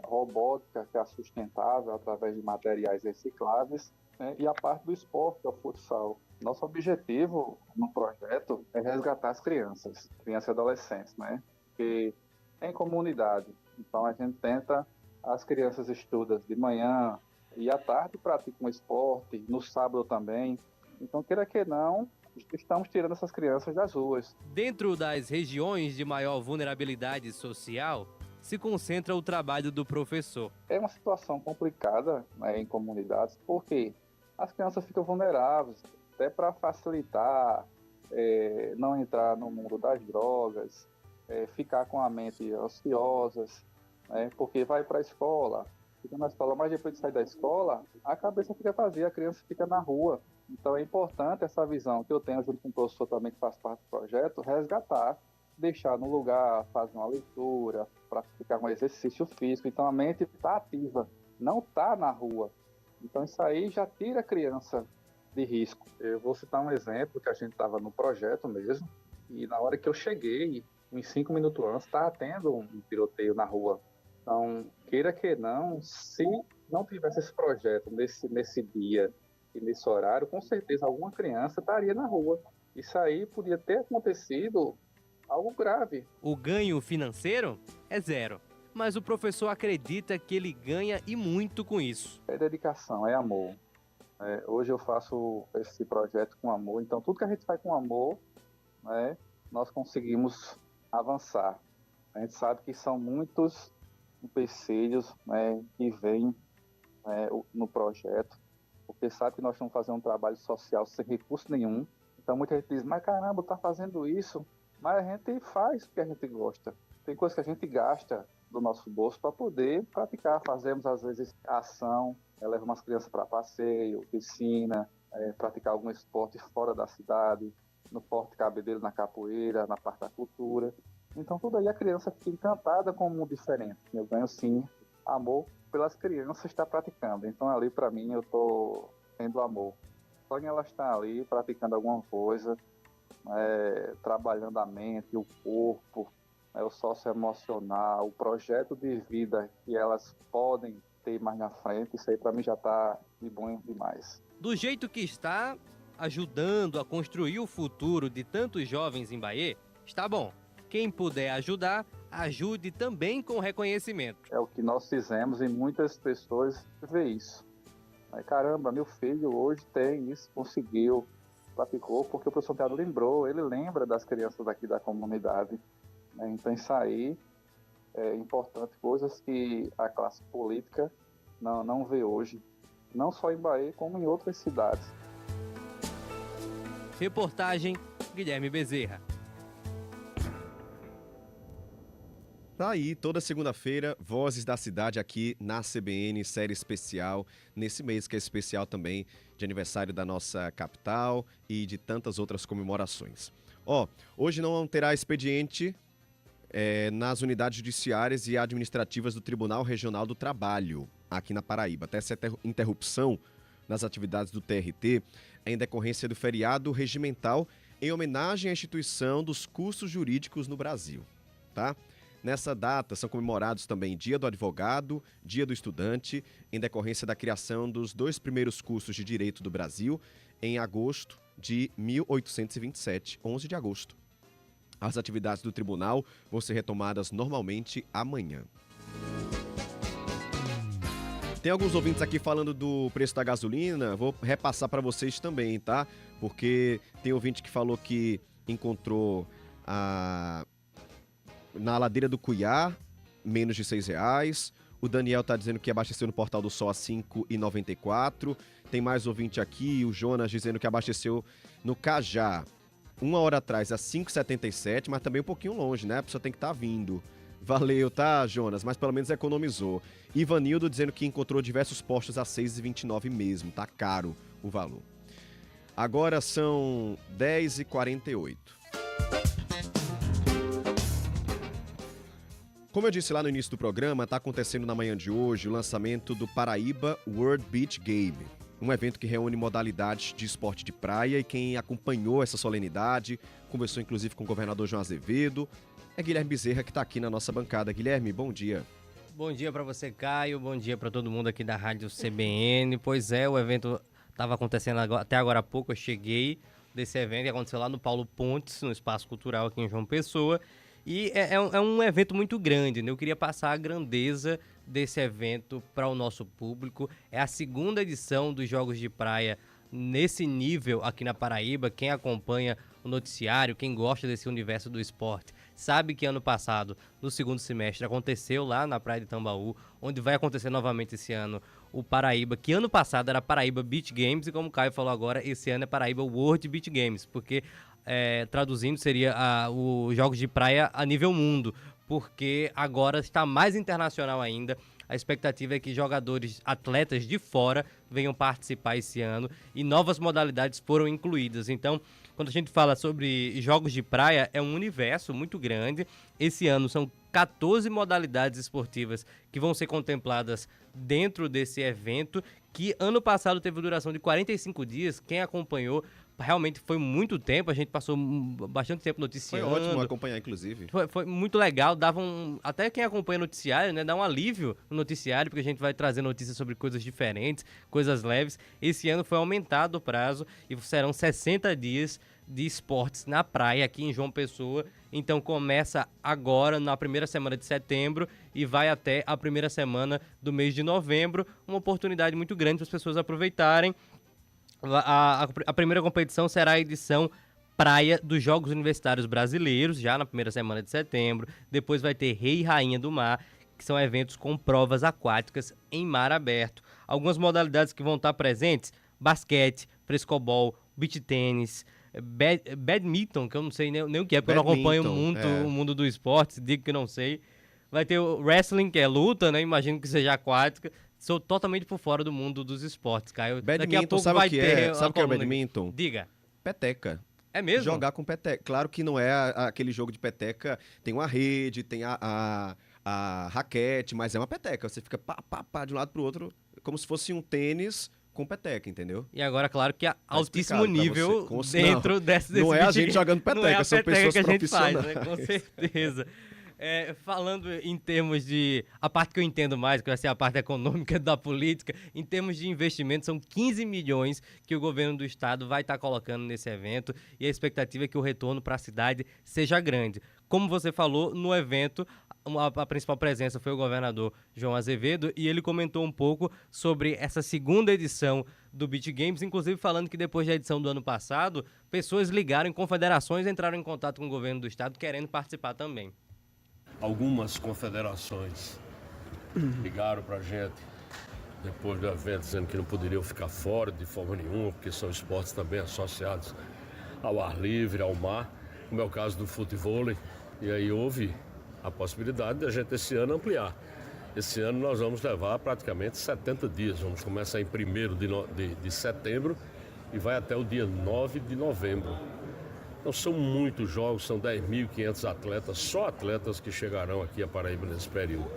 robótica, que é sustentável através de materiais recicláveis, né, e a parte do esporte, que é o futsal. Nosso objetivo no projeto é resgatar as crianças e adolescentes, né? Porque em comunidade, então a gente tenta, as crianças estudam de manhã e à tarde praticam esporte, no sábado também. Então, queira que não, estamos tirando essas crianças das ruas. Dentro das regiões de maior vulnerabilidade social, se concentra o trabalho do professor. É uma situação complicada, né, em comunidades, porque as crianças ficam vulneráveis, até para facilitar, não entrar no mundo das drogas, ficar com a mente ociosas, porque vai para a escola, fica na escola, mas depois de sair da escola, a cabeça fica vazia, a criança fica na rua. Então é importante essa visão que eu tenho junto com o professor também que faz parte do projeto, resgatar, deixar no lugar, fazer uma leitura, praticar um exercício físico. Então a mente está ativa, não está na rua. Então isso aí já tira a criança de risco. Eu vou citar um exemplo que a gente estava no projeto mesmo, e na hora que eu cheguei, uns 5 minutos antes, estava tendo um tiroteio na rua. Então, queira que não, se não tivesse esse projeto nesse dia e nesse horário, com certeza alguma criança estaria na rua. Isso aí podia ter acontecido algo grave. O ganho financeiro é zero, mas o professor acredita que ele ganha e muito com isso. É dedicação, é amor. Hoje eu faço esse projeto com amor, então tudo que a gente faz com amor, né, nós conseguimos avançar. A gente sabe que são muitos empecilhos, né, que vêm, no projeto, porque sabe que nós estamos fazendo um trabalho social sem recurso nenhum. Então muita gente diz, mas caramba, tá fazendo isso. Mas a gente faz porque a gente gosta. Tem coisa que a gente gasta do nosso bolso para poder praticar. Fazemos às vezes ação, levamos as crianças para passeio, piscina, praticar algum esporte fora da cidade, no Forte Cabedelo, na capoeira, na parte da cultura. Então tudo aí a criança fica encantada com um mundo diferente. Eu ganho sim amor pelas crianças estar praticando. Então ali para mim eu estou tendo amor. Só em elas estar ali praticando alguma coisa, trabalhando a mente, o corpo, o socioemocional, o projeto de vida que elas podem ter mais na frente, isso aí para mim já está de bom demais. Do jeito que está, ajudando a construir o futuro de tantos jovens em Bahia, está bom. Quem puder ajudar, ajude também com reconhecimento. É o que nós fizemos e muitas pessoas vê isso. Caramba, meu filho hoje tem isso, conseguiu, praticou, porque o professor Teatro lembrou, ele lembra das crianças daqui da comunidade. Então isso aí é importante, coisas que a classe política não vê hoje, não só em Bahia, como em outras cidades. Reportagem Guilherme Bezerra. Tá aí, toda segunda-feira, Vozes da Cidade aqui na CBN, série especial, nesse mês que é especial também de aniversário da nossa capital e de tantas outras comemorações. Hoje não terá expediente nas unidades judiciárias e administrativas do Tribunal Regional do Trabalho, aqui na Paraíba. Até essa interrupção nas atividades do TRT é em decorrência do feriado regimental em homenagem à instituição dos cursos jurídicos no Brasil, tá? Nessa data são comemorados também Dia do Advogado, Dia do Estudante, em decorrência da criação dos 2 primeiros cursos de Direito do Brasil, em agosto de 1827, 11 de agosto. As atividades do tribunal vão ser retomadas normalmente amanhã. Tem alguns ouvintes aqui falando do preço da gasolina, vou repassar para vocês também, tá? Porque tem ouvinte que falou que encontrou na ladeira do Cuiá, menos de R$6. O Daniel tá dizendo que abasteceu no Portal do Sol a R$ 5,94. Tem mais ouvinte aqui, o Jonas dizendo que abasteceu no Cajá, 1 hora atrás, a R$ 5,77, mas também um pouquinho longe, né? A pessoa tem que estar vindo. Valeu, tá, Jonas? Mas pelo menos economizou. Ivanildo dizendo que encontrou diversos postos a R$ 6,29 mesmo. Tá caro o valor. Agora são 10h48. Como eu disse lá no início do programa, está acontecendo na manhã de hoje o lançamento do Paraíba World Beach Game, um evento que reúne modalidades de esporte de praia, e quem acompanhou essa solenidade, conversou inclusive com o governador João Azevedo, é Guilherme Bezerra, que está aqui na nossa bancada. Guilherme, bom dia. Bom dia para você, Caio. Bom dia para todo mundo aqui da Rádio CBN. Pois é, o evento estava acontecendo até agora há pouco. Eu cheguei desse evento que aconteceu lá no Paulo Pontes, no Espaço Cultural aqui em João Pessoa. E é um evento muito grande, né? Eu queria passar a grandeza desse evento para o nosso público. É a segunda edição dos Jogos de Praia nesse nível aqui na Paraíba. Quem acompanha o noticiário, quem gosta desse universo do esporte, sabe que ano passado, no segundo semestre, aconteceu lá na Praia de Tambaú, onde vai acontecer novamente esse ano o Paraíba, que ano passado era Paraíba Beach Games, e como o Caio falou agora, esse ano é Paraíba World Beach Games, porque traduzindo seria os Jogos de Praia a nível mundo, porque agora está mais internacional ainda. A expectativa é que jogadores, atletas de fora venham participar esse ano e novas modalidades foram incluídas. Então, quando a gente fala sobre jogos de praia, é um universo muito grande. Esse ano são 14 modalidades esportivas que vão ser contempladas dentro desse evento, que ano passado teve duração de 45 dias. Quem acompanhou, realmente foi muito tempo, a gente passou bastante tempo noticiando. Foi ótimo acompanhar, inclusive. Foi muito legal, até quem acompanha noticiário, né, dá um alívio no noticiário, porque a gente vai trazer notícias sobre coisas diferentes, coisas leves. Esse ano foi aumentado o prazo e serão 60 dias de esportes na praia aqui em João Pessoa. Então começa agora na primeira semana de setembro e vai até a primeira semana do mês de novembro. Uma oportunidade muito grande para as pessoas aproveitarem. A primeira competição será a edição Praia dos Jogos Universitários Brasileiros, já na primeira semana de setembro. Depois vai ter Rei e Rainha do Mar, que são eventos com provas aquáticas em mar aberto. Algumas modalidades que vão estar presentes: basquete, frescobol, beach tênis, badminton, que eu não sei nem o que é, porque eu não acompanho muito o mundo do esporte, digo que não sei. Vai ter o wrestling, que é luta, né? Imagino que seja aquática. Sou totalmente por fora do mundo dos esportes, Caio. Daqui a pouco sabe vai o que ter... Sabe o que é o badminton? Diga. Peteca. É mesmo? Jogar com peteca. Claro que não é aquele jogo de peteca, tem uma rede, tem a raquete, mas é uma peteca. Você fica pá, de um lado pro outro, como se fosse um tênis com peteca, entendeu? E agora, claro que é altíssimo nível dentro desse Não é a gente jogando peteca, não é a são peteca pessoas que a gente profissionais. faz, né? Com certeza. Falando em termos de... A parte que eu entendo mais, que vai ser a parte econômica da política, em termos de investimento, são 15 milhões que o governo do estado vai estar colocando nesse evento, e a expectativa é que o retorno para a cidade seja grande. Como você falou, no evento, a principal presença foi o governador João Azevedo, e ele comentou um pouco sobre essa segunda edição do Beach Games, inclusive falando que depois da edição do ano passado, pessoas ligaram em confederações, entraram em contato com o governo do estado querendo participar também. Algumas confederações ligaram para a gente depois do evento dizendo que não poderiam ficar fora de forma nenhuma, porque são esportes também associados ao ar livre, ao mar, como é o caso do futevôlei. E aí houve a possibilidade de a gente esse ano ampliar. Esse ano nós vamos levar praticamente 70 dias. Vamos começar em 1º de setembro e vai até o dia 9 de novembro. Então são muitos jogos, são 10.500 atletas, só atletas que chegarão aqui a Paraíba nesse período.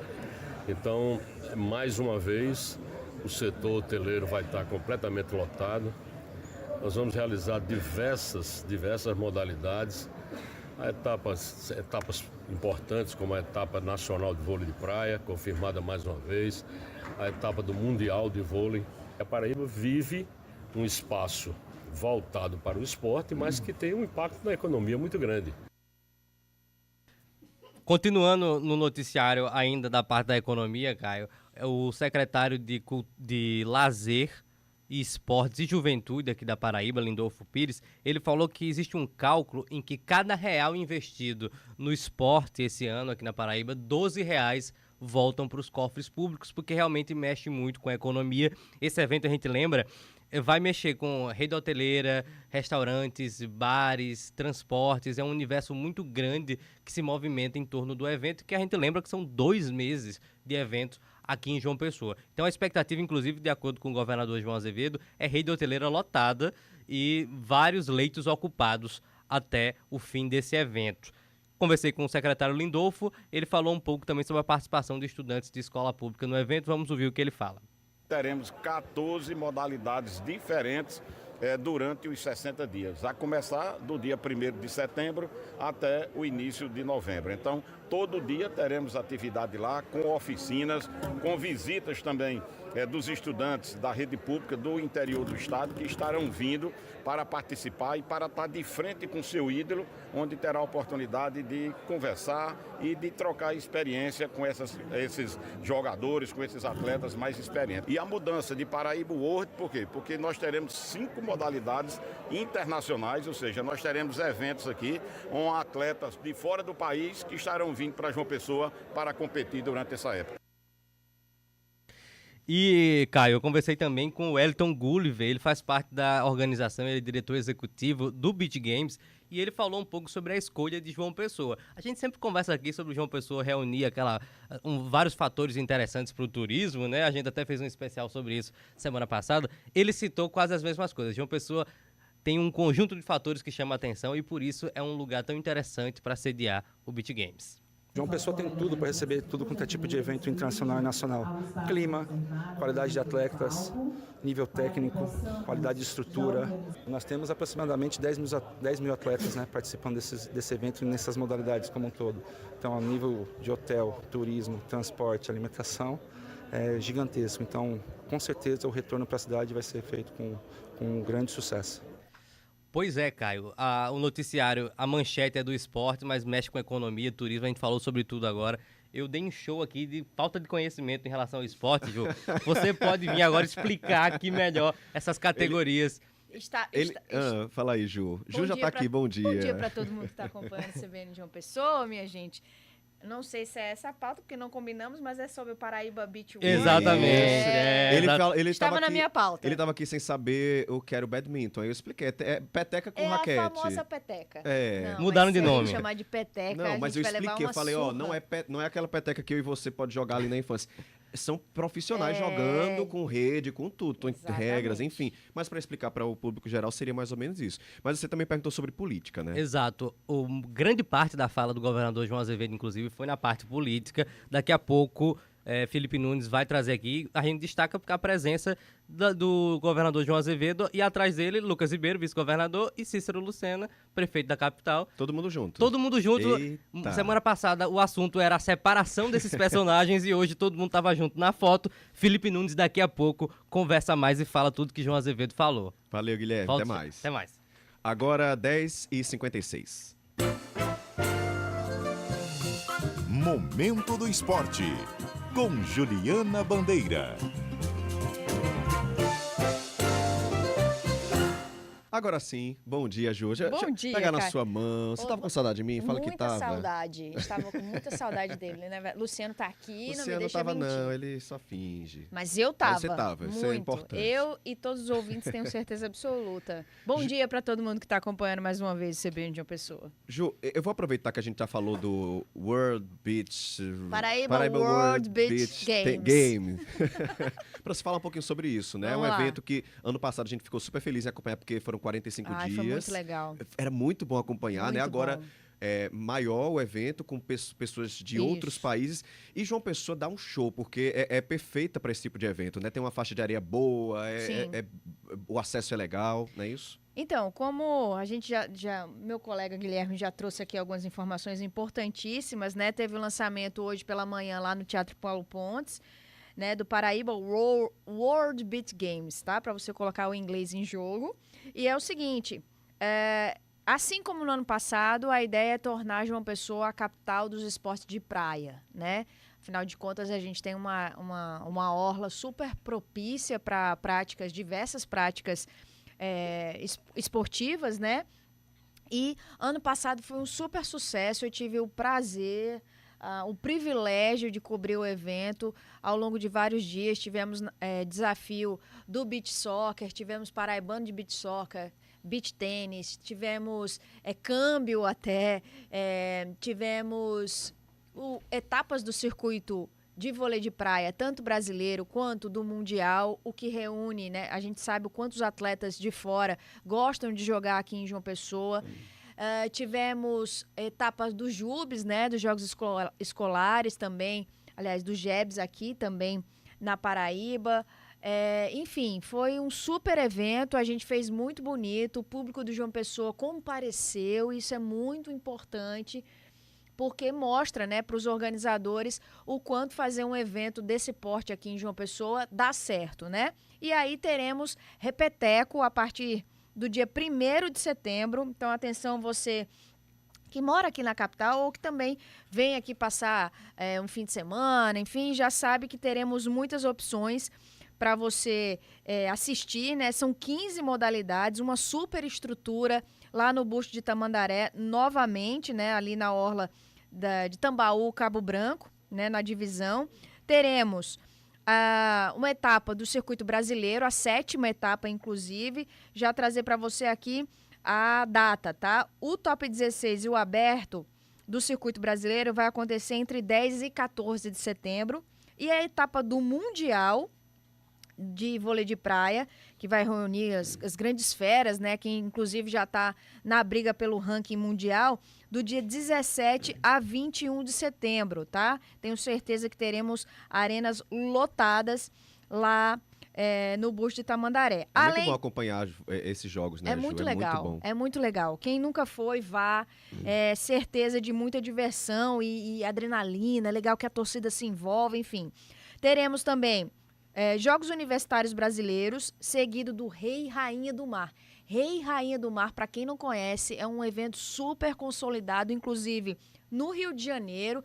Então, mais uma vez, o setor hoteleiro vai estar completamente lotado. Nós vamos realizar diversas modalidades. Há etapas importantes, como a etapa nacional de vôlei de praia, confirmada mais uma vez, a etapa do Mundial de Vôlei. A Paraíba vive um espaço voltado para o esporte, mas que tem um impacto na economia muito grande. Continuando no noticiário ainda da parte da economia, Caio, o secretário de Lazer e Esportes e Juventude aqui da Paraíba, Lindolfo Pires, ele falou que existe um cálculo em que cada real investido no esporte esse ano aqui na Paraíba, R$12 voltam para os cofres públicos, porque realmente mexe muito com a economia. Esse evento, a gente lembra, vai mexer com rede hoteleira, restaurantes, bares, transportes. É um universo muito grande que se movimenta em torno do evento, que a gente lembra que são 2 meses de evento aqui em João Pessoa. Então a expectativa, inclusive, de acordo com o governador João Azevedo, é rede hoteleira lotada e vários leitos ocupados até o fim desse evento. Conversei com o secretário Lindolfo, ele falou um pouco também sobre a participação de estudantes de escola pública no evento. Vamos ouvir o que ele fala. Teremos 14 modalidades diferentes durante os 60 dias, a começar do dia 1º de setembro até o início de novembro. Então, todo dia teremos atividade lá, com oficinas, com visitas também dos estudantes da rede pública do interior do estado que estarão vindo para participar e para estar de frente com seu ídolo, onde terá a oportunidade de conversar e de trocar experiência com esses jogadores, com esses atletas mais experientes. E a mudança de Paraíba World, por quê? Porque nós teremos 5 modalidades internacionais, ou seja, nós teremos eventos aqui com atletas de fora do país que estarão vindo para João Pessoa para competir durante essa época. E, Caio, eu conversei também com o Elton Gulliver, ele faz parte da organização, ele é diretor executivo do Beach Games, e ele falou um pouco sobre a escolha de João Pessoa. A gente sempre conversa aqui sobre o João Pessoa reunir vários fatores interessantes para o turismo, né? A gente até fez um especial sobre isso semana passada. Ele citou quase as mesmas coisas. João Pessoa tem um conjunto de fatores que chama a atenção e por isso é um lugar tão interessante para sediar o Beach Games. João Pessoa tem tudo para receber tudo quanto é tipo de evento internacional e nacional. Clima, qualidade de atletas, nível técnico, qualidade de estrutura. Nós temos aproximadamente 10 mil atletas, né, participando desse evento nessas modalidades como um todo. Então, a nível de hotel, turismo, transporte, alimentação, é gigantesco. Então, com certeza, o retorno para a cidade vai ser feito com um grande sucesso. Pois é, Caio. O noticiário, a manchete é do esporte, mas mexe com economia, turismo, a gente falou sobre tudo agora. Eu dei um show aqui de falta de conhecimento em relação ao esporte, Ju. Você pode vir agora explicar aqui melhor essas categorias. Fala aí, Ju. Ju já está aqui, bom dia. Bom dia para todo mundo que está acompanhando o CBN de João Pessoa, minha gente. Não sei se é essa a pauta, porque não combinamos, mas é sobre o Paraíba Beach World. Exatamente. Ele estava na minha pauta. Ele estava aqui sem saber o que era o badminton. Aí eu expliquei. É peteca com raquete. É a famosa peteca. É. Não, mudaram de nome. Se chamar de peteca, não, mas eu expliquei. Eu falei, surra. não é aquela peteca que eu e você pode jogar ali na infância. São profissionais jogando com rede, com tudo, regras, enfim. Mas para explicar para o público geral seria mais ou menos isso. Mas você também perguntou sobre política, né? Exato. Grande parte da fala do governador João Azevedo, inclusive, foi na parte política. Daqui a pouco, Felipe Nunes vai trazer aqui. A gente destaca a presença do governador João Azevedo e atrás dele, Lucas Ribeiro, vice-governador, e Cícero Lucena, prefeito da capital. Todo mundo junto. Todo mundo junto. Eita. Semana passada o assunto era a separação desses personagens e hoje todo mundo estava junto na foto. Felipe Nunes daqui a pouco conversa mais e fala tudo que João Azevedo falou. Valeu, Guilherme. Até mais. Até mais. Agora, 10h56. Momento do Esporte, com Juliana Bandeira. Agora sim, bom dia, Ju. Bom dia, pegar na cara. sua mão. Você tava com saudade de mim? Fala que tava. Muita saudade. Estava com muita saudade dele, né? Luciano tá aqui, Luciano não me deixa tava, mentir. não, ele só finge. Mas eu tava. Mas você tava, muito. isso é importante. Eu e todos os ouvintes tenho certeza absoluta. Bom dia para todo mundo que tá acompanhando mais uma vez o CBN de uma pessoa. Ju, eu vou aproveitar que a gente já falou do World Beach... Paraíba World Beach Game. Para você falar um pouquinho sobre isso, né? Vamos um lá. evento que ano passado a gente ficou super feliz em acompanhar, porque foram 45 dias. Foi muito legal. Era muito bom acompanhar, Muito né? Agora, bom. maior o evento, com pessoas de outros países. E João Pessoa dá um show, porque é perfeita para esse tipo de evento, né? Tem uma faixa de areia boa, o acesso é legal, não é isso? Então, como a gente meu colega Guilherme já trouxe aqui algumas informações importantíssimas, né? Teve o lançamento hoje pela manhã lá no Teatro Paulo Pontes, né? Do Paraíba World Beach Games, tá? Para você colocar o inglês em jogo. E é o seguinte, assim como no ano passado, a ideia é tornar João Pessoa a capital dos esportes de praia, né? Afinal de contas, a gente tem uma orla super propícia para diversas práticas esportivas, né? E ano passado foi um super sucesso, eu tive o prazer, o privilégio de cobrir o evento ao longo de vários dias. Tivemos desafio do beach soccer, tivemos paraibano de beach soccer, beach tênis, tivemos câmbio até, tivemos etapas do circuito de vôlei de praia, tanto brasileiro quanto do mundial, o que reúne, né? A gente sabe o quanto os atletas de fora gostam de jogar aqui em João Pessoa. Tivemos etapas dos JUBs, né? Dos Jogos Escolares também, aliás, dos JEBs aqui também na Paraíba. Enfim, foi um super evento, a gente fez muito bonito, o público do João Pessoa compareceu, isso é muito importante, porque mostra, né, para os organizadores o quanto fazer um evento desse porte aqui em João Pessoa dá certo, né? E aí teremos repeteco a partir do dia 1º de setembro. Então, atenção, você que mora aqui na capital ou que também vem aqui passar um fim de semana, enfim, já sabe que teremos muitas opções para você assistir, né? São 15 modalidades, uma super estrutura lá no Busto de Tamandaré, novamente, né? Ali na orla de Tambaú, Cabo Branco, né? Na divisão. Teremos uma etapa do circuito brasileiro, a 7ª etapa, inclusive. Já trazer para você aqui a data, tá? O Top 16 e o aberto do circuito brasileiro vai acontecer entre 10 e 14 de setembro. E a etapa do Mundial de vôlei de praia, que vai reunir as grandes feras, né? Que inclusive já está na briga pelo ranking mundial, do dia 17 a 21 de setembro, tá? Tenho certeza que teremos arenas lotadas lá no Busto de Tamandaré. É muito bom acompanhar esses jogos, né, É muito legal, muito bom. é muito legal. Quem nunca foi, vá. É certeza de muita diversão e adrenalina. É legal que a torcida se envolve, enfim. Teremos também Jogos Universitários Brasileiros, seguido do Rei e Rainha do Mar. Rei e Rainha do Mar, para quem não conhece, é um evento super consolidado, inclusive no Rio de Janeiro,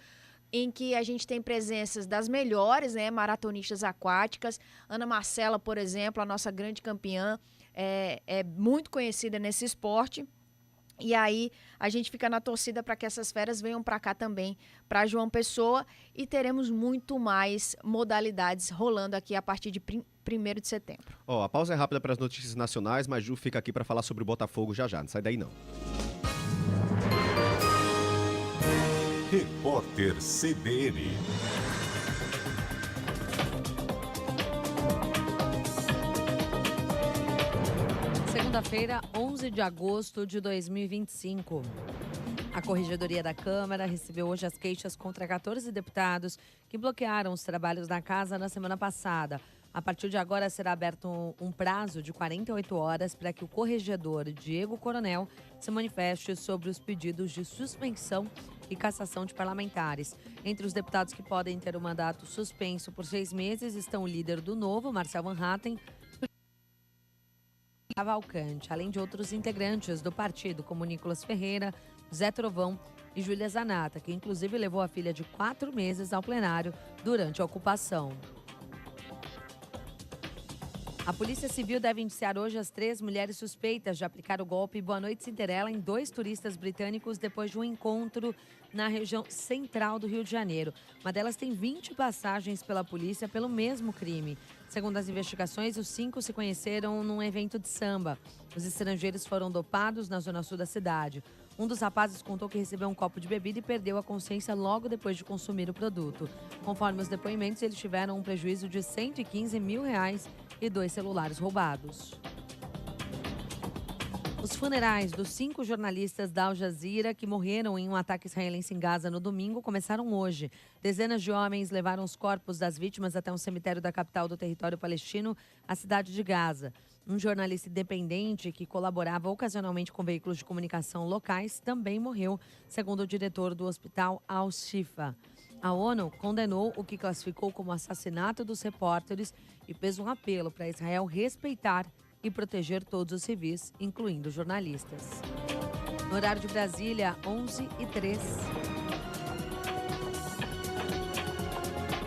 em que a gente tem presenças das melhores, né, maratonistas aquáticas. Ana Marcela, por exemplo, a nossa grande campeã, é muito conhecida nesse esporte. E aí a gente fica na torcida para que essas feras venham para cá também, para João Pessoa, e teremos muito mais modalidades rolando aqui a partir de 1º de setembro. A pausa é rápida para as notícias nacionais, mas Ju fica aqui para falar sobre o Botafogo já. Não sai daí não. Repórter CBN. Segunda-feira, 11 de agosto de 2025. A Corregedoria da Câmara recebeu hoje as queixas contra 14 deputados que bloquearam os trabalhos da casa na semana passada. A partir de agora será aberto um prazo de 48 horas para que o corregedor Diego Coronel se manifeste sobre os pedidos de suspensão e cassação de parlamentares. Entre os deputados que podem ter o mandato suspenso por 6 meses estão o líder do Novo, Marcel Van Hatten, Cavalcante, além de outros integrantes do partido, como Nicolas Ferreira, Zé Trovão e Júlia Zanata, que inclusive levou a filha de 4 meses ao plenário durante a ocupação. A Polícia Civil deve indiciar hoje as 3 mulheres suspeitas de aplicar o golpe Boa Noite Cinderela em 2 turistas britânicos depois de um encontro na região central do Rio de Janeiro. Uma delas tem 20 passagens pela polícia pelo mesmo crime. Segundo as investigações, os 5 se conheceram num evento de samba. Os estrangeiros foram dopados na zona sul da cidade. Um dos rapazes contou que recebeu um copo de bebida e perdeu a consciência logo depois de consumir o produto. Conforme os depoimentos, eles tiveram um prejuízo de R$115 mil e 2 celulares roubados. Os funerais dos 5 jornalistas da Al Jazeera que morreram em um ataque israelense em Gaza no domingo começaram hoje. Dezenas de homens levaram os corpos das vítimas até um cemitério da capital do território palestino, a cidade de Gaza. Um jornalista independente que colaborava ocasionalmente com veículos de comunicação locais também morreu, segundo o diretor do hospital Al-Shifa. A ONU condenou o que classificou como assassinato dos repórteres e fez um apelo para Israel respeitar e proteger todos os civis, incluindo jornalistas. No horário de Brasília, 11h03.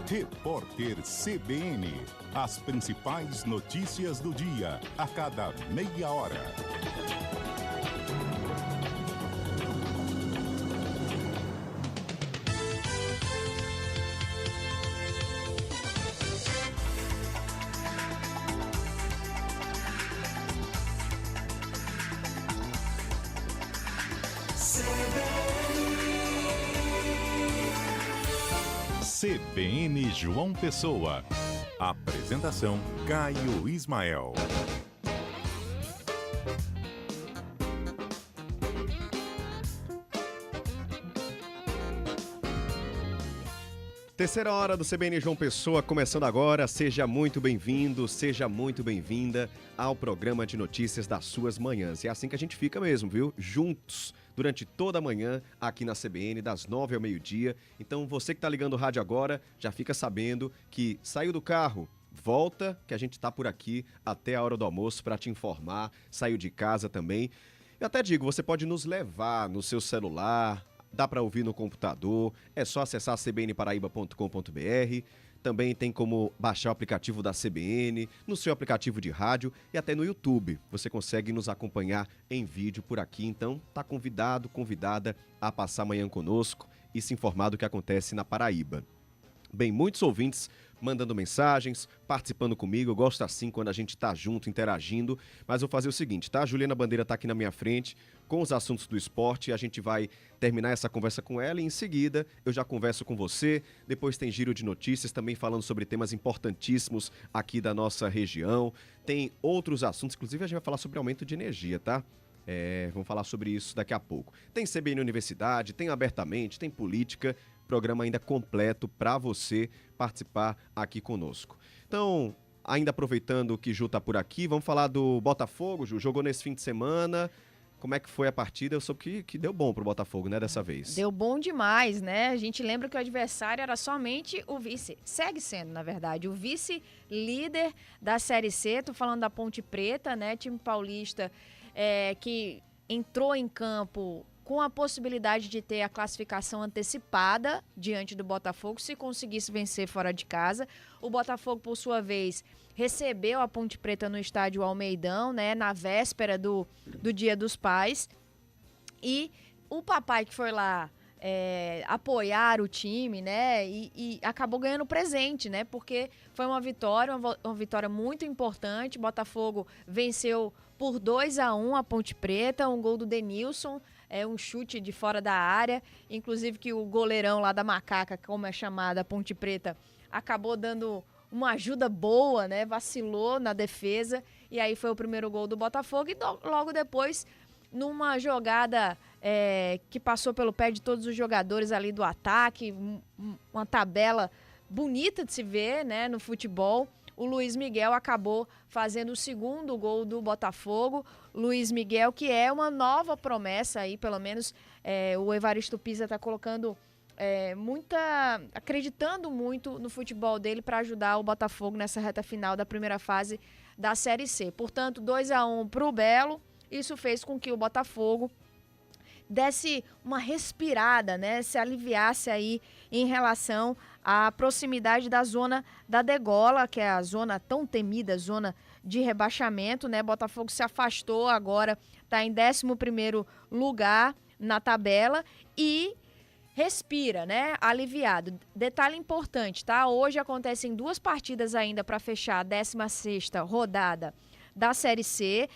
Repórter CBN. As principais notícias do dia, a cada meia hora. CBN João Pessoa. Apresentação Caio Ismael. Terceira hora do CBN João Pessoa começando agora. Seja muito bem-vindo, seja muito bem-vinda ao programa de notícias das suas manhãs. E é assim que a gente fica mesmo, viu? Juntos, durante toda a manhã, aqui na CBN, das 9 ao meio-dia. Então, você que tá ligando o rádio agora, já fica sabendo que saiu do carro, volta, que a gente tá por aqui até a hora do almoço para te informar. Saiu de casa também. Eu até digo, você pode nos levar no seu celular, dá para ouvir no computador, é só acessar cbnparaíba.com.br. Também tem como baixar o aplicativo da CBN, no seu aplicativo de rádio e até no YouTube. Você consegue nos acompanhar em vídeo por aqui, então tá convidado, convidada a passar amanhã conosco e se informar do que acontece na Paraíba. Bem, muitos ouvintes mandando mensagens, participando comigo. Eu gosto assim quando a gente tá junto, interagindo. Mas vou fazer o seguinte, tá? A Juliana Bandeira tá aqui na minha frente com os assuntos do esporte. A gente vai terminar essa conversa com ela e em seguida eu já converso com você. Depois tem giro de notícias também falando sobre temas importantíssimos aqui da nossa região. Tem outros assuntos, inclusive a gente vai falar sobre aumento de energia, tá? Vamos falar sobre isso daqui a pouco. Tem CBN Universidade, tem Abertamente, tem política. Programa ainda completo para você participar aqui conosco. Então, ainda aproveitando que Ju tá por aqui, vamos falar do Botafogo. Ju, jogou nesse fim de semana. Como é que foi a partida? Eu soube que deu bom pro Botafogo, né, dessa vez. Deu bom demais, né? A gente lembra que o adversário era somente o vice. Segue sendo, na verdade, o vice-líder da Série C. Tô falando da Ponte Preta, né? Time paulista que entrou em campo com a possibilidade de ter a classificação antecipada diante do Botafogo, se conseguisse vencer fora de casa. O Botafogo, por sua vez, recebeu a Ponte Preta no estádio Almeidão, né, na véspera do Dia dos Pais. E o papai que foi lá apoiar o time, né, e acabou ganhando presente, né, porque foi uma vitória muito importante. O Botafogo venceu por 2-1 a Ponte Preta, um gol do Denilson, um chute de fora da área, inclusive que o goleirão lá da Macaca, como é chamada, a Ponte Preta, acabou dando uma ajuda boa, né? Vacilou na defesa, e aí foi o primeiro gol do Botafogo, e logo depois, numa jogada que passou pelo pé de todos os jogadores ali do ataque, uma tabela bonita de se ver, né, no futebol, o Luiz Miguel acabou fazendo o segundo gol do Botafogo. Luiz Miguel, que é uma nova promessa aí, pelo menos o Evaristo Pisa está colocando acreditando muito no futebol dele para ajudar o Botafogo nessa reta final da primeira fase da Série C. Portanto, 2-1 para o Belo. Isso fez com que o Botafogo desse uma respirada, né, se aliviasse aí em relação à proximidade da zona da degola, que é a zona tão temida, zona de rebaixamento, né? Botafogo se afastou agora, está em 11º lugar na tabela e respira, né? Aliviado. Detalhe importante, tá? Hoje acontecem 2 partidas ainda para fechar a 16ª rodada da Série C.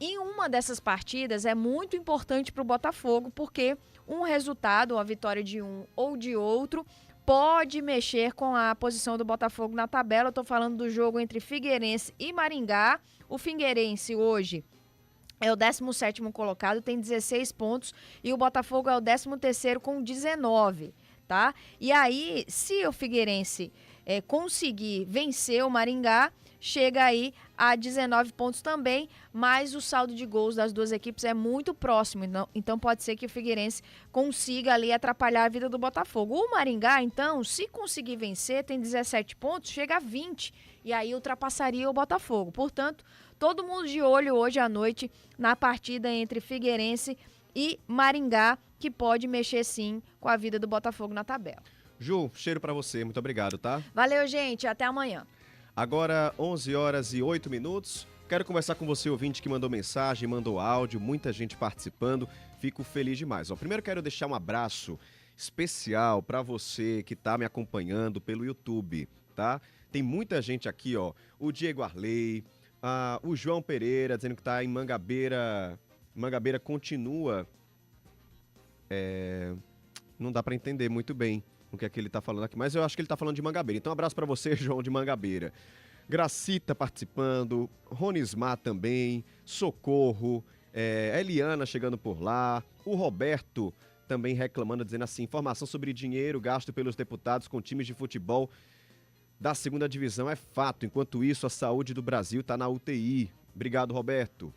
E uma dessas partidas é muito importante para o Botafogo, porque um resultado, a vitória de um ou de outro, pode mexer com a posição do Botafogo na tabela. Eu estou falando do jogo entre Figueirense e Maringá. O Figueirense hoje é o 17º colocado, tem 16 pontos, e o Botafogo é o 13º com 19, tá? E aí, se o Figueirense conseguir vencer o Maringá, chega aí a 19 pontos também, mas o saldo de gols das duas equipes é muito próximo, então pode ser que o Figueirense consiga ali atrapalhar a vida do Botafogo. O Maringá, então, se conseguir vencer, tem 17 pontos, chega a 20, e aí ultrapassaria o Botafogo. Portanto, todo mundo de olho hoje à noite na partida entre Figueirense e Maringá, que pode mexer sim com a vida do Botafogo na tabela. Ju, cheiro pra você, muito obrigado, tá? Valeu, gente, até amanhã. Agora, 11h08. Quero conversar com você, ouvinte, que mandou mensagem, mandou áudio, muita gente participando. Fico feliz demais. Primeiro quero deixar um abraço especial para você que está me acompanhando pelo YouTube, tá? Tem muita gente aqui, ó. O Diego Arley, o João Pereira, dizendo que está em Mangabeira. Mangabeira continua. Não dá para entender muito bem o que é que ele tá falando aqui, mas eu acho que ele tá falando de Mangabeira. Então, um abraço para você, João de Mangabeira. Gracita participando, Ronismar também, Socorro, Eliana chegando por lá, o Roberto também reclamando, dizendo assim, informação sobre dinheiro gasto pelos deputados com times de futebol da segunda divisão é fato. Enquanto isso, a saúde do Brasil está na UTI. Obrigado, Roberto.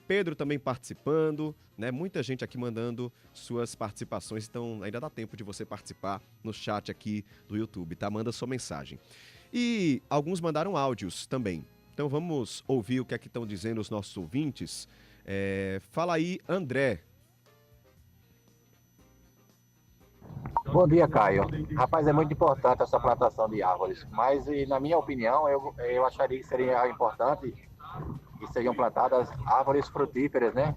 Pedro também participando, né? Muita gente aqui mandando suas participações, então ainda dá tempo de você participar no chat aqui do YouTube, tá? Manda sua mensagem. E alguns mandaram áudios também. Então vamos ouvir o que é que estão dizendo os nossos ouvintes. Fala aí, André. Bom dia, Caio. Rapaz, é muito importante essa plantação de árvores, mas na minha opinião, eu acharia que seria importante que sejam plantadas árvores frutíferas, né?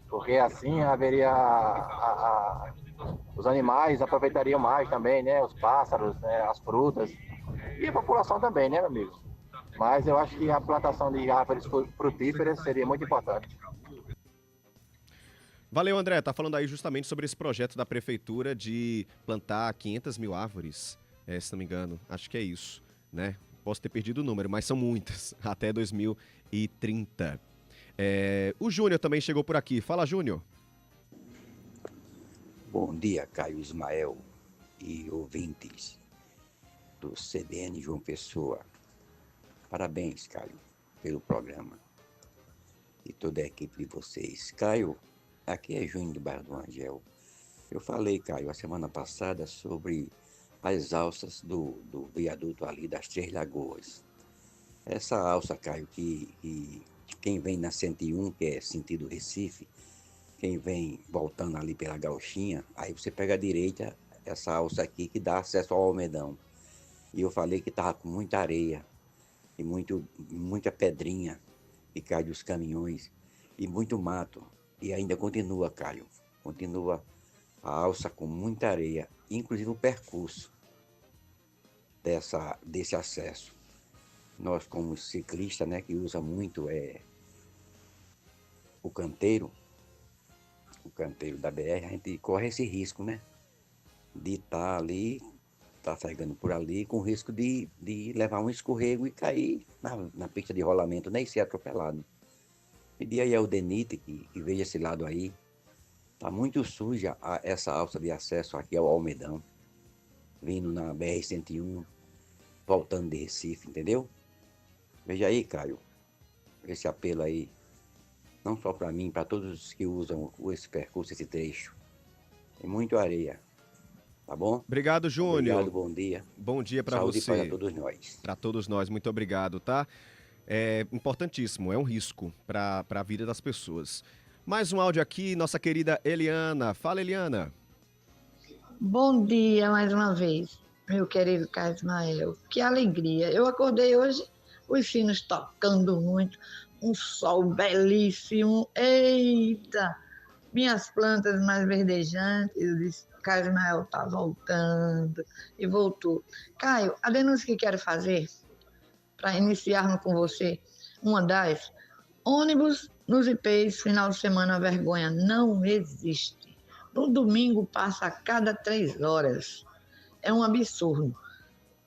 Porque assim haveria os animais aproveitariam mais também, né? Os pássaros, né? As frutas e a população também, né, meu amigo? Mas eu acho que a plantação de árvores frutíferas seria muito importante. Valeu, André. Tá falando aí justamente sobre esse projeto da prefeitura de plantar 500 mil árvores, se não me engano. Acho que é isso, né? Posso ter perdido o número, mas são muitas, até 2030. O Júnior também chegou por aqui. Fala, Júnior. Bom dia, Caio Ismael e ouvintes do CBN João Pessoa. Parabéns, Caio, pelo programa e toda a equipe de vocês. Caio, aqui é Júnior do bairro do Angel. Eu falei, Caio, a semana passada sobre as alças do viaduto ali das Três Lagoas. Essa alça, Caio, que quem vem na 101, que é sentido Recife, quem vem voltando ali pela Gauchinha, aí você pega à direita essa alça aqui que dá acesso ao Almedão. E eu falei que estava com muita areia e muita pedrinha que cai dos caminhões e muito mato. E ainda continua, Caio, continua a alça com muita areia, inclusive o percurso desse acesso. Nós, como ciclistas, né, que usa muito o canteiro da BR, a gente corre esse risco, né, de estar ali, trafegando por ali, com risco de levar um escorrego e cair na pista de rolamento, né, e ser atropelado. Pedi aí ao DENIT que veja esse lado aí. Tá muito suja essa alça de acesso aqui ao Almedão, vindo na BR-101, voltando de Recife, entendeu? Veja aí, Caio, esse apelo aí, não só para mim, para todos os que usam esse percurso, esse trecho. Tem muito areia, tá bom? Obrigado, Júnior. Obrigado, bom dia. Bom dia para você. Saúde para todos nós. Para todos nós, muito obrigado, tá? É importantíssimo, é um risco para a vida das pessoas. Mais um áudio aqui, nossa querida Eliana. Fala, Eliana. Bom dia mais uma vez, meu querido Caio Ismael. Que alegria. Eu acordei hoje, os sinos tocando muito, um sol belíssimo. Eita! Minhas plantas mais verdejantes. Eu disse, Caio Ismael está voltando. E voltou. Caio, a denúncia que quero fazer, para iniciarmos com você, uma das ônibus nos IPs, final de semana, a vergonha não existe. No domingo passa a cada 3 horas. É um absurdo.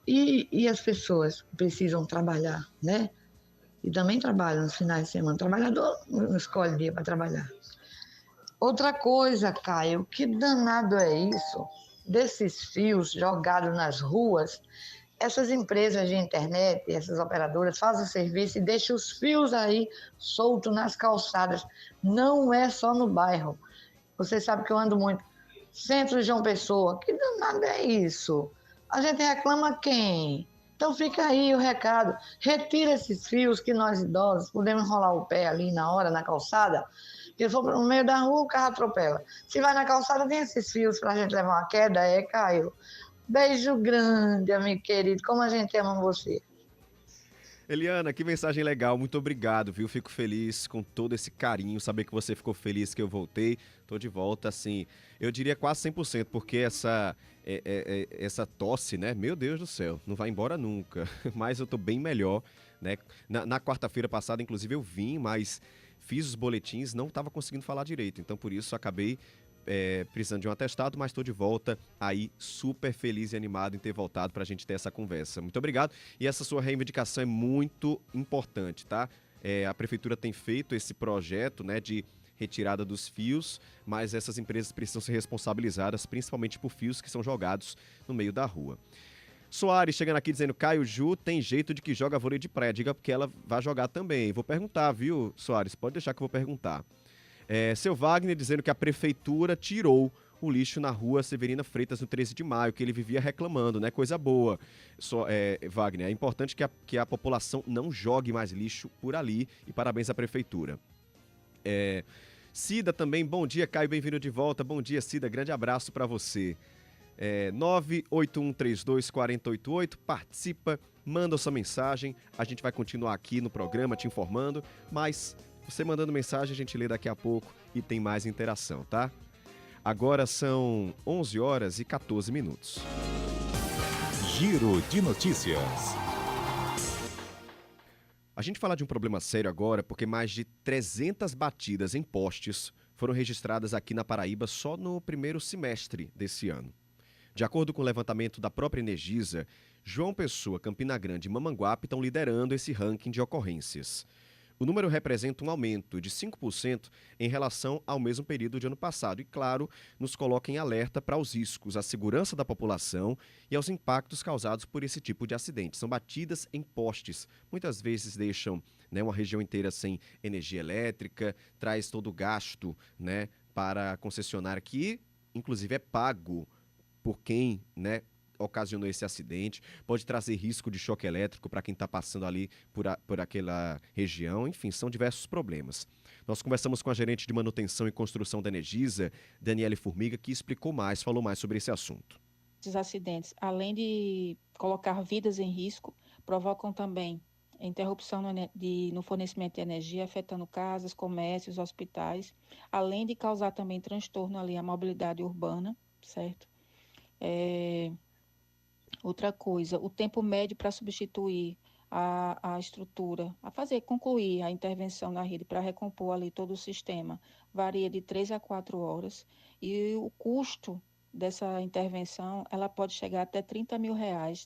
E as pessoas precisam trabalhar, né? E também trabalham nos finais de semana. O trabalhador não escolhe dia para trabalhar. Outra coisa, Caio, que danado é isso? Desses fios jogados nas ruas. Essas empresas de internet, essas operadoras fazem o serviço e deixam os fios aí soltos nas calçadas. Não é só no bairro. Você sabe que eu ando muito. Centro de João Pessoa, que danado é isso? A gente reclama quem? Então fica aí o recado. Retira esses fios que nós idosos podemos enrolar o pé ali na hora, na calçada. Se for no meio da rua, o carro atropela. Se vai na calçada, tem esses fios para a gente levar uma queda, Caio. Beijo grande, amigo querido. Como a gente ama você. Eliana, que mensagem legal. Muito obrigado, viu? Fico feliz com todo esse carinho. Saber que você ficou feliz que eu voltei. Tô de volta, assim, eu diria quase 100%, porque essa tosse, né? Meu Deus do céu, não vai embora nunca. Mas eu tô bem melhor, né? Na quarta-feira passada, inclusive, eu vim, mas fiz os boletins, não tava conseguindo falar direito. Então, por isso, acabei precisando de um atestado, mas estou de volta aí, super feliz e animado em ter voltado para a gente ter essa conversa. Muito obrigado. E essa sua reivindicação é muito importante, tá? A prefeitura tem feito esse projeto, né, de retirada dos fios, mas essas empresas precisam ser responsabilizadas, principalmente por fios que são jogados no meio da rua. Soares chegando aqui dizendo, Caio, Ju tem jeito de que joga vôlei de praia, diga porque ela vai jogar também. Vou perguntar, viu, Soares? Pode deixar que eu vou perguntar. Seu Wagner dizendo que a prefeitura tirou o lixo na rua Severina Freitas no 13 de maio, que ele vivia reclamando, né? Coisa boa. Wagner, é importante que a população não jogue mais lixo por ali e parabéns à prefeitura. Cida também, bom dia, Caio, bem-vindo de volta. Bom dia, Cida, grande abraço para você. 981324088, participa, manda sua mensagem, a gente vai continuar aqui no programa te informando, mas você mandando mensagem a gente lê daqui a pouco e tem mais interação, tá? Agora são 11 horas e 14 minutos. Giro de notícias. A gente fala de um problema sério agora porque mais de 300 batidas em postes foram registradas aqui na Paraíba só no primeiro semestre desse ano. De acordo com o levantamento da própria Energisa, João Pessoa, Campina Grande e Mamanguape estão liderando esse ranking de ocorrências. O número representa um aumento de 5% em relação ao mesmo período de ano passado e, claro, nos coloca em alerta para os riscos, à segurança da população e aos impactos causados por esse tipo de acidentes. São batidas em postes, muitas vezes deixam, né, uma região inteira sem energia elétrica, traz todo o gasto, né, para a concessionária que, inclusive, é pago por quem, né, ocasionou esse acidente, pode trazer risco de choque elétrico para quem está passando ali por aquela região, enfim, são diversos problemas. Nós conversamos com a gerente de manutenção e construção da Energisa, Daniele Formiga, que explicou mais, falou mais sobre esse assunto. Esses acidentes, além de colocar vidas em risco, provocam também interrupção no fornecimento de energia, afetando casas, comércios, hospitais, além de causar também transtorno ali à mobilidade urbana, certo? Outra coisa, o tempo médio para substituir a estrutura, concluir a intervenção na rede para recompor ali todo o sistema, varia de 3 a 4 horas e o custo dessa intervenção, ela pode chegar até R$30 mil,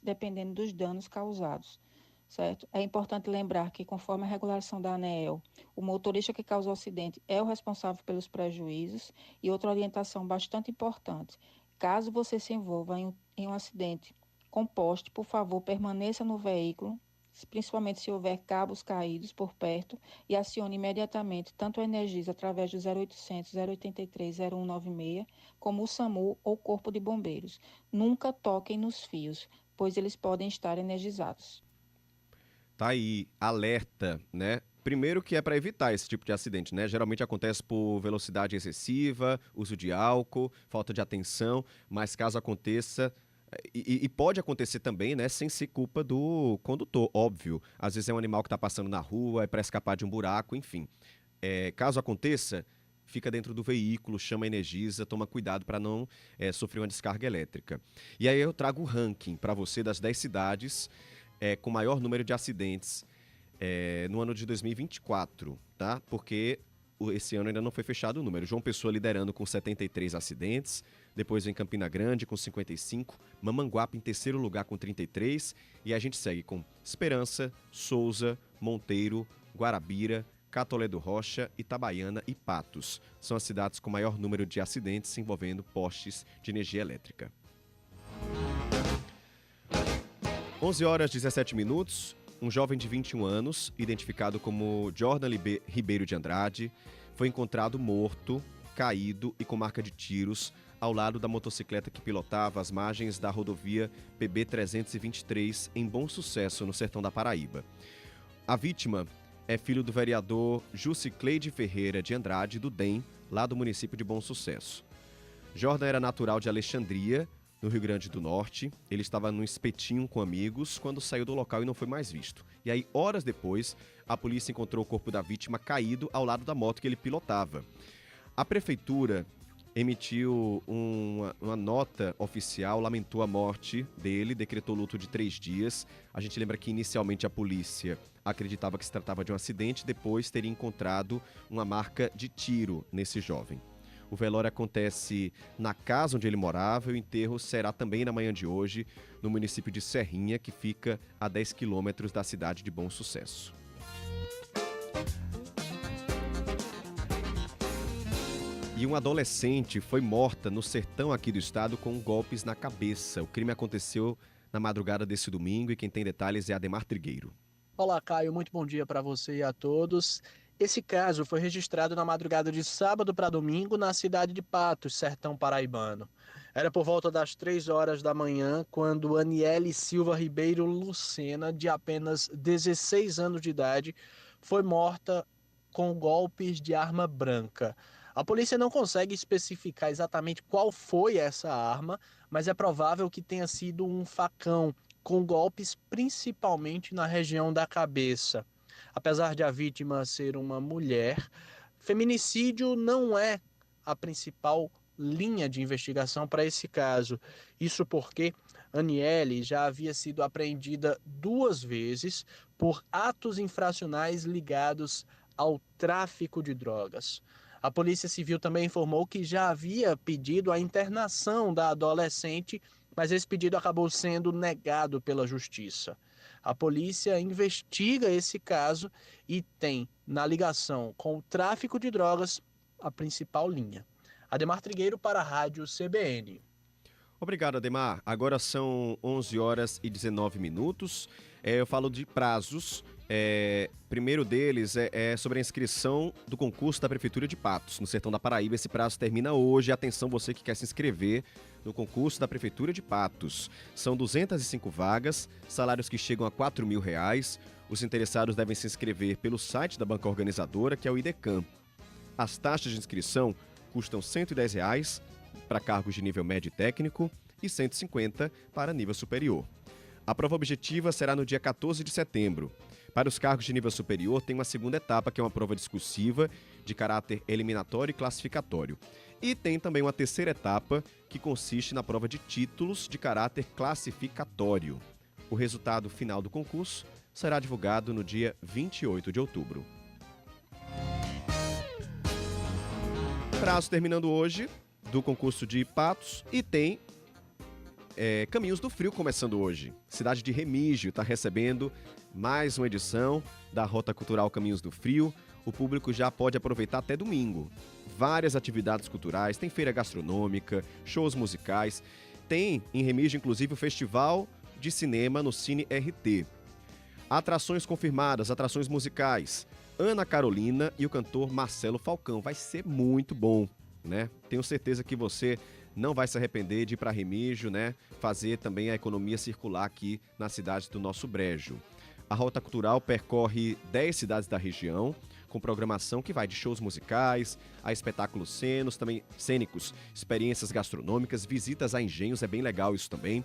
dependendo dos danos causados, certo? É importante lembrar que, conforme a regulação da ANEEL, o motorista que causou o acidente é o responsável pelos prejuízos e outra orientação bastante importante, caso você se envolva em um acidente com poste, por favor, permaneça no veículo, principalmente se houver cabos caídos por perto, e acione imediatamente tanto a Energisa através do 0800 083 0196, como o SAMU ou Corpo de Bombeiros. Nunca toquem nos fios, pois eles podem estar energizados. Tá aí, alerta, né? Primeiro que é para evitar esse tipo de acidente, né? Geralmente acontece por velocidade excessiva, uso de álcool, falta de atenção, mas caso aconteça... E pode acontecer também, né, sem ser culpa do condutor, óbvio. Às vezes é um animal que está passando na rua, é para escapar de um buraco, enfim. Caso aconteça, fica dentro do veículo, chama a Energisa, toma cuidado para não sofrer uma descarga elétrica. E aí eu trago o ranking para você das 10 cidades com maior número de acidentes no ano de 2024, tá? Porque esse ano ainda não foi fechado o número. João Pessoa liderando com 73 acidentes, depois vem Campina Grande com 55, Mamanguape em terceiro lugar com 33 e a gente segue com Esperança, Souza, Monteiro, Guarabira, Catolé do Rocha, Itabaiana e Patos. São as cidades com maior número de acidentes envolvendo postes de energia elétrica. 11 horas e 17 minutos. Um jovem de 21 anos, identificado como Jordan Ribeiro de Andrade, foi encontrado morto, caído e com marca de tiros ao lado da motocicleta que pilotava as margens da rodovia PB-323 em Bom Sucesso, no sertão da Paraíba. A vítima é filho do vereador Jusicleide Ferreira de Andrade, do DEM, lá do município de Bom Sucesso. Jordan era natural de Alexandria, no Rio Grande do Norte. Ele estava num espetinho com amigos quando saiu do local e não foi mais visto. E aí, horas depois, a polícia encontrou o corpo da vítima caído ao lado da moto que ele pilotava. A prefeitura emitiu uma nota oficial, lamentou a morte dele, decretou luto de 3 dias. A gente lembra que inicialmente a polícia acreditava que se tratava de um acidente, depois teria encontrado uma marca de tiro nesse jovem. O velório acontece na casa onde ele morava e o enterro será também na manhã de hoje, no município de Serrinha, que fica a 10 quilômetros da cidade de Bom Sucesso. E uma adolescente foi morta no sertão aqui do estado com golpes na cabeça. O crime aconteceu na madrugada desse domingo e quem tem detalhes é Ademar Trigueiro. Olá, Caio. Muito bom dia para você e a todos. Esse caso foi registrado na madrugada de sábado para domingo na cidade de Patos, sertão paraibano. Era por volta das 3 horas da manhã quando Aniele Silva Ribeiro Lucena, de apenas 16 anos de idade, foi morta com golpes de arma branca. A polícia não consegue especificar exatamente qual foi essa arma, mas é provável que tenha sido um facão, com golpes principalmente na região da cabeça. Apesar de a vítima ser uma mulher, feminicídio não é a principal linha de investigação para esse caso. Isso porque Aniele já havia sido apreendida 2 vezes por atos infracionais ligados ao tráfico de drogas. A Polícia Civil também informou que já havia pedido a internação da adolescente, mas esse pedido acabou sendo negado pela Justiça. A polícia investiga esse caso e tem, na ligação com o tráfico de drogas, a principal linha. Ademar Trigueiro para a Rádio CBN. Obrigado, Ademar. Agora são 11 horas e 19 minutos. Eu falo de prazos. Primeiro deles é sobre a inscrição do concurso da Prefeitura de Patos, no sertão da Paraíba. Esse prazo termina hoje. Atenção, você que quer se inscrever no concurso da Prefeitura de Patos. São 205 vagas, salários que chegam a R$4.000. Os interessados devem se inscrever pelo site da banca organizadora, que é o IDECAM. As taxas de inscrição custam R$110 para cargos de nível médio e técnico e R$150 para nível superior. A prova objetiva será no dia 14 de setembro. Para os cargos de nível superior, tem uma segunda etapa, que é uma prova discursiva de caráter eliminatório e classificatório. E tem também uma terceira etapa, que consiste na prova de títulos de caráter classificatório. O resultado final do concurso será divulgado no dia 28 de outubro. Prazo terminando hoje do concurso de Patos e tem Caminhos do Frio começando hoje. Cidade de Remígio está recebendo mais uma edição da Rota Cultural Caminhos do Frio. O público já pode aproveitar até domingo. Várias atividades culturais, tem feira gastronômica, shows musicais. Tem em Remígio, inclusive, o Festival de Cinema no Cine RT. Atrações confirmadas, atrações musicais. Ana Carolina e o cantor Marcelo Falcão. Vai ser muito bom, né? Tenho certeza que você não vai se arrepender de ir para Remígio, né? Fazer também a economia circular aqui na cidade do nosso Brejo. A Rota Cultural percorre 10 cidades da região, com programação que vai de shows musicais, a espetáculos cênicos, experiências gastronômicas, visitas a engenhos, é bem legal isso também.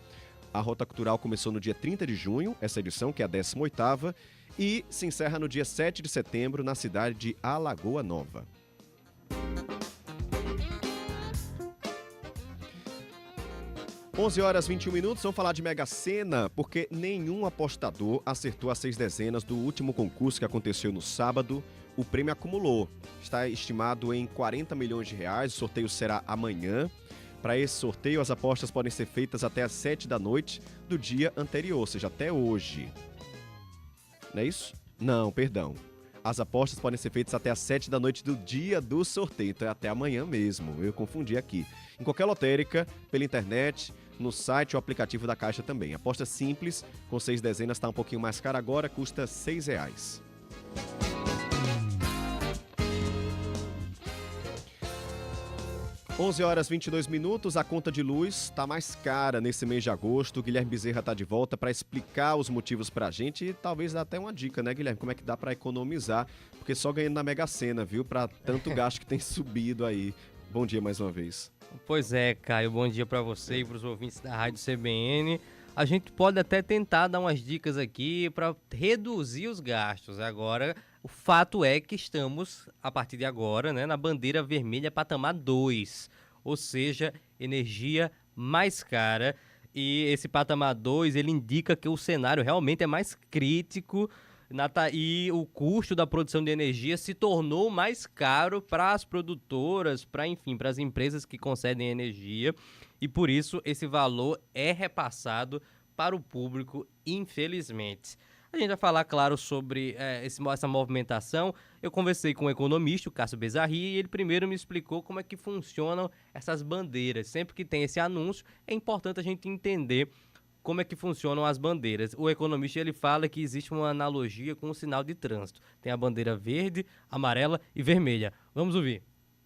A Rota Cultural começou no dia 30 de junho, essa edição, que é a 18ª, e se encerra no dia 7 de setembro na cidade de Alagoa Nova. Onze horas e 21 minutos, vamos falar de Mega Sena, porque nenhum apostador acertou as 6 dezenas do último concurso que aconteceu no sábado. O prêmio acumulou, está estimado em R$40 milhões, o sorteio será amanhã. Para esse sorteio, as apostas podem ser feitas até às 7 da noite do dia anterior, ou seja, até hoje. Não é isso? Não, perdão. As apostas podem ser feitas até às 7 da noite do dia do sorteio, então é até amanhã mesmo, eu confundi aqui. Em qualquer lotérica, pela internet, no site ou aplicativo da Caixa também. Aposta simples, com 6 dezenas, está um pouquinho mais cara agora, custa R$6. 11 horas e 22 minutos, a conta de luz está mais cara nesse mês de agosto. O Guilherme Bezerra está de volta para explicar os motivos para a gente e talvez dar até uma dica, né, Guilherme? Como é que dá para economizar? Porque só ganhando na Mega Sena, viu? Para tanto gasto que tem subido aí. Bom dia mais uma vez. Pois é, Caio, bom dia para você e para os ouvintes da Rádio CBN. A gente pode até tentar dar umas dicas aqui para reduzir os gastos. Agora, o fato é que estamos, a partir de agora, né, na bandeira vermelha patamar 2, ou seja, energia mais cara. E esse patamar 2, ele indica que o cenário realmente é mais crítico e o custo da produção de energia se tornou mais caro para as produtoras, para as empresas que concedem energia. E por isso esse valor é repassado para o público, infelizmente. A A gente vai falar, claro, sobre essa movimentação. Eu conversei com o economista, o Cássio Bezarri, e ele primeiro me explicou como é que funcionam essas bandeiras. Sempre que tem esse anúncio, é importante a gente entender como é que funcionam as bandeiras. O economista ele fala que existe uma analogia com o sinal de trânsito. Tem a bandeira verde, amarela e vermelha. Vamos ouvir.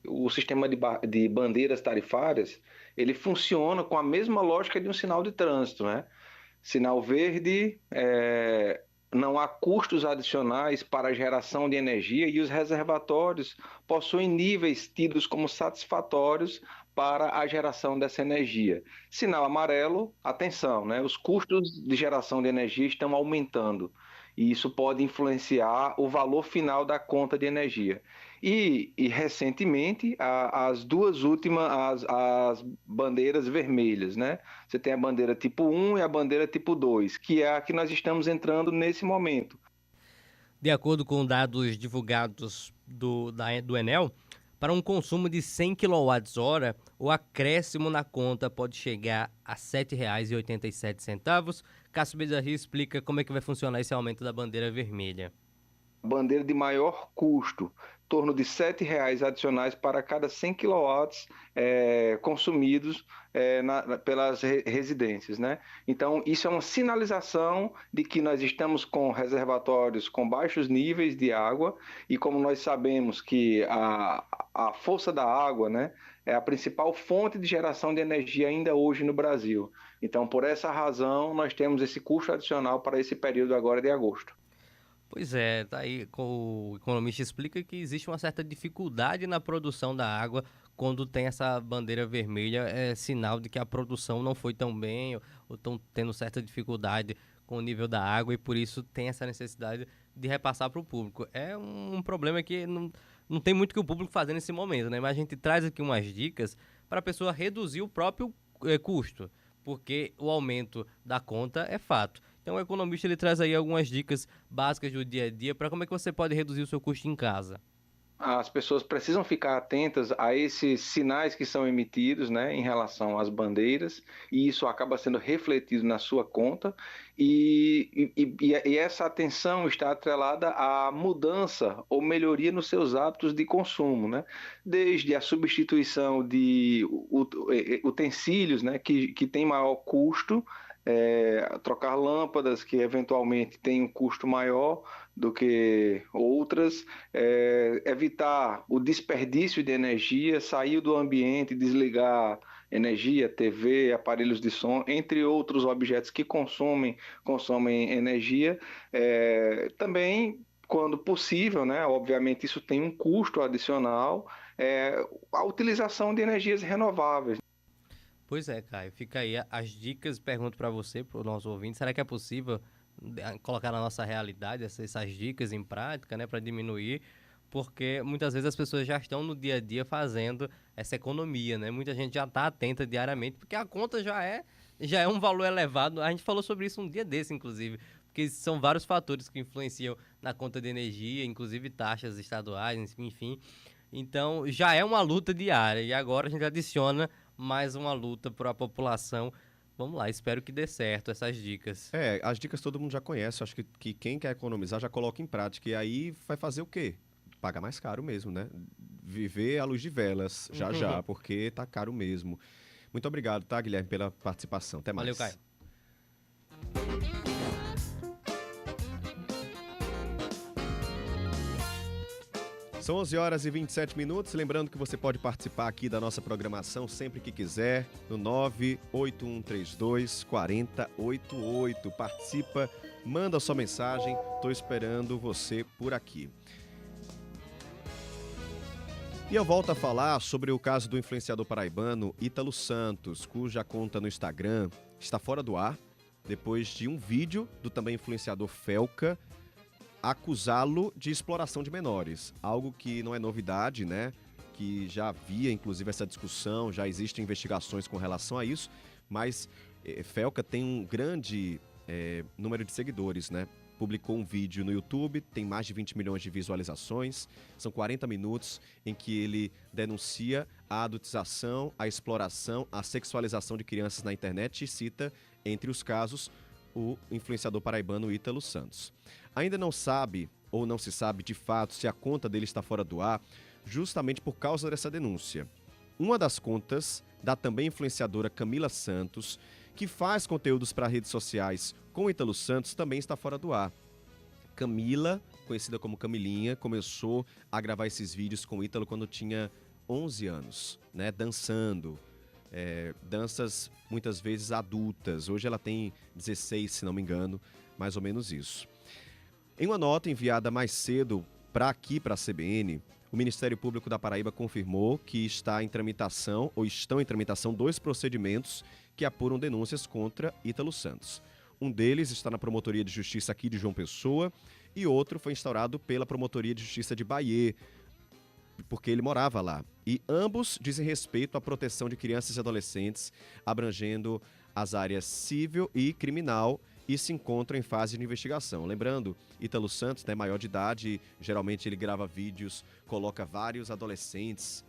O sistema de bandeiras tarifárias, ele funciona com a mesma lógica de um sinal de trânsito, né? Sinal verde, não há custos adicionais para a geração de energia e os reservatórios possuem níveis tidos como satisfatórios para a geração dessa energia. Sinal amarelo, atenção, né? Os custos de geração de energia estão aumentando e isso pode influenciar o valor final da conta de energia. E recentemente, as duas últimas, as bandeiras vermelhas, né? Você tem a bandeira tipo 1 e a bandeira tipo 2, que é a que nós estamos entrando nesse momento. De acordo com dados divulgados do Enel, para um consumo de 100 kWh, o acréscimo na conta pode chegar a R$ 7,87. Cássio Bezarri explica como é que vai funcionar esse aumento da bandeira vermelha. Bandeira de maior custo, em torno de R$ 7,00 adicionais para cada 100 kW consumidos pelas residências, né? Então, isso é uma sinalização de que nós estamos com reservatórios com baixos níveis de água e como nós sabemos que a força da água, né, é a principal fonte de geração de energia ainda hoje no Brasil. Então, por essa razão, nós temos esse custo adicional para esse período agora de agosto. Pois é, tá aí, o economista explica que existe uma certa dificuldade na produção da água quando tem essa bandeira vermelha, é sinal de que a produção não foi tão bem ou estão tendo certa dificuldade com o nível da água e por isso tem essa necessidade de repassar para o público. É um problema que não tem muito que o público fazer nesse momento, né? Mas a gente traz aqui umas dicas para a pessoa reduzir o próprio custo, porque o aumento da conta é fato. Então o economista ele traz aí algumas dicas básicas do dia a dia para como é que você pode reduzir o seu custo em casa. As pessoas precisam ficar atentas a esses sinais que são emitidos, né, em relação às bandeiras, e isso acaba sendo refletido na sua conta, e essa atenção está atrelada à mudança ou melhoria nos seus hábitos de consumo, né? Desde a substituição de utensílios, né, que tem maior custo, trocar lâmpadas que eventualmente têm um custo maior do que outras, evitar o desperdício de energia, sair do ambiente, desligar energia, TV, aparelhos de som, entre outros objetos que consomem energia. Também, quando possível, né, obviamente isso tem um custo adicional, a utilização de energias renováveis. Pois é, Caio, fica aí as dicas, pergunto para você, para o nosso ouvinte, será que é possível colocar na nossa realidade essas dicas em prática, né, para diminuir, porque muitas vezes as pessoas já estão no dia a dia fazendo essa economia, né, muita gente já está atenta diariamente, porque a conta já é um valor elevado, a gente falou sobre isso um dia desse, inclusive, porque são vários fatores que influenciam na conta de energia, inclusive taxas estaduais, enfim, então já é uma luta diária, e agora a gente adiciona mais uma luta para a população. Vamos lá, espero que dê certo essas dicas. As dicas todo mundo já conhece, acho que quem quer economizar já coloca em prática, e aí vai fazer o quê? Pagar mais caro mesmo, né? Viver à luz de velas, já, porque tá caro mesmo. Muito obrigado, tá, Guilherme, pela participação. Até mais. Valeu, Caio. São 11 horas e 27 minutos. Lembrando que você pode participar aqui da nossa programação sempre que quiser, no 98132-4088. Participa, manda sua mensagem. Estou esperando você por aqui. E eu volto a falar sobre o caso do influenciador paraibano Ítalo Santos, cuja conta no Instagram está fora do ar, depois de um vídeo do também influenciador Felca acusá-lo de exploração de menores, algo que não é novidade, né? Que já havia, inclusive, essa discussão, já existem investigações com relação a isso, mas Felca tem um grande número de seguidores, né? Publicou um vídeo no YouTube, tem mais de 20 milhões de visualizações, são 40 minutos em que ele denuncia a adultização, a exploração, a sexualização de crianças na internet e cita, entre os casos, o influenciador paraibano Ítalo Santos. Ainda não sabe, ou não se sabe de fato, se a conta dele está fora do ar, justamente por causa dessa denúncia. Uma das contas da também influenciadora Camila Santos, que faz conteúdos para redes sociais com Ítalo Santos, também está fora do ar. Camila, conhecida como Camilinha, começou a gravar esses vídeos com Ítalo quando tinha 11 anos, né, dançando. Danças muitas vezes adultas. Hoje ela tem 16, se não me engano, mais ou menos isso. Em uma nota enviada mais cedo para aqui, para a CBN, o Ministério Público da Paraíba confirmou que estão em tramitação 2 procedimentos que apuram denúncias contra Ítalo Santos. Um deles está na Promotoria de Justiça aqui de João Pessoa e outro foi instaurado pela Promotoria de Justiça de Bahia, porque ele morava lá. E ambos dizem respeito à proteção de crianças e adolescentes, abrangendo as áreas civil e criminal, e se encontram em fase de investigação. Lembrando, Ítalo Santos, né, maior de idade, geralmente ele grava vídeos, coloca vários adolescentes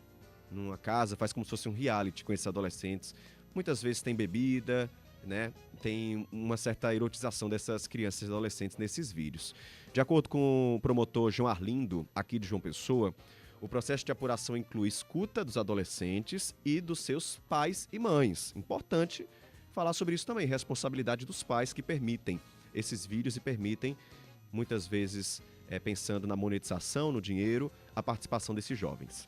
numa casa, faz como se fosse um reality com esses adolescentes. Muitas vezes tem bebida, né, tem uma certa erotização dessas crianças e adolescentes nesses vídeos. De acordo com o promotor João Arlindo, aqui de João Pessoa, o processo de apuração inclui escuta dos adolescentes e dos seus pais e mães. Importante falar sobre isso também, responsabilidade dos pais que permitem esses vídeos e permitem, muitas vezes, pensando na monetização, no dinheiro, a participação desses jovens.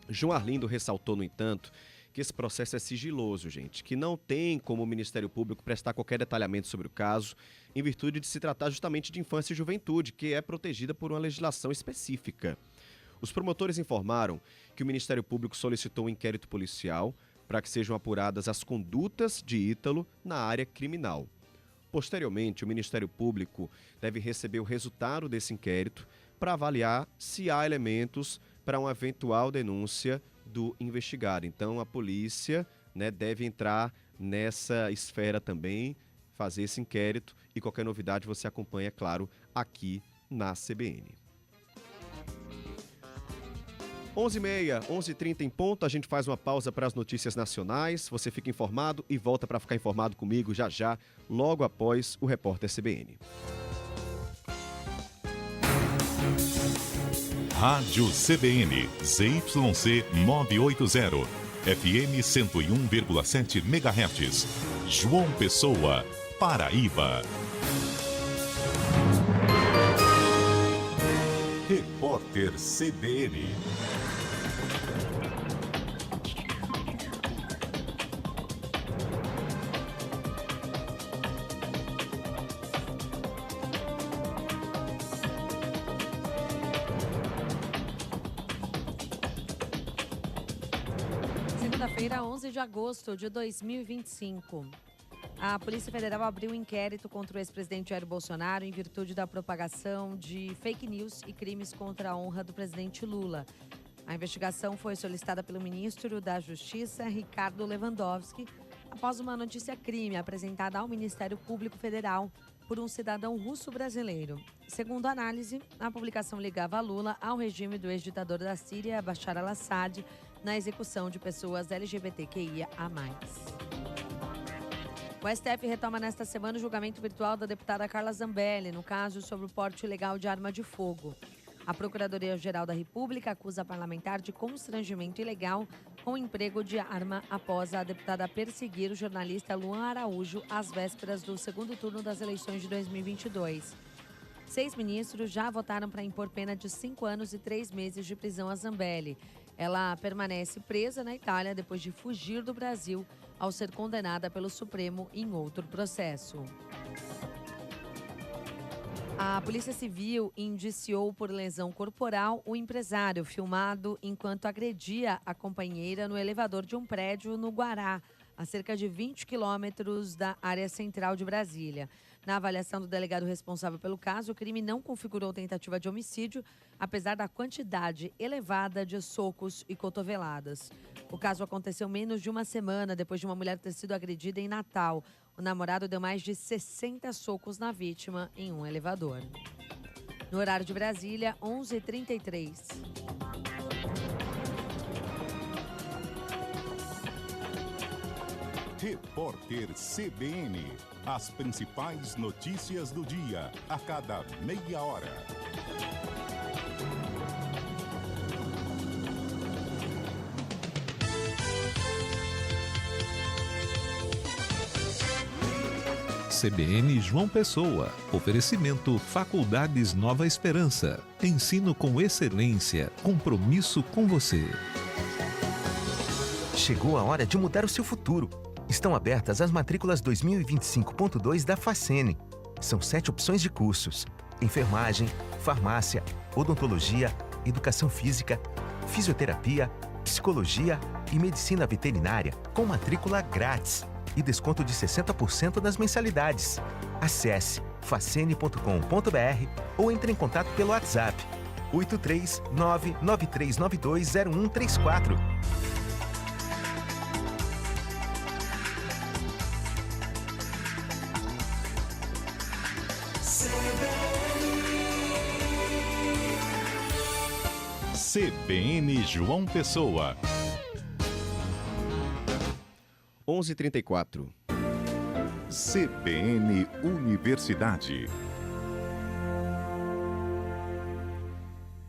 João Arlindo ressaltou, no entanto, que esse processo é sigiloso, gente, que não tem como o Ministério Público prestar qualquer detalhamento sobre o caso, em virtude de se tratar justamente de infância e juventude, que é protegida por uma legislação específica. Os promotores informaram que o Ministério Público solicitou um inquérito policial para que sejam apuradas as condutas de Ítalo na área criminal. Posteriormente, o Ministério Público deve receber o resultado desse inquérito para avaliar se há elementos para uma eventual denúncia do investigado. Então, a polícia, né, deve entrar nessa esfera também, fazer esse inquérito e qualquer novidade você acompanha, é claro, aqui na CBN. 11h30, 11h30 em ponto, a gente faz uma pausa para as notícias nacionais, você fica informado e volta para ficar informado comigo já, logo após o Repórter CBN. Rádio CBN, ZYC 980, FM 101,7 MHz, João Pessoa, Paraíba. Repórter CBN. Segunda-feira, 11 de agosto de 2025. A Polícia Federal abriu um inquérito contra o ex-presidente Jair Bolsonaro em virtude da propagação de fake news e crimes contra a honra do presidente Lula. A investigação foi solicitada pelo ministro da Justiça, Ricardo Lewandowski, após uma notícia-crime apresentada ao Ministério Público Federal por um cidadão russo-brasileiro. Segundo a análise, a publicação ligava Lula ao regime do ex-ditador da Síria, Bashar al-Assad, na execução de pessoas LGBTQIA+. O STF retoma nesta semana o julgamento virtual da deputada Carla Zambelli, no caso sobre o porte ilegal de arma de fogo. A Procuradoria-Geral da República acusa a parlamentar de constrangimento ilegal com o emprego de arma após a deputada perseguir o jornalista Luan Araújo às vésperas do segundo turno das eleições de 2022. 6 ministros já votaram para impor pena de 5 anos e 3 meses de prisão a Zambelli. Ela permanece presa na Itália depois de fugir do Brasil ao ser condenada pelo Supremo em outro processo. A Polícia Civil indiciou por lesão corporal o empresário filmado enquanto agredia a companheira no elevador de um prédio no Guará, a cerca de 20 quilômetros da área central de Brasília. Na avaliação do delegado responsável pelo caso, o crime não configurou tentativa de homicídio, apesar da quantidade elevada de socos e cotoveladas. O caso aconteceu menos de uma semana depois de uma mulher ter sido agredida em Natal. O namorado deu mais de 60 socos na vítima em um elevador. No horário de Brasília, 11h33. Repórter CBN. As principais notícias do dia, a cada meia hora. CBN João Pessoa. Oferecimento Faculdades Nova Esperança. Ensino com excelência. Compromisso com você. Chegou a hora de mudar o seu futuro. Estão abertas as matrículas 2025.2 da Facene. São 7 opções de cursos: enfermagem, farmácia, odontologia, educação física, fisioterapia, psicologia e medicina veterinária, com matrícula grátis e desconto de 60% das mensalidades. Acesse facene.com.br ou entre em contato pelo WhatsApp 83993920134. CBN João Pessoa. 11h34. CBN Universidade.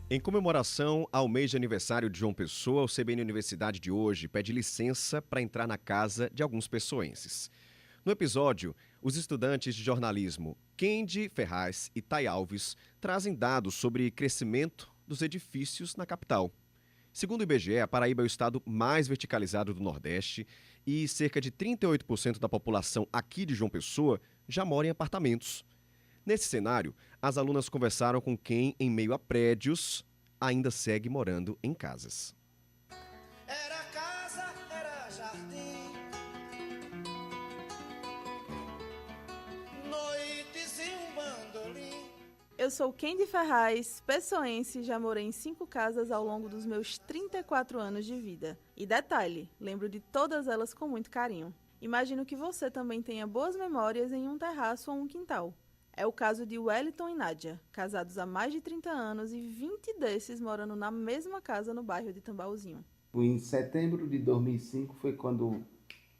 Em comemoração ao mês de aniversário de João Pessoa, o CBN Universidade de hoje pede licença para entrar na casa de alguns pessoenses. No episódio, os estudantes de jornalismo Kendi Ferraz e Thay Alves trazem dados sobre crescimento dos edifícios na capital. Segundo o IBGE, a Paraíba é o estado mais verticalizado do Nordeste e cerca de 38% da população aqui de João Pessoa já mora em apartamentos. Nesse cenário, as alunas conversaram com quem, em meio a prédios, ainda segue morando em casas. Era casa, era jardim, noites e um bandolim. Eu sou Kendi Ferraz, pessoense, já morei em 5 casas ao longo dos meus 34 anos de vida. E detalhe, lembro de todas elas com muito carinho. Imagino que você também tenha boas memórias em um terraço ou um quintal. É o caso de Wellington e Nádia, casados há mais de 30 anos e 20 desses morando na mesma casa no bairro de Tambaúzinho. Em setembro de 2005 foi quando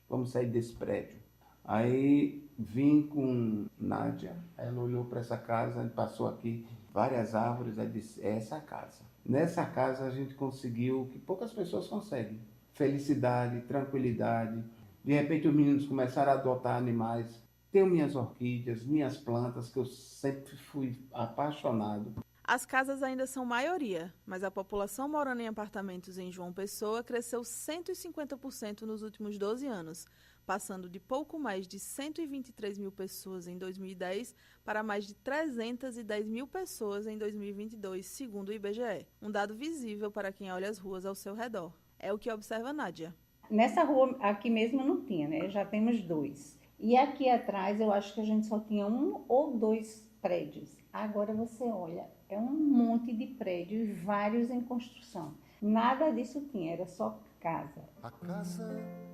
vamos sair desse prédio. Aí vim com Nádia, ela olhou para essa casa, a gente passou aqui várias árvores, ela disse, é essa casa. Nessa casa a gente conseguiu o que poucas pessoas conseguem, felicidade, tranquilidade. De repente os meninos começaram a adotar animais. Tenho minhas orquídeas, minhas plantas, que eu sempre fui apaixonado. As casas ainda são maioria, mas a população morando em apartamentos em João Pessoa cresceu 150% nos últimos 12 anos, passando de pouco mais de 123 mil pessoas em 2010 para mais de 310 mil pessoas em 2022, segundo o IBGE. Um dado visível para quem olha as ruas ao seu redor. É o que observa Nádia. Nessa rua aqui mesmo não tinha, né? Já temos 2. E aqui atrás eu acho que a gente só tinha 1 ou 2 prédios. Agora você olha, é um monte de prédios, vários em construção. Nada disso tinha, era só casa. A casa,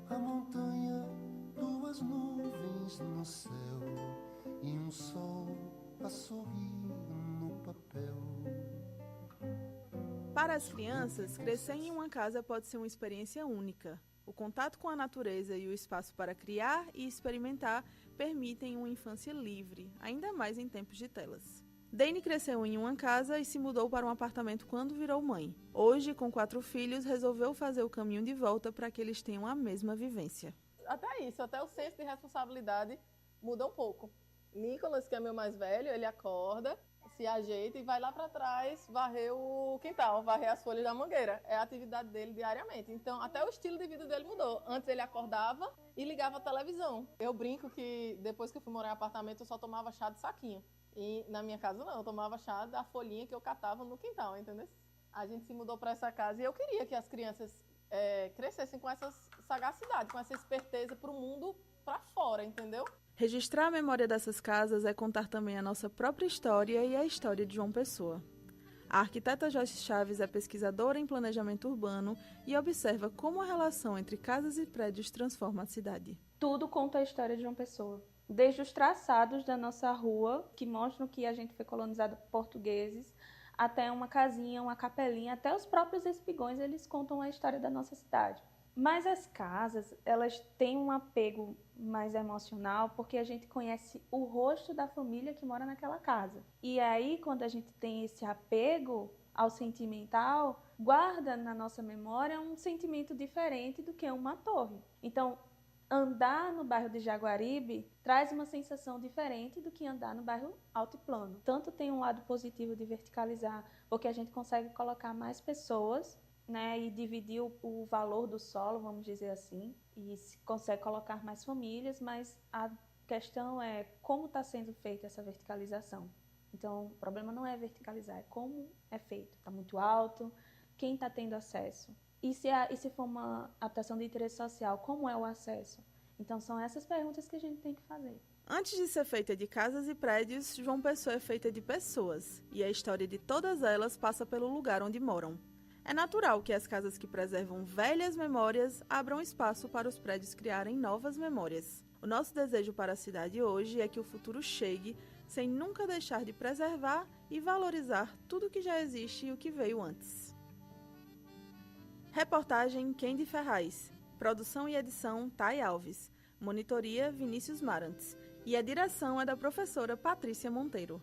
a montanha, 2 nuvens no céu e um sol a sorrir no papel. Para as crianças, crescer em uma casa pode ser uma experiência única. O contato com a natureza e o espaço para criar e experimentar permitem uma infância livre, ainda mais em tempos de telas. Dane cresceu em uma casa e se mudou para um apartamento quando virou mãe. Hoje, com 4 filhos, resolveu fazer o caminho de volta para que eles tenham a mesma vivência. Até isso, até o senso de responsabilidade muda um pouco. Nicolas, que é meu mais velho, ele acorda, se ajeita e vai lá para trás varrer o quintal, varrer as folhas da mangueira. É a atividade dele diariamente. Então, até o estilo de vida dele mudou. Antes ele acordava e ligava a televisão. Eu brinco que depois que eu fui morar em apartamento, eu só tomava chá de saquinho. E na minha casa não, eu tomava chá da folhinha que eu catava no quintal, entendeu? A gente se mudou para essa casa e eu queria que as crianças crescessem com essa sagacidade, com essa esperteza para o mundo para fora, entendeu? Registrar a memória dessas casas é contar também a nossa própria história e a história de João Pessoa. A arquiteta Joyce Chaves é pesquisadora em planejamento urbano e observa como a relação entre casas e prédios transforma a cidade. Tudo conta a história de João Pessoa. Desde os traçados da nossa rua, que mostram que a gente foi colonizado por portugueses, até uma casinha, uma capelinha, até os próprios espigões, eles contam a história da nossa cidade. Mas as casas, elas têm um apego mais emocional, porque a gente conhece o rosto da família que mora naquela casa. E aí, quando a gente tem esse apego ao sentimental, guarda na nossa memória um sentimento diferente do que uma torre. Então, andar no bairro de Jaguaribe traz uma sensação diferente do que andar no bairro Altiplano. Tanto tem um lado positivo de verticalizar, porque a gente consegue colocar mais pessoas, né, e dividir o valor do solo, vamos dizer assim, e se consegue colocar mais famílias, mas a questão é como está sendo feita essa verticalização. Então, o problema não é verticalizar, é como é feito. Está muito alto, quem está tendo acesso? E se for uma habitação de interesse social, como é o acesso? Então, são essas perguntas que a gente tem que fazer. Antes de ser feita de casas e prédios, João Pessoa é feita de pessoas, e a história de todas elas passa pelo lugar onde moram. É natural que as casas que preservam velhas memórias abram espaço para os prédios criarem novas memórias. O nosso desejo para a cidade hoje é que o futuro chegue sem nunca deixar de preservar e valorizar tudo que já existe e o que veio antes. Reportagem Kendi Ferraz. Produção e edição Thay Alves. Monitoria Vinícius Marantes. E a direção é da professora Patrícia Monteiro.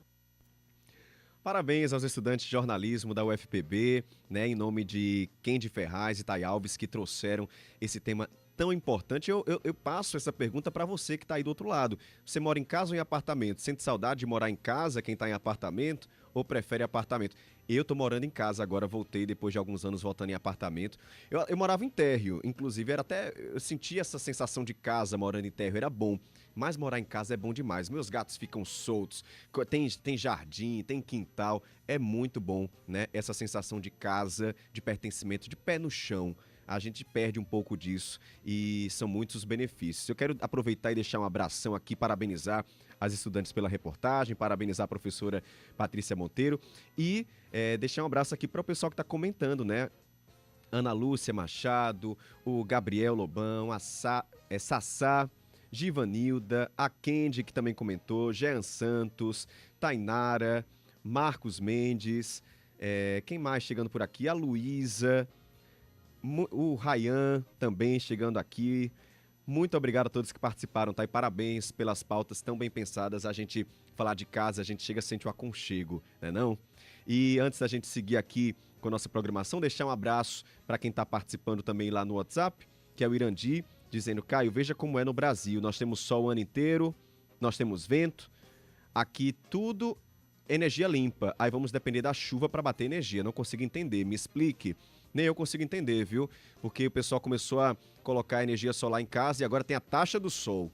Parabéns aos estudantes de jornalismo da UFPB, né, em nome de Kendi Ferraz e Thay Alves, que trouxeram esse tema tão importante. Eu passo essa pergunta para você que está aí do outro lado. Você mora em casa ou em apartamento? Sente saudade de morar em casa, quem está em apartamento, ou prefere apartamento? Eu estou morando em casa agora, voltei depois de alguns anos voltando em apartamento. Eu morava em térreo, inclusive eu sentia essa sensação de casa morando em térreo, era bom. Mas morar em casa é bom demais. Meus gatos ficam soltos, tem jardim, tem quintal. É muito bom, né? Essa sensação de casa, de pertencimento, de pé no chão. A gente perde um pouco disso e são muitos os benefícios. Eu quero aproveitar e deixar um abração aqui, parabenizar as estudantes pela reportagem, parabenizar a professora Patrícia Monteiro e deixar um abraço aqui para o pessoal que está comentando, né? Ana Lúcia Machado, o Gabriel Lobão, a Sassá, Givanilda, a Kendi, que também comentou, Jean Santos, Tainara, Marcos Mendes, quem mais chegando por aqui? A Luísa, o Rayan também chegando aqui. Muito obrigado a todos que participaram, tá? E parabéns pelas pautas tão bem pensadas. A gente falar de casa, a gente chega a sentir um aconchego, né não? E antes da gente seguir aqui com a nossa programação, deixar um abraço para quem está participando também lá no WhatsApp, que é o Irandi, dizendo: Caio, veja como é no Brasil. Nós temos sol o ano inteiro, nós temos vento, aqui tudo energia limpa. Aí vamos depender da chuva para bater energia. Não consigo entender, me explique. Nem eu consigo entender, viu? Porque o pessoal começou a colocar energia solar em casa e agora tem a taxa do sol.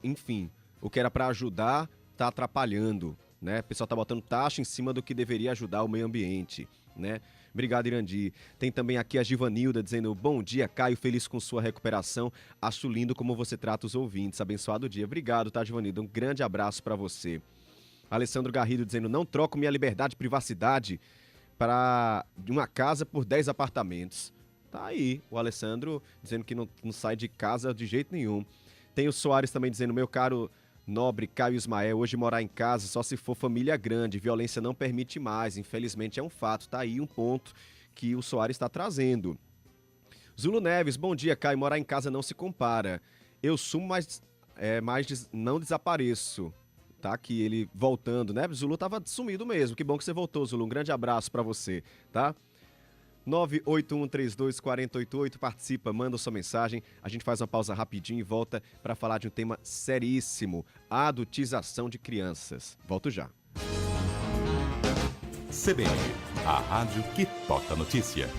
Enfim, o que era para ajudar está atrapalhando, né? O pessoal está botando taxa em cima do que deveria ajudar o meio ambiente, né? Obrigado, Irandi. Tem também aqui a Givanilda dizendo: bom dia, Caio, feliz com sua recuperação. Acho lindo como você trata os ouvintes. Abençoado dia. Obrigado, tá, Givanilda? Um grande abraço para você. Alessandro Garrido dizendo: não troco minha liberdade e privacidade para uma casa por 10 apartamentos. Tá aí, o Alessandro dizendo que não sai de casa de jeito nenhum. Tem o Soares também dizendo: meu caro nobre Caio Ismael, hoje morar em casa só se for família grande, violência não permite mais, infelizmente é um fato. Tá aí um ponto que o Soares está trazendo. Zulu Neves: bom dia, Caio, morar em casa não se compara. Eu sumo, mas não desapareço. Tá aqui ele voltando, né? Zulu tava sumido mesmo. Que bom que você voltou, Zulu. Um grande abraço para você, tá? 981324088, participa, manda sua mensagem. A gente faz uma pausa rapidinho e volta para falar de um tema seríssimo: a adultização de crianças. Volto já. CBN, a rádio que toca notícia.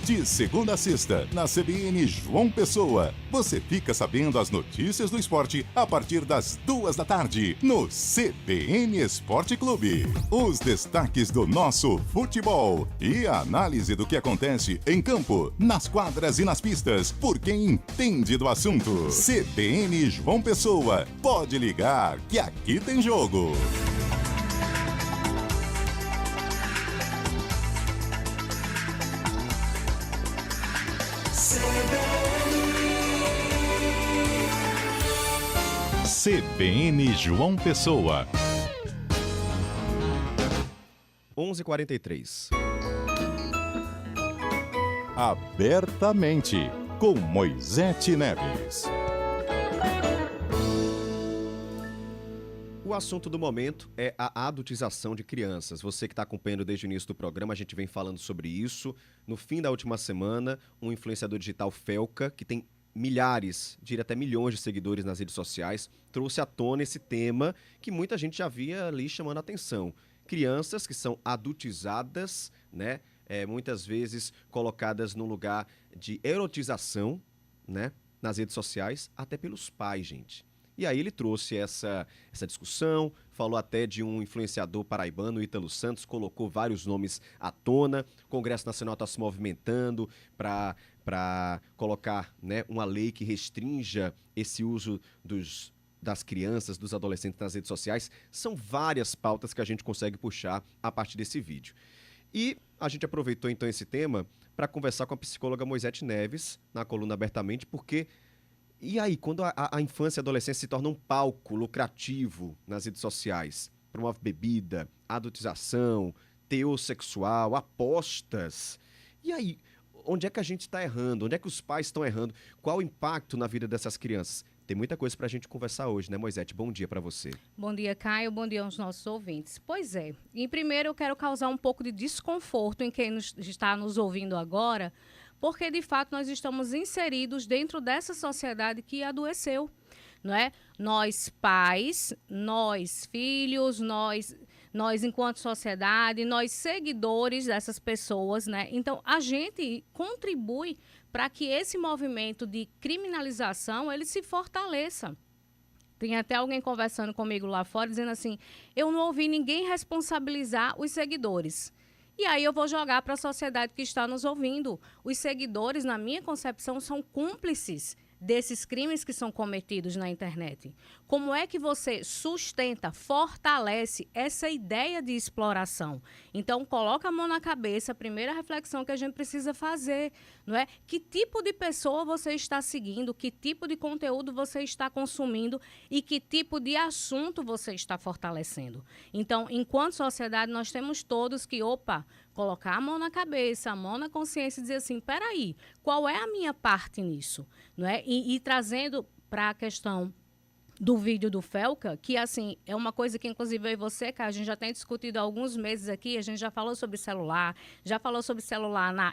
De segunda a sexta, na CBN João Pessoa, você fica sabendo as notícias do esporte a partir das 2 da tarde, no CBN Esporte Clube. Os destaques do nosso futebol e a análise do que acontece em campo, nas quadras e nas pistas, por quem entende do assunto. CBN João Pessoa, pode ligar que aqui tem jogo. CBN João Pessoa. 11h43. Abertamente. com Moisete Neves. O assunto do momento é a adultização de crianças. Você que está acompanhando desde o início do programa, a gente vem falando sobre isso. No fim da última semana, um influenciador digital, Felca, que tem milhares, diria até milhões de seguidores nas redes sociais, trouxe à tona esse tema que muita gente já via ali chamando a atenção. Crianças que são adultizadas, né? Muitas vezes colocadas num lugar de erotização, né? Nas redes sociais, até pelos pais, gente. E aí ele trouxe essa discussão, falou até de um influenciador paraibano, Ítalo Santos, colocou vários nomes à tona. O Congresso Nacional está se movimentando para colocar, né, uma lei que restrinja esse uso das crianças, dos adolescentes nas redes sociais. São várias pautas que a gente consegue puxar a partir desse vídeo. E a gente aproveitou então esse tema para conversar com a psicóloga Moisete Neves, na coluna Abertamente, porque... E aí, quando a infância e a adolescência se tornam um palco lucrativo nas redes sociais, promove bebida, adultização, teor sexual, apostas. E aí, onde é que a gente está errando? Onde é que os pais estão errando? Qual o impacto na vida dessas crianças? Tem muita coisa para a gente conversar hoje, né, Moisete? Bom dia para você. Bom dia, Caio. Bom dia aos nossos ouvintes. Pois é. E primeiro eu quero causar um pouco de desconforto em quem está nos ouvindo agora, porque, de fato, nós estamos inseridos dentro dessa sociedade que adoeceu, não é? Nós pais, nós filhos, nós enquanto sociedade, nós seguidores dessas pessoas, né? Então, a gente contribui para que esse movimento de criminalização, ele se fortaleça. Tem até alguém conversando comigo lá fora, dizendo assim, eu não ouvi ninguém responsabilizar os seguidores. E aí eu vou jogar para a sociedade que está nos ouvindo. Os seguidores, na minha concepção, são cúmplices desses crimes que são cometidos na internet. Como é que você sustenta, fortalece essa ideia de exploração? Então, coloca a mão na cabeça, a primeira reflexão que a gente precisa fazer, não é? Que tipo de pessoa você está seguindo, que tipo de conteúdo você está consumindo e que tipo de assunto você está fortalecendo. Então, enquanto sociedade, nós temos todos que, colocar a mão na cabeça, a mão na consciência e dizer assim, peraí, qual é a minha parte nisso? Não é? E trazendo para a questão do vídeo do Felca, que assim, é uma coisa que inclusive eu e você, cara, a gente já tem discutido há alguns meses aqui, a gente já falou sobre celular,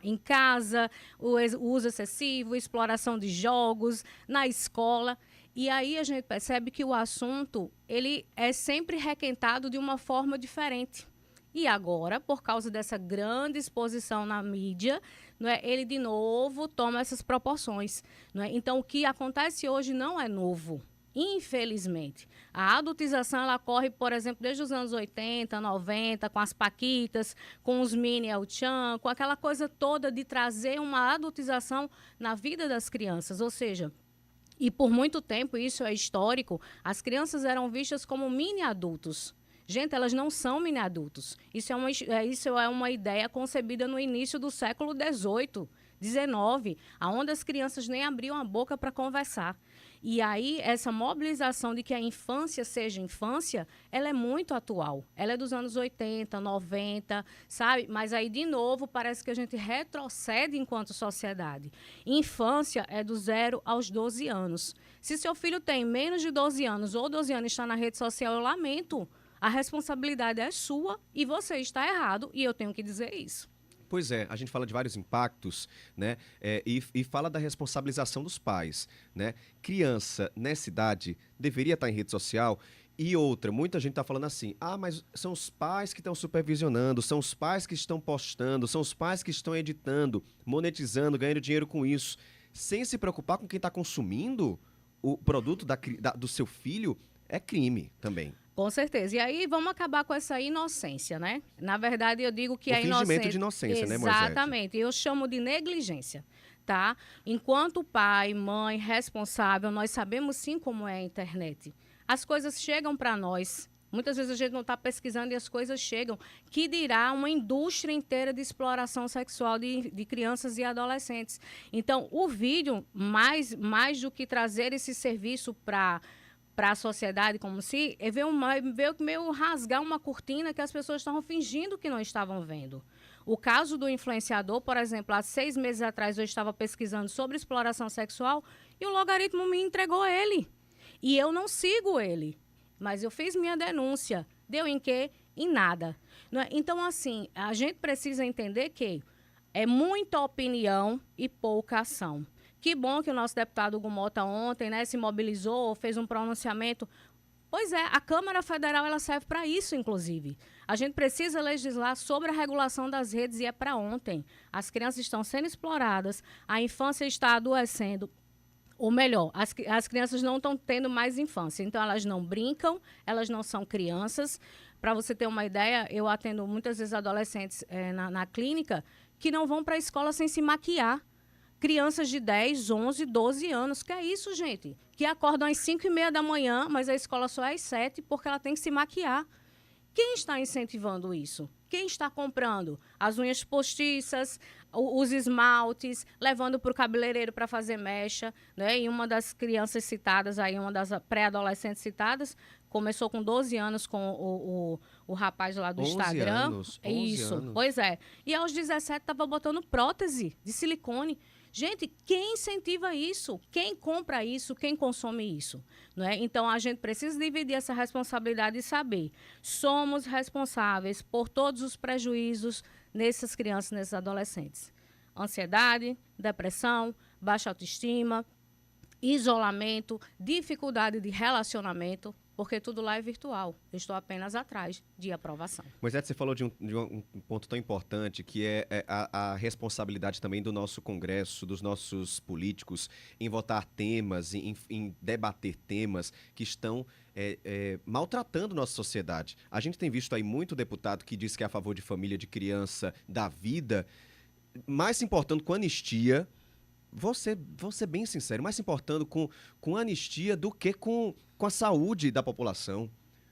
em casa, o uso excessivo, exploração de jogos, na escola. E aí a gente percebe que o assunto, ele é sempre requentado de uma forma diferente. E agora, por causa dessa grande exposição na mídia, não é, ele de novo toma essas proporções. Não é? Então, o que acontece hoje não é novo. Infelizmente, a adultização ela ocorre, por exemplo, desde os anos 80, 90, com as paquitas, com os mini El-Chan, com aquela coisa toda de trazer uma adultização na vida das crianças, ou seja, e por muito tempo, isso é histórico, as crianças eram vistas como mini adultos. Gente, elas não são mini adultos. Isso é uma ideia concebida no início do século XVIII, XIX, onde as crianças nem abriam a boca para conversar. E aí, essa mobilização de que a infância seja infância, ela é muito atual. Ela é dos anos 80, 90, sabe? Mas aí, de novo, parece que a gente retrocede enquanto sociedade. Infância é do 0 aos 12 anos. Se seu filho tem menos de 12 anos ou 12 anos e está na rede social, eu lamento. A responsabilidade é sua e você está errado e eu tenho que dizer isso. Pois é, a gente fala de vários impactos, né? E fala da responsabilização dos pais, né? Criança nessa idade deveria estar em rede social. E outra, muita gente está falando assim, mas são os pais que estão supervisionando, são os pais que estão postando, são os pais que estão editando, monetizando, ganhando dinheiro com isso, sem se preocupar com quem está consumindo o produto do seu filho, é crime também. Com certeza. E aí vamos acabar com essa inocência, né? Na verdade, eu digo que a inocência... fingimento de inocência, né, Moisés? Exatamente. Eu chamo de negligência, tá? Enquanto pai, mãe, responsável, nós sabemos sim como é a internet. As coisas chegam para nós. Muitas vezes a gente não está pesquisando e as coisas chegam. Que dirá uma indústria inteira de exploração sexual de crianças e adolescentes. Então, o vídeo, mais do que trazer esse serviço para a sociedade, como se veio meio rasgar uma cortina que as pessoas estavam fingindo que não estavam vendo. O caso do influenciador, por exemplo, há 6 meses atrás eu estava pesquisando sobre exploração sexual e o logaritmo me entregou ele. E eu não sigo ele. Mas eu fiz minha denúncia. Deu em quê? Em nada. Não é? Então, assim, a gente precisa entender que é muita opinião e pouca ação. Que bom que o nosso deputado Hugo Mota ontem, né, se mobilizou, fez um pronunciamento. Pois é, a Câmara Federal ela serve para isso, inclusive. A gente precisa legislar sobre a regulação das redes e é para ontem. As crianças estão sendo exploradas, a infância está adoecendo. Ou melhor, as crianças não estão tendo mais infância. Então, elas não brincam, elas não são crianças. Para você ter uma ideia, eu atendo muitas vezes adolescentes na clínica que não vão para a escola sem se maquiar. Crianças de 10, 11, 12 anos. Que é isso, gente? Que acordam às 5h30 da manhã, mas a escola só é às 7 porque ela tem que se maquiar. Quem está incentivando isso? Quem está comprando as unhas postiças, os esmaltes, levando para o cabeleireiro para fazer mecha, né? E uma das crianças citadas, aí, uma das pré-adolescentes citadas, começou com 12 anos com o rapaz lá do Instagram. 11 Isso, anos. Pois é. E aos 17 estava botando prótese de silicone. Gente, quem incentiva isso? Quem compra isso? Quem consome isso? Não é? Então, a gente precisa dividir essa responsabilidade e saber. Somos responsáveis por todos os prejuízos nessas crianças, nesses adolescentes. Ansiedade, depressão, baixa autoestima, isolamento, dificuldade de relacionamento, porque tudo lá é virtual. Eu estou apenas atrás de aprovação. Moisés, você falou de um ponto tão importante, que é a responsabilidade também do nosso Congresso, dos nossos políticos, em votar temas, em debater temas que estão maltratando nossa sociedade. A gente tem visto aí muito deputado que diz que é a favor de família, de criança, da vida, mais se importando com anistia. Vou ser bem sincero, mais se importando com anistia do que com a saúde da população,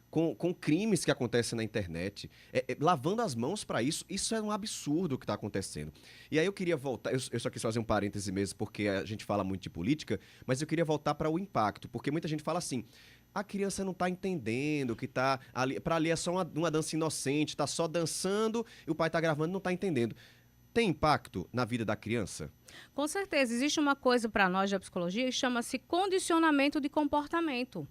com crimes que acontecem na internet, lavando as mãos para isso. Isso é um absurdo o que está acontecendo. E aí eu queria voltar, eu só quis fazer um parêntese mesmo, porque a gente fala muito de política, mas eu queria voltar para o impacto, porque muita gente fala assim, a criança não está entendendo, que tá ali, para ali é só uma dança inocente, está só dançando e o pai está gravando e não está entendendo. Tem impacto na vida da criança? Com certeza. Existe uma coisa para nós da psicologia que chama-se condicionamento de comportamento.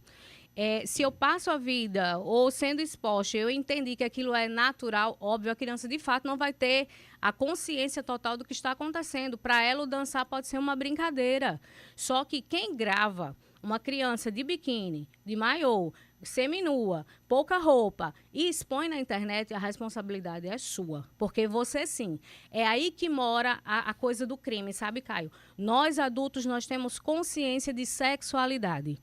Se eu passo a vida ou sendo exposta, eu entendi que aquilo é natural, óbvio, a criança de fato não vai ter a consciência total do que está acontecendo. Para ela, o dançar pode ser uma brincadeira. Só que quem grava uma criança de biquíni, de maiô, seminua, pouca roupa e expõe na internet, a responsabilidade é sua. Porque você sim. É aí que mora a coisa do crime, sabe, Caio? Nós adultos, nós temos consciência de sexualidade.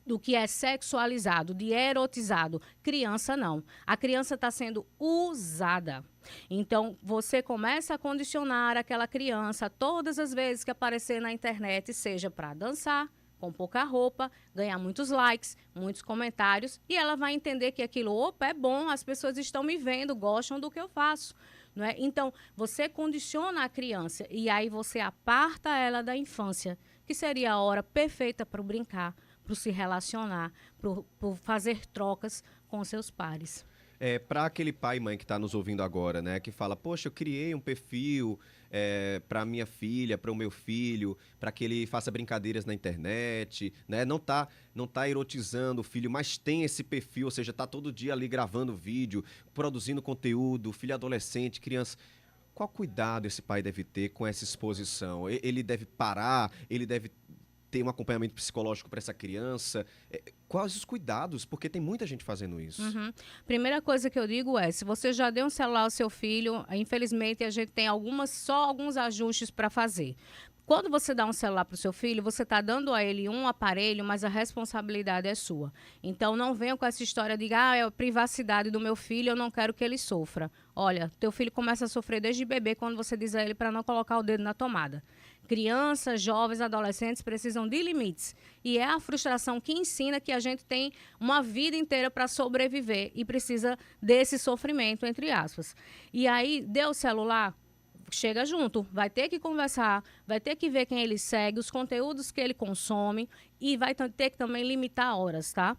Do que é sexualizado, de erotizado. Criança não. A criança está sendo usada. Então, você começa a condicionar aquela criança todas as vezes que aparecer na internet, seja para dançar, com pouca roupa, ganhar muitos likes, muitos comentários, e ela vai entender que aquilo, opa, é bom, as pessoas estão me vendo, gostam do que eu faço. Não é? Então, você condiciona a criança e aí você aparta ela da infância, que seria a hora perfeita para o brincar, para se relacionar, para fazer trocas com seus pares. Para aquele pai e mãe que está nos ouvindo agora, né, que fala, poxa, eu criei um perfil para minha filha, para o meu filho, para que ele faça brincadeiras na internet, né, não tá erotizando o filho, mas tem esse perfil, ou seja, está todo dia ali gravando vídeo, produzindo conteúdo, filho adolescente, criança. Qual cuidado esse pai deve ter com essa exposição? Ele deve parar, ele deve ter um acompanhamento psicológico para essa criança? Quais os cuidados? Porque tem muita gente fazendo isso. Uhum. Primeira coisa que eu digo é, se você já deu um celular ao seu filho, infelizmente a gente tem só alguns ajustes para fazer. Quando você dá um celular para o seu filho, você está dando a ele um aparelho, mas a responsabilidade é sua. Então, não venha com essa história de, é a privacidade do meu filho, eu não quero que ele sofra. Olha, teu filho começa a sofrer desde bebê quando você diz a ele para não colocar o dedo na tomada. Crianças, jovens, adolescentes precisam de limites. E é a frustração que ensina que a gente tem uma vida inteira para sobreviver e precisa desse sofrimento, entre aspas. E aí, deu o celular, chega junto, vai ter que conversar, vai ter que ver quem ele segue, os conteúdos que ele consome e vai ter que também limitar horas, tá?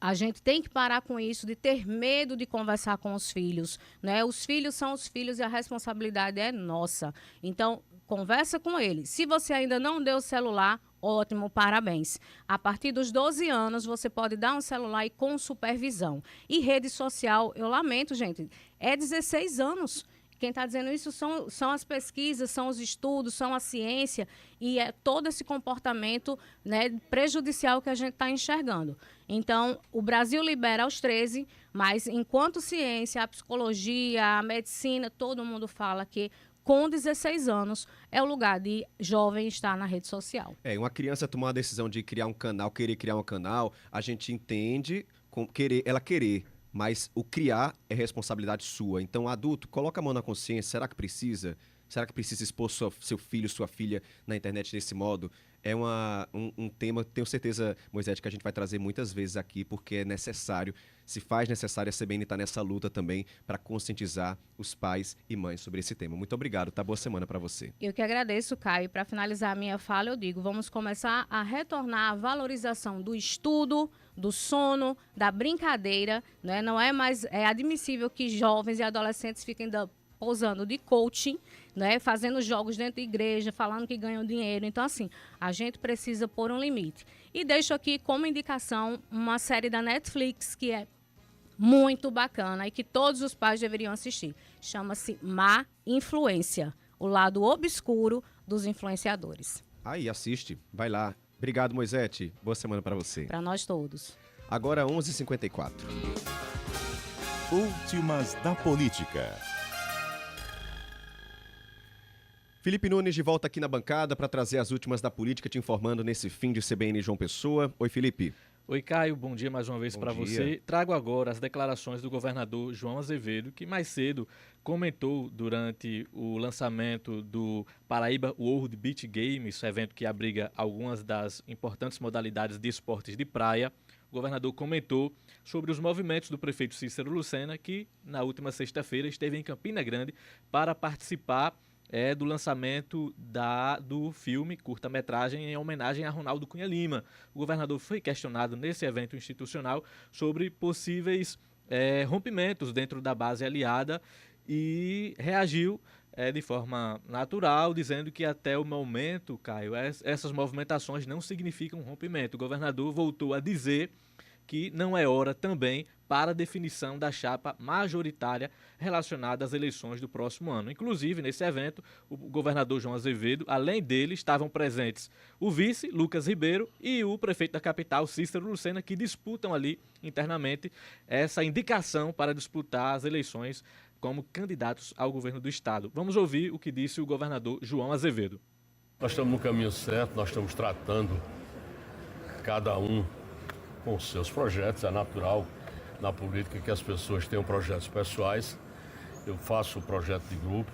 A gente tem que parar com isso de ter medo de conversar com os filhos, né? Os filhos são os filhos e a responsabilidade é nossa. Então, conversa com eles. Se você ainda não deu o celular, ótimo, parabéns. A partir dos 12 anos, você pode dar um celular e com supervisão. E rede social, eu lamento, gente, é 16 anos. Quem está dizendo isso são as pesquisas, são os estudos, são a ciência e é todo esse comportamento, né, prejudicial que a gente está enxergando. Então, o Brasil libera aos 13, mas enquanto ciência, a psicologia, a medicina, todo mundo fala que com 16 anos é o lugar de jovem estar na rede social. Uma criança tomar a decisão de criar um canal, querer criar um canal, a gente entende ela querer. Mas o criar é responsabilidade sua. Então, adulto, coloca a mão na consciência. Será que precisa? Será que precisa expor seu filho, sua filha na internet desse modo? É um tema, tenho certeza, Moisés, que a gente vai trazer muitas vezes aqui, porque é necessário, se faz necessário, a CBN está nessa luta também para conscientizar os pais e mães sobre esse tema. Muito obrigado, tá? Boa semana para você. Eu que agradeço, Caio. Para finalizar a minha fala, eu digo, vamos começar a retornar a valorização do estudo, do sono, da brincadeira, né? Não é mais admissível que jovens e adolescentes fiquem pousando de coaching, né? Fazendo jogos dentro da igreja, falando que ganham dinheiro. Então, assim, a gente precisa pôr um limite. E deixo aqui como indicação uma série da Netflix que é muito bacana e que todos os pais deveriam assistir. Chama-se Má Influência, o lado obscuro dos influenciadores. Aí, assiste. Vai lá. Obrigado, Moisés. Boa semana para você. Para nós todos. Agora, 11h54. Últimas da política. Felipe Nunes de volta aqui na bancada para trazer as últimas da política, te informando nesse fim de CBN João Pessoa. Oi, Felipe. Oi, Caio. Bom dia mais uma vez para você. Trago agora as declarações do governador João Azevedo, que mais cedo comentou durante o lançamento do Paraíba World Beach Games, evento que abriga algumas das importantes modalidades de esportes de praia. O governador comentou sobre os movimentos do prefeito Cícero Lucena, que na última sexta-feira esteve em Campina Grande para participar do lançamento do filme curta-metragem em homenagem a Ronaldo Cunha Lima. O governador foi questionado nesse evento institucional sobre possíveis rompimentos dentro da base aliada e reagiu de forma natural, dizendo que até o momento, Caio, essas movimentações não significam um rompimento. O governador voltou a dizer que não é hora também para a definição da chapa majoritária relacionada às eleições do próximo ano. Inclusive, nesse evento, o governador João Azevedo, além dele, estavam presentes o vice, Lucas Ribeiro, e o prefeito da capital, Cícero Lucena, que disputam ali internamente essa indicação para disputar as eleições como candidatos ao governo do estado. Vamos ouvir o que disse o governador João Azevedo. Nós estamos no caminho certo, nós estamos tratando cada um com os seus projetos, é natural na política que as pessoas tenham projetos pessoais. Eu faço o projeto de grupo,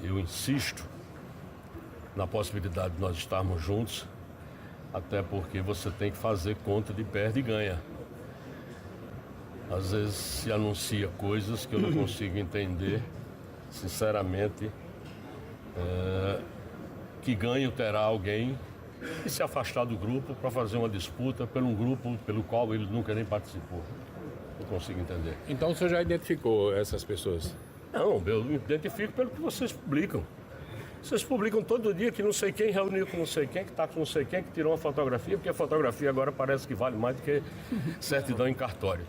eu insisto na possibilidade de nós estarmos juntos, até porque você tem que fazer conta de perde e ganha. Às vezes se anuncia coisas que eu não consigo entender, sinceramente, que ganho terá alguém e se afastar do grupo para fazer uma disputa por um grupo pelo qual ele nunca nem participou. Não consigo entender. Então o senhor já identificou essas pessoas? Não, eu identifico pelo que vocês publicam. Vocês publicam todo dia que não sei quem reuniu com não sei quem, que está com não sei quem, que tirou uma fotografia, porque a fotografia agora parece que vale mais do que certidão em cartório.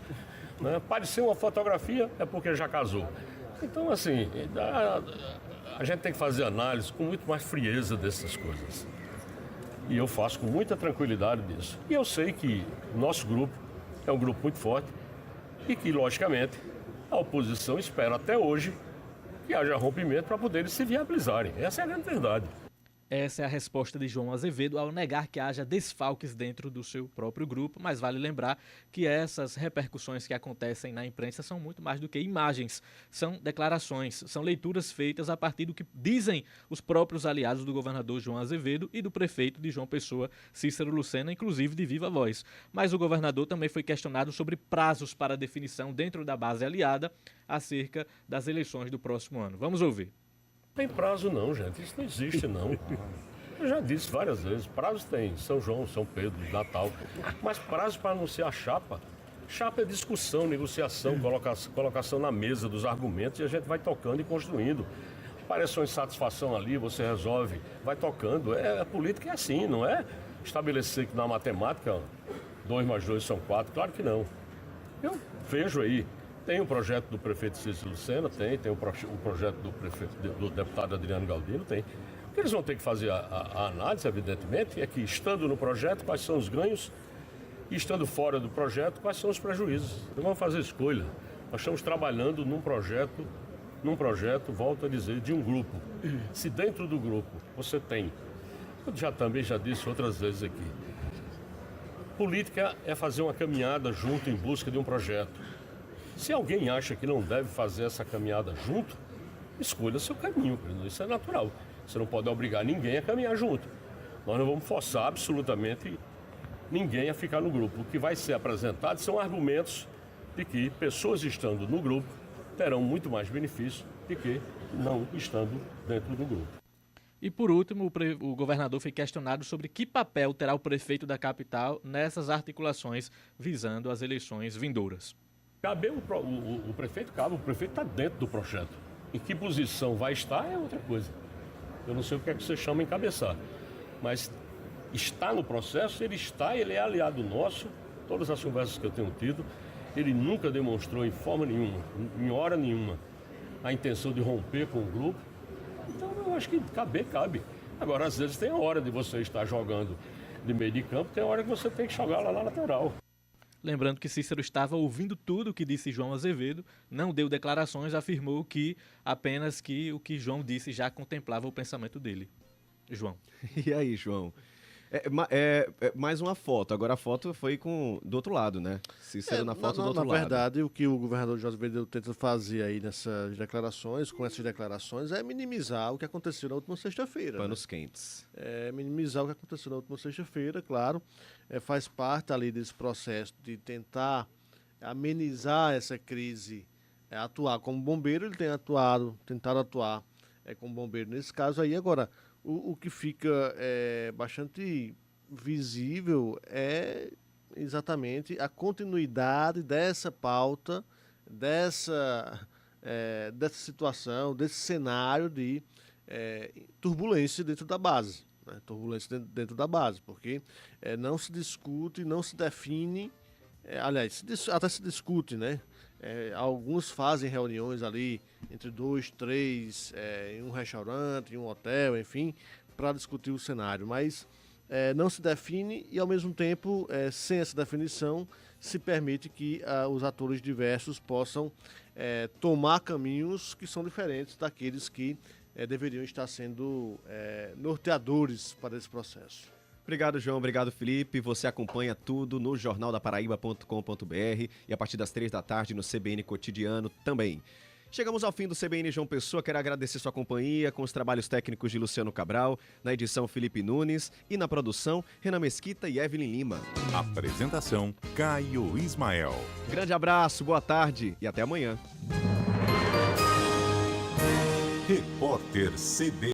Né? Parecer uma fotografia é porque já casou. Então, assim, a gente tem que fazer análise com muito mais frieza dessas coisas. E eu faço com muita tranquilidade disso. E eu sei que o nosso grupo é um grupo muito forte e que, logicamente, a oposição espera até hoje que haja rompimento para poderem se viabilizarem. Essa é a grande verdade. Essa é a resposta de João Azevedo ao negar que haja desfalques dentro do seu próprio grupo, mas vale lembrar que essas repercussões que acontecem na imprensa são muito mais do que imagens, são declarações, são leituras feitas a partir do que dizem os próprios aliados do governador João Azevedo e do prefeito de João Pessoa, Cícero Lucena, inclusive de viva voz. Mas o governador também foi questionado sobre prazos para definição dentro da base aliada acerca das eleições do próximo ano. Vamos ouvir. Tem prazo não, gente. Isso não existe, não. Eu já disse várias vezes. Prazo tem São João, São Pedro, Natal. Mas prazo para anunciar a chapa, Chapa é discussão, negociação, colocação na mesa dos argumentos e a gente vai tocando e construindo. Parece uma insatisfação ali, você resolve, vai tocando. A política é assim, não é estabelecer que na matemática 2 mais 2 são 4, claro que não. Eu vejo aí, tem o projeto do prefeito Cícero Lucena, tem o projeto do deputado Adriano Galdino, tem. O que eles vão ter que fazer a análise, evidentemente, é que estando no projeto, quais são os ganhos, e estando fora do projeto, quais são os prejuízos. Então vamos fazer escolha. Nós estamos trabalhando num projeto, volto a dizer, de um grupo. Se dentro do grupo você tem, eu também já disse outras vezes aqui, política é fazer uma caminhada junto em busca de um projeto. Se alguém acha que não deve fazer essa caminhada junto, escolha seu caminho, isso é natural. Você não pode obrigar ninguém a caminhar junto. Nós não vamos forçar absolutamente ninguém a ficar no grupo. O que vai ser apresentado são argumentos de que pessoas estando no grupo terão muito mais benefício do que não estando dentro do grupo. E por último, o governador foi questionado sobre que papel terá o prefeito da capital nessas articulações visando as eleições vindouras. O prefeito está dentro do projeto. Em que posição vai estar é outra coisa. Eu não sei o que é que você chama encabeçar, mas está no processo, ele é aliado nosso, todas as conversas que eu tenho tido, ele nunca demonstrou em forma nenhuma, em hora nenhuma, a intenção de romper com o grupo. Então eu acho que cabe. Agora, às vezes tem a hora de você estar jogando de meio de campo, tem a hora que você tem que jogar lá na lateral. Lembrando que Cícero estava ouvindo tudo o que disse João Azevedo, não deu declarações, afirmou que apenas que o que João disse já contemplava o pensamento dele. João. E aí, João? Mais uma foto. Agora a foto foi do outro lado, né? Cícero na foto do outro lado. Na verdade, o que o governador João Azevedo tenta fazer aí nessas declarações, com essas declarações, é minimizar o que aconteceu na última sexta-feira. Panos quentes. Minimizar o que aconteceu na última sexta-feira, claro. Faz parte ali desse processo de tentar amenizar essa crise, atuar como bombeiro. Ele tem tentado atuar como bombeiro nesse caso aí. Agora, o que fica bastante visível é exatamente a continuidade dessa pauta, dessa situação, desse cenário de turbulência dentro da base. Né? Turbulência dentro da base, porque não se discute, não se define, aliás, até se discute, né? Alguns fazem reuniões ali entre 2, 3, em um restaurante, em um hotel, enfim, para discutir o cenário, mas não se define e, ao mesmo tempo, sem essa definição, se permite que os atores diversos possam tomar caminhos que são diferentes daqueles que deveriam estar sendo norteadores para esse processo. Obrigado, João. Obrigado, Felipe. Você acompanha tudo no jornaldaparaíba.com.br e a partir das 3 da tarde no CBN Cotidiano também. Chegamos ao fim do CBN João Pessoa. Quero agradecer sua companhia com os trabalhos técnicos de Luciano Cabral, na edição Felipe Nunes e na produção Renan Mesquita e Evelyn Lima. Apresentação Caio Ismael. Grande abraço, boa tarde e até amanhã. Repórter CBN.